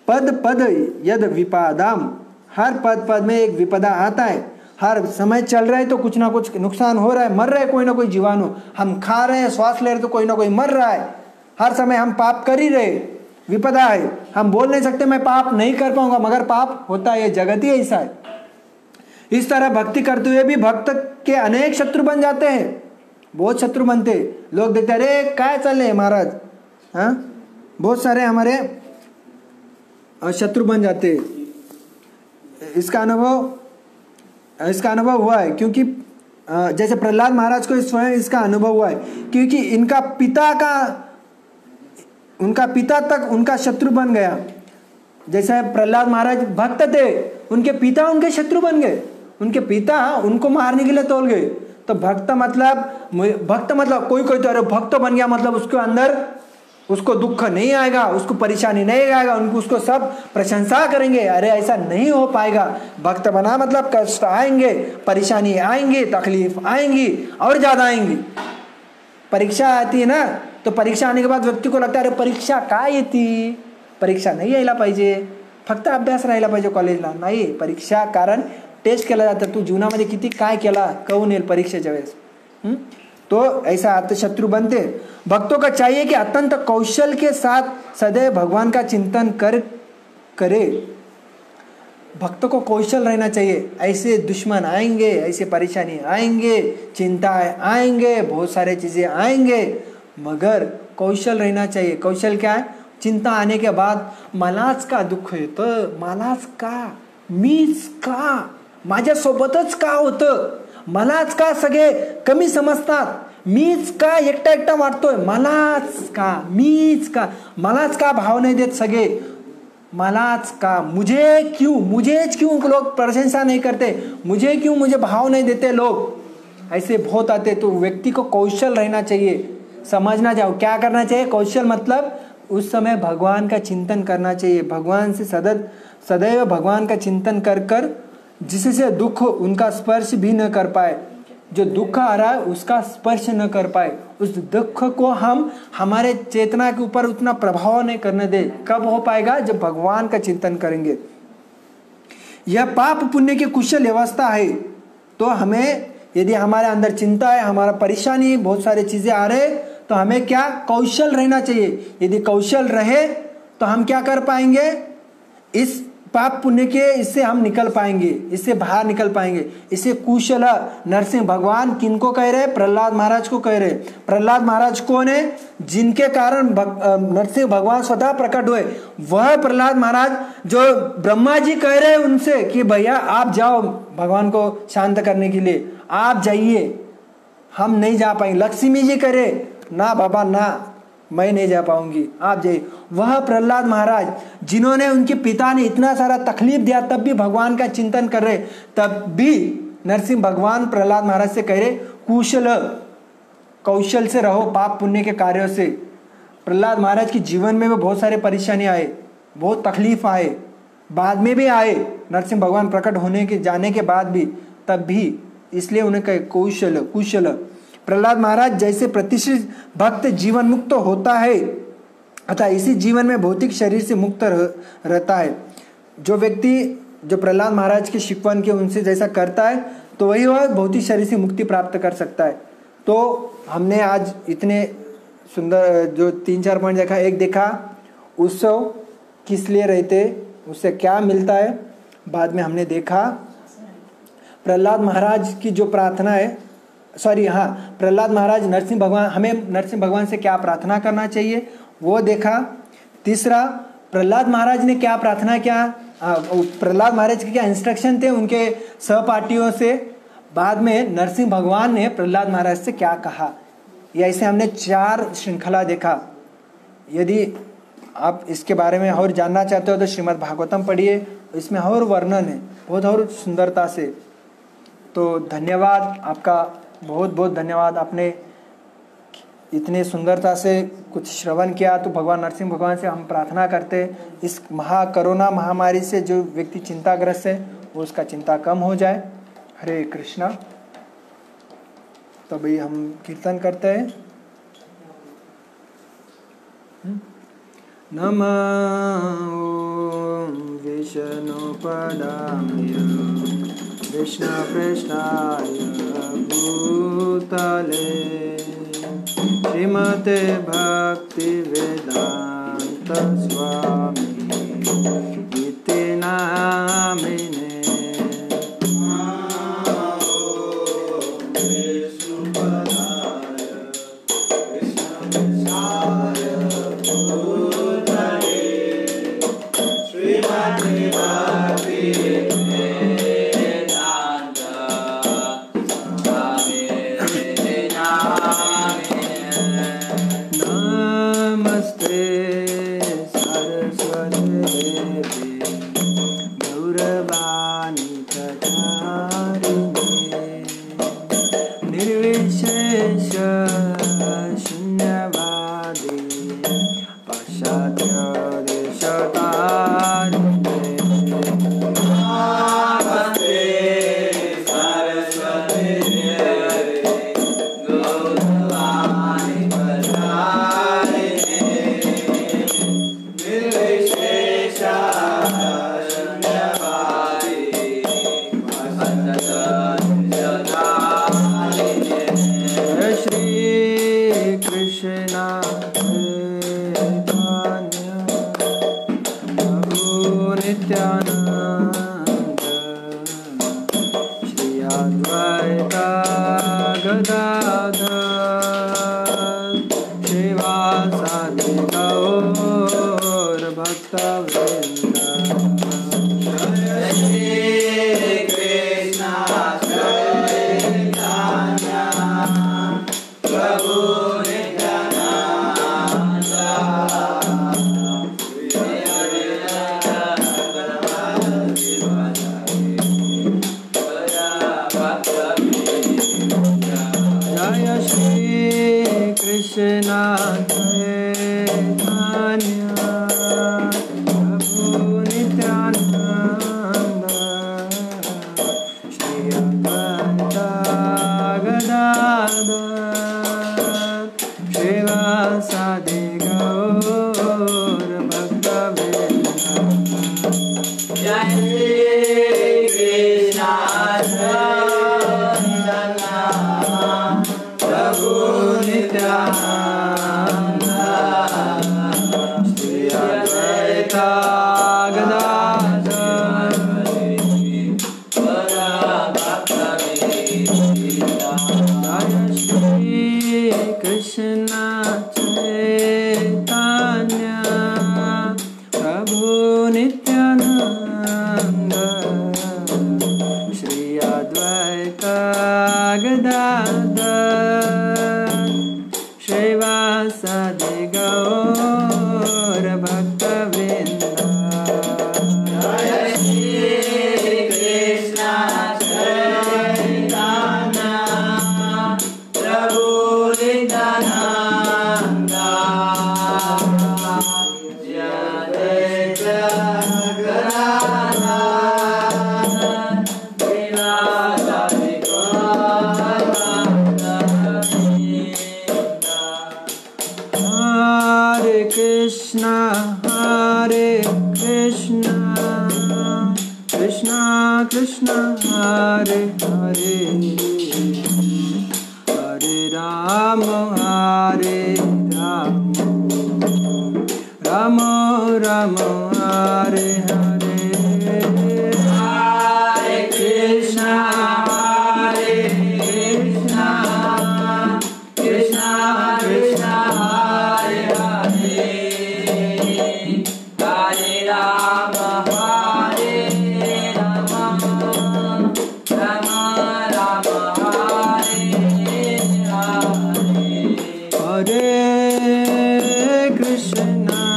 पद पद यद विपादाम, हर पद पद में एक विपदा आता है। हर समय चल रहा है तो कुछ ना कुछ नुकसान हो रहा है, मर रहा है कोई ना कोई जीवाणु, हम खा रहे हैं, श्वास ले रहे तो कोई ना कोई मर रहा है। हर समय हम पाप कर ही रहे, विपदा है। हम बोल नहीं सकते मैं पाप नहीं कर पाऊंगा, मगर पाप होता है, जगत ही ऐसा है। इस तरह भक्ति करते हुए भी भक्त के अनेक शत्रु बन जाते हैं, बहुत शत्रु बनते। लोग देखते अरे क्या चल रहे महाराज, हाँ, बहुत सारे हमारे शत्रु बन जाते। इसका अनुभव हुआ है, क्योंकि जैसे प्रहलाद महाराज को स्वयं इसका अनुभव हुआ है, क्योंकि उनका पिता तक उनका शत्रु बन गया। जैसे प्रहलाद महाराज भक्त थे, उनके पिता उनके शत्रु बन गए, उनके पिता उनको मारने के लिए तोल गए। तो भक्त मतलब कोई तो अरे भक्त बन गया मतलब उसके अंदर उसको दुख नहीं आएगा, उसको परेशानी नहीं आएगा, उसको सब प्रशंसा करेंगे। अरे ऐसा नहीं हो पाएगा। भक्त बना मतलब कष्ट आएंगे, परेशानी आएंगी, तकलीफ आएंगी और ज्यादा आएंगी। परीक्षा आती है ना, तो परीक्षा आने के बाद व्यक्ति को लगता है अरे परीक्षा काय येते, परीक्षा नाही यायला पाहिजे, फक्त अभ्यास राहायला पाहिजे कॉलेजला. नाही, परीक्षा कारण टेस्ट केला जातं, तू जीवनामध्ये किती काय केला कळून येईल परीक्षेच्या वेळेस. तो ऐसा अर्थशत्रु बनते. भक्तों का चाहिए कि अत्यंत कौशल के साथ सदैव भगवान का चिंतन करे. भक्त को कौशल रहना चाहिए. ऐसे दुश्मन आएंगे, ऐसे परेशानी आएंगे, चिंताएं आएंगे, बहुत सारे चीजें आएंगे, मगर कौशल रहना चाहिए. कौशल क्या है? चिंता आने के बाद मलाच का दुःख येतं, मलाच का, मीच का, माझ्यासोबतच का होतं, मलाच का सगळे कमी समजतात, मीच का एकटा एकटा वाटतोय, मलाच का, मीच का, मलाच का भाव नहीं देत सगळे, मलाच का, मुझेच क्यों लोग प्रशंसा नहीं करते, मुझे भाव नहीं देते लोग, ऐसे बहुत आते. तो व्यक्ति को कौशल रहना चाहिए, समझना चाहिए क्या करना चाहिए. कौशल मतलब उस समय भगवान का चिंतन करना चाहिए. भगवान से सदैव भगवान का चिंतन कर जिससे दुख उनका स्पर्श भी न कर पाए, जो दुख आ रहा है उसका स्पर्श न कर पाए, उस दुख को हम हमारे चेतना के ऊपर उतना प्रभाव नहीं करने दे. कब हो पाएगा? जब भगवान का चिंतन करेंगे. यह पाप पुण्य की कुशल व्यवस्था है. तो हमें यदि हमारे अंदर चिंता है, हमारा परेशानी, बहुत सारी चीजें आ रहे, तो हमें क्या कौशल रहना चाहिए. यदि कौशल रहे तो हम क्या कर पाएंगे, इस पाप पुण्य के इससे हम निकल पाएंगे, इससे बाहर निकल पाएंगे. इसे कुशल नरसिंह भगवान किनको कह रहे? प्रहलाद महाराज को कह रहे. प्रहलाद महाराज कौन है? जिनके कारण नरसिंह भगवान स्वतः प्रकट हुए. वह प्रहलाद महाराज जो ब्रह्मा जी कह रहे उनसे कि भैया आप जाओ भगवान को शांत करने के लिए, आप जाइए, हम नहीं जा पाएंगे. लक्ष्मी जी कह रहे ना बाबा ना, मैं नहीं जा पाऊंगी, आप जाइए। वह प्रहलाद महाराज जिन्होंने, उनके पिता ने इतना सारा तकलीफ दिया तब भी भगवान का चिंतन कर रहे, तब भी नरसिंह भगवान प्रहलाद महाराज से कह रहे कौशल से रहो पाप पुण्य के कार्यों से। प्रहलाद महाराज के जीवन में भी बहुत सारे परेशानी आए, बहुत तकलीफ आए, बाद में भी आए, नरसिंह भगवान प्रकट होने के जाने के बाद भी, तब भी, इसलिए उन्हें कहे कुशल। प्रहलाद महाराज जैसे प्रतिष्ठित भक्त जीवन मुक्त होता है अतः इसी जीवन में भौतिक शरीर से मुक्त रहता है। जो व्यक्ति जो प्रहलाद महाराज के शिकवन के उनसे जैसा करता है तो वही वह भौतिक शरीर से मुक्ति प्राप्त कर सकता है। तो हमने आज इतने सुंदर जो 3-4 पॉइंट देखा। एक देखा उत्सव किस लिए रहते, उससे क्या मिलता है। बाद में हमने देखा प्रहलाद महाराज की जो प्रार्थना है, प्रहलाद महाराज नरसिंह भगवान, हमें नरसिंह भगवान से क्या प्रार्थना करना चाहिए वो देखा। तीसरा, प्रहलाद महाराज ने क्या प्रार्थना किया, प्रहलाद महाराज के क्या इंस्ट्रक्शन थे उनके सहपाठियों से। बाद में नरसिंह भगवान ने प्रहलाद महाराज से क्या कहा। ये ऐसे हमने 4 श्रृंखला देखा। यदि आप इसके बारे में और जानना चाहते हो तो श्रीमद् भागवतम पढ़िए, इसमें और वर्णन है बहुत और सुंदरता से। तो धन्यवाद आपका, बहुत बहुत धन्यवाद, आपने इतने सुंदरता से कुछ श्रवण किया। तो भगवान नरसिंह भगवान से हम प्रार्थना करते इस कोरोना महामारी से जो व्यक्ति चिंताग्रस्त है वो उसका चिंता कम हो जाए। हरे कृष्णा। तो भाई हम कीर्तन करते हैं। नमः विष्णुपदाय कृष्णप्रेष्ठाय भूतले श्रीमते भक्तिवेदांत स्वामी इति नामिने। Shiva Sadiga Krishna Hare Krishna Krishna Krishna Hare Hare Hare Rama Hare Rama Rama Rama Hare Hare Hare Krishna Hare Krishna Krishna Krishna Hare Hare Hare Rama Hare Rama Rama Rama Hare Hare Hare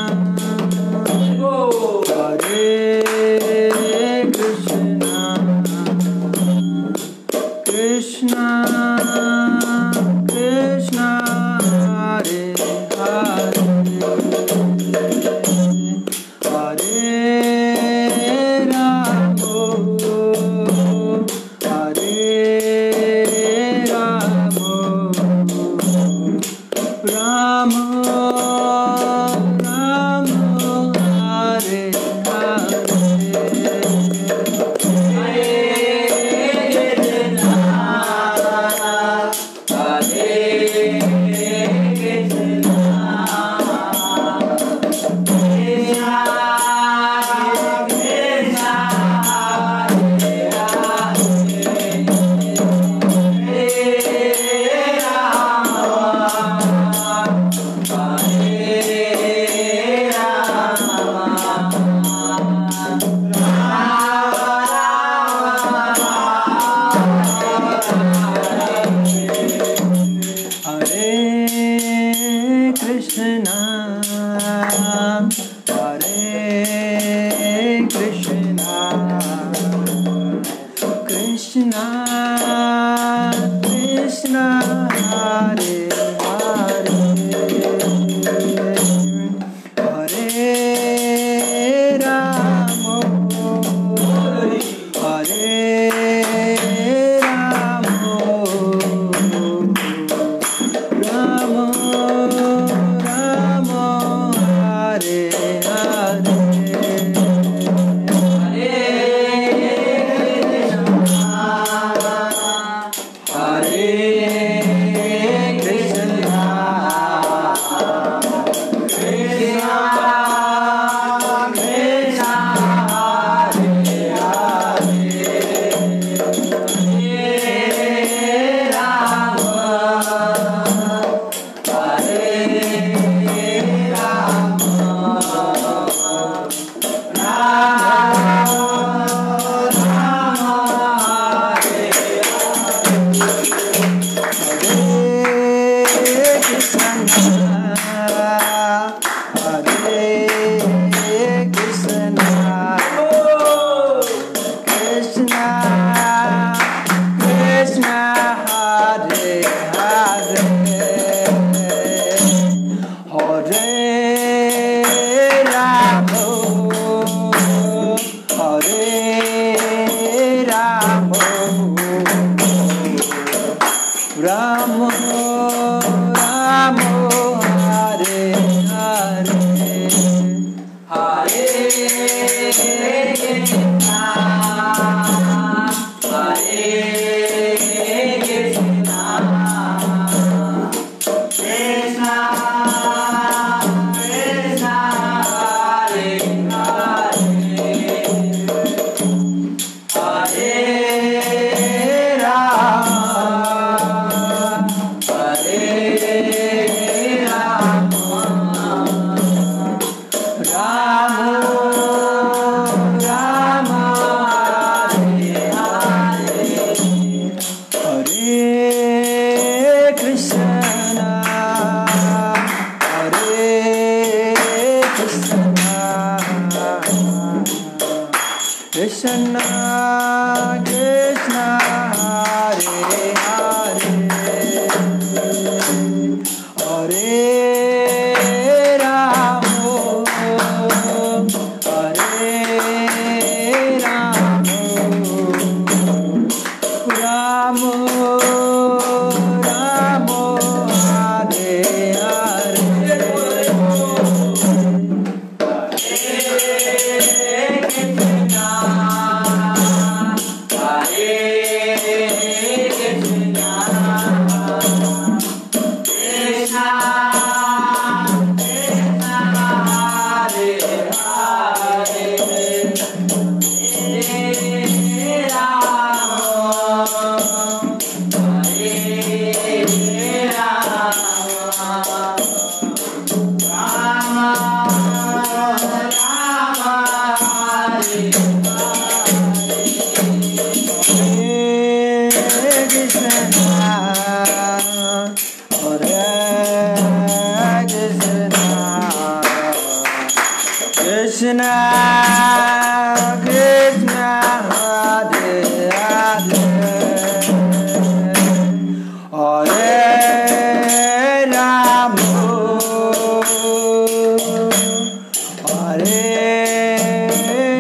Krishna Hare Krishna Krishna Krishna Hare Hare Hare Rama Hare Rama Rama Rama Hare Krishna Krishna Hare Hare Hare Rama Hare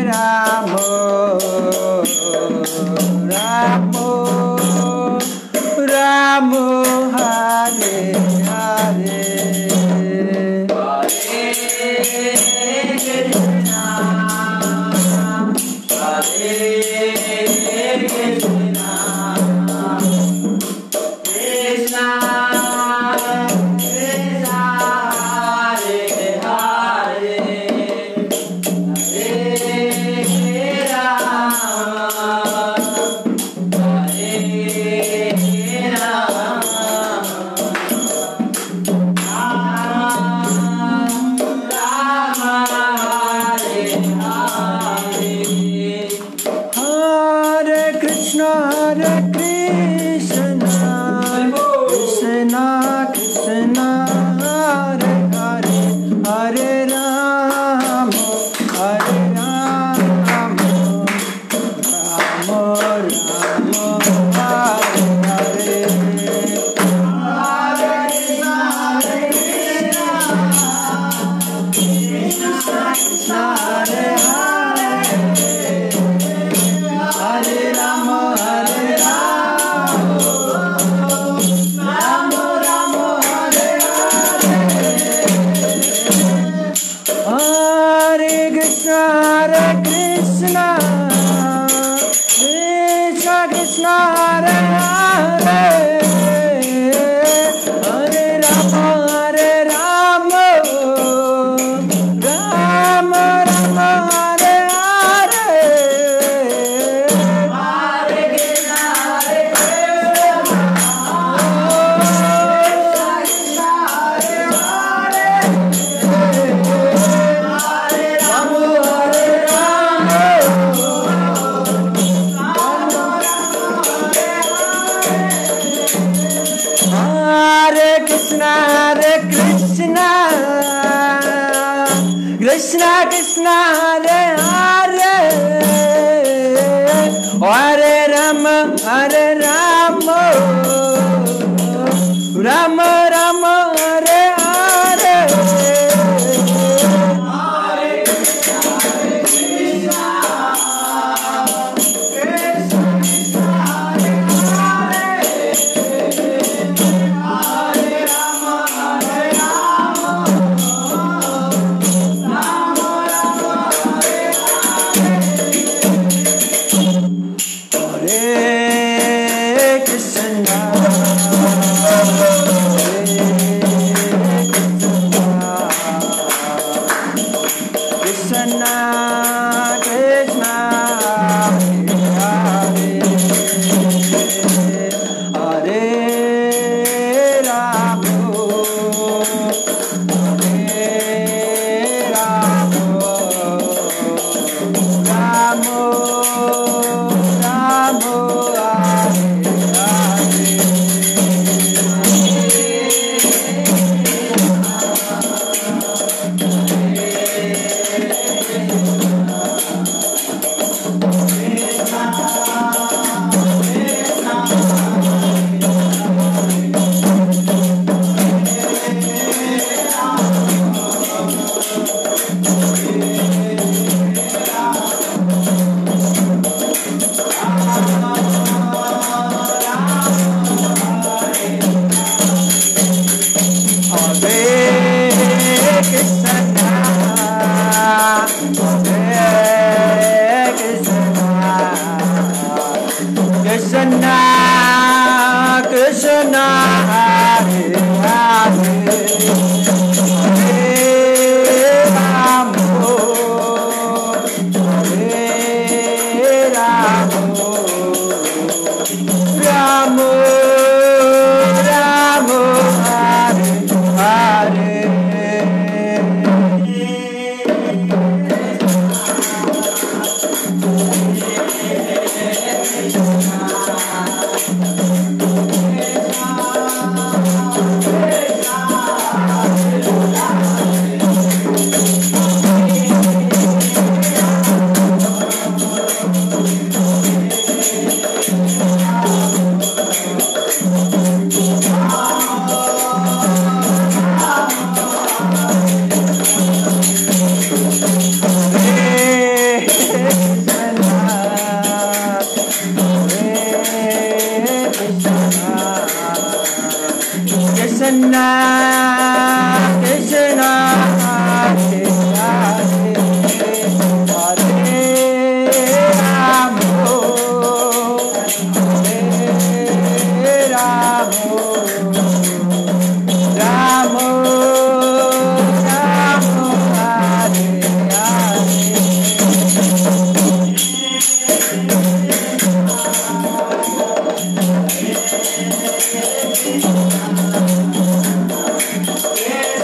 Rama Rama Rama Hare Hare Krishna Krishna Hare Hare Hare Rama Hare Rama Rama Rama Hare Hare Hare Krishna Krishna Krishna Hare Hare Hare Rama Hare Rama Rama Rama Hare Krishna Hare Hare Hare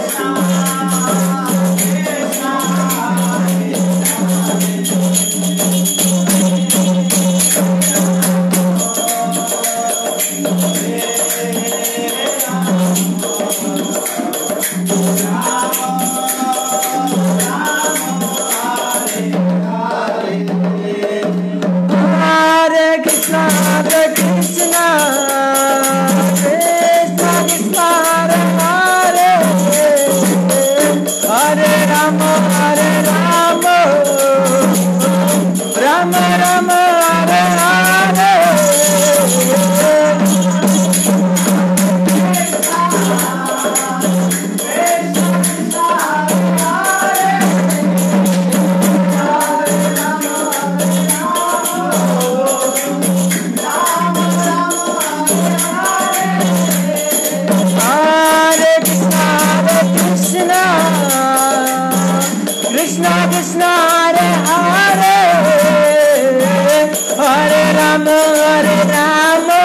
Ramo Ramo Ramo Hare Krishna Krishna Krishna Hare Hare Hare Rama Rama Rama Hare Hare Krishna Krishna Hare Hare Hare Rama Rama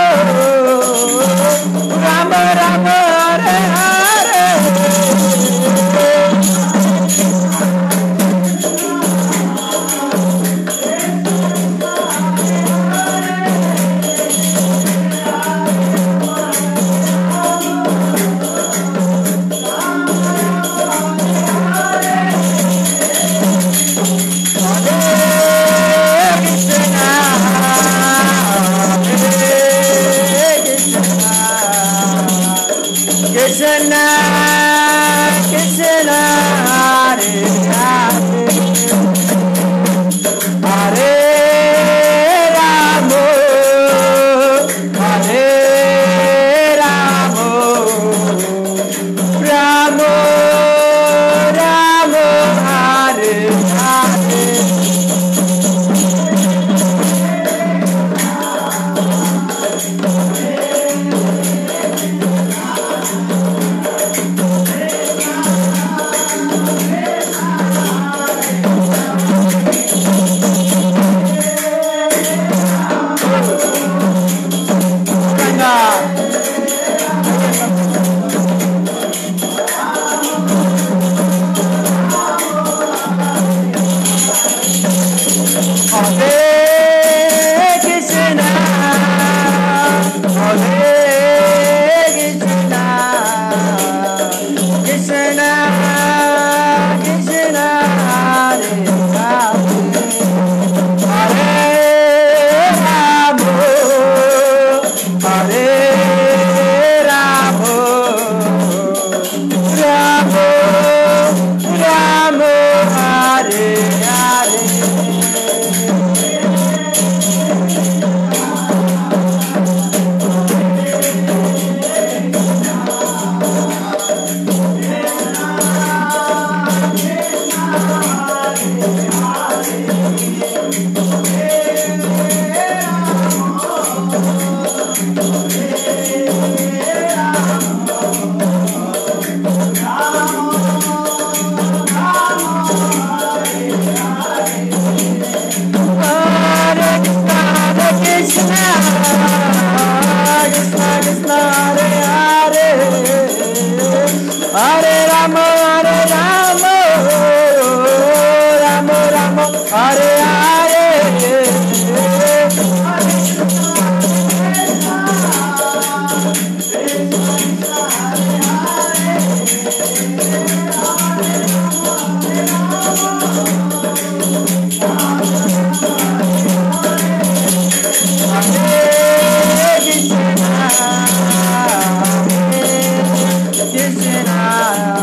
Rama Hare Hare Krishna Krishna Hare Hare Hare Ramo Ramo Ramo Hare Hare Krishna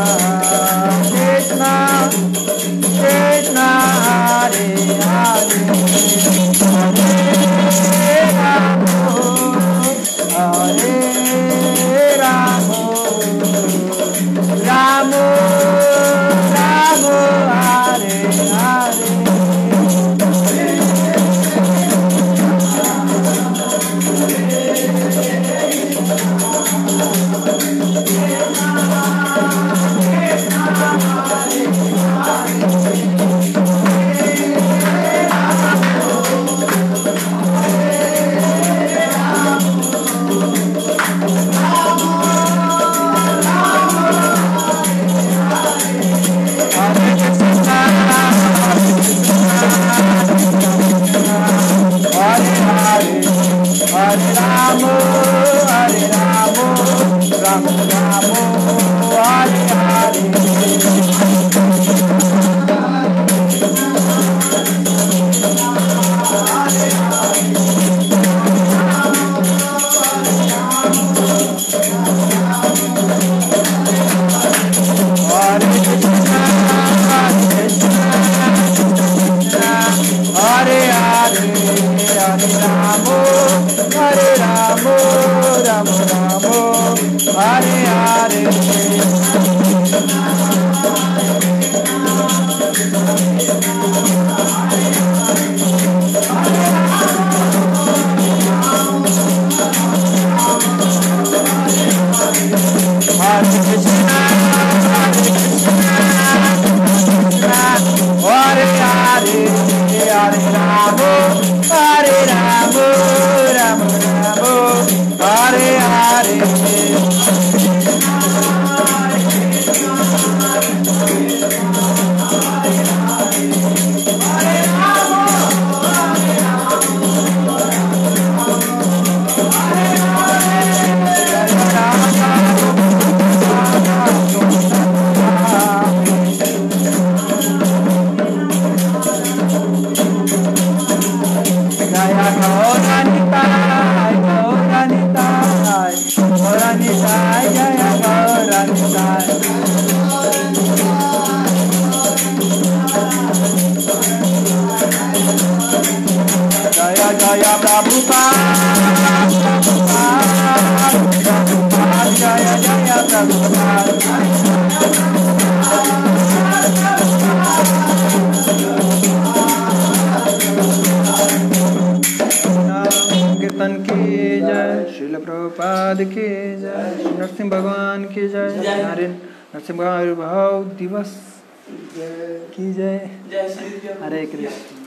जय जय प्रभुपाद, जय जय प्रभुपाद। कीर्तन की जय, श्रील प्रभुपाद की जय, नरसिंह भगवान की जय, नरसिंह भगवान आविर्भाव दिवस की जय। हरे कृष्ण।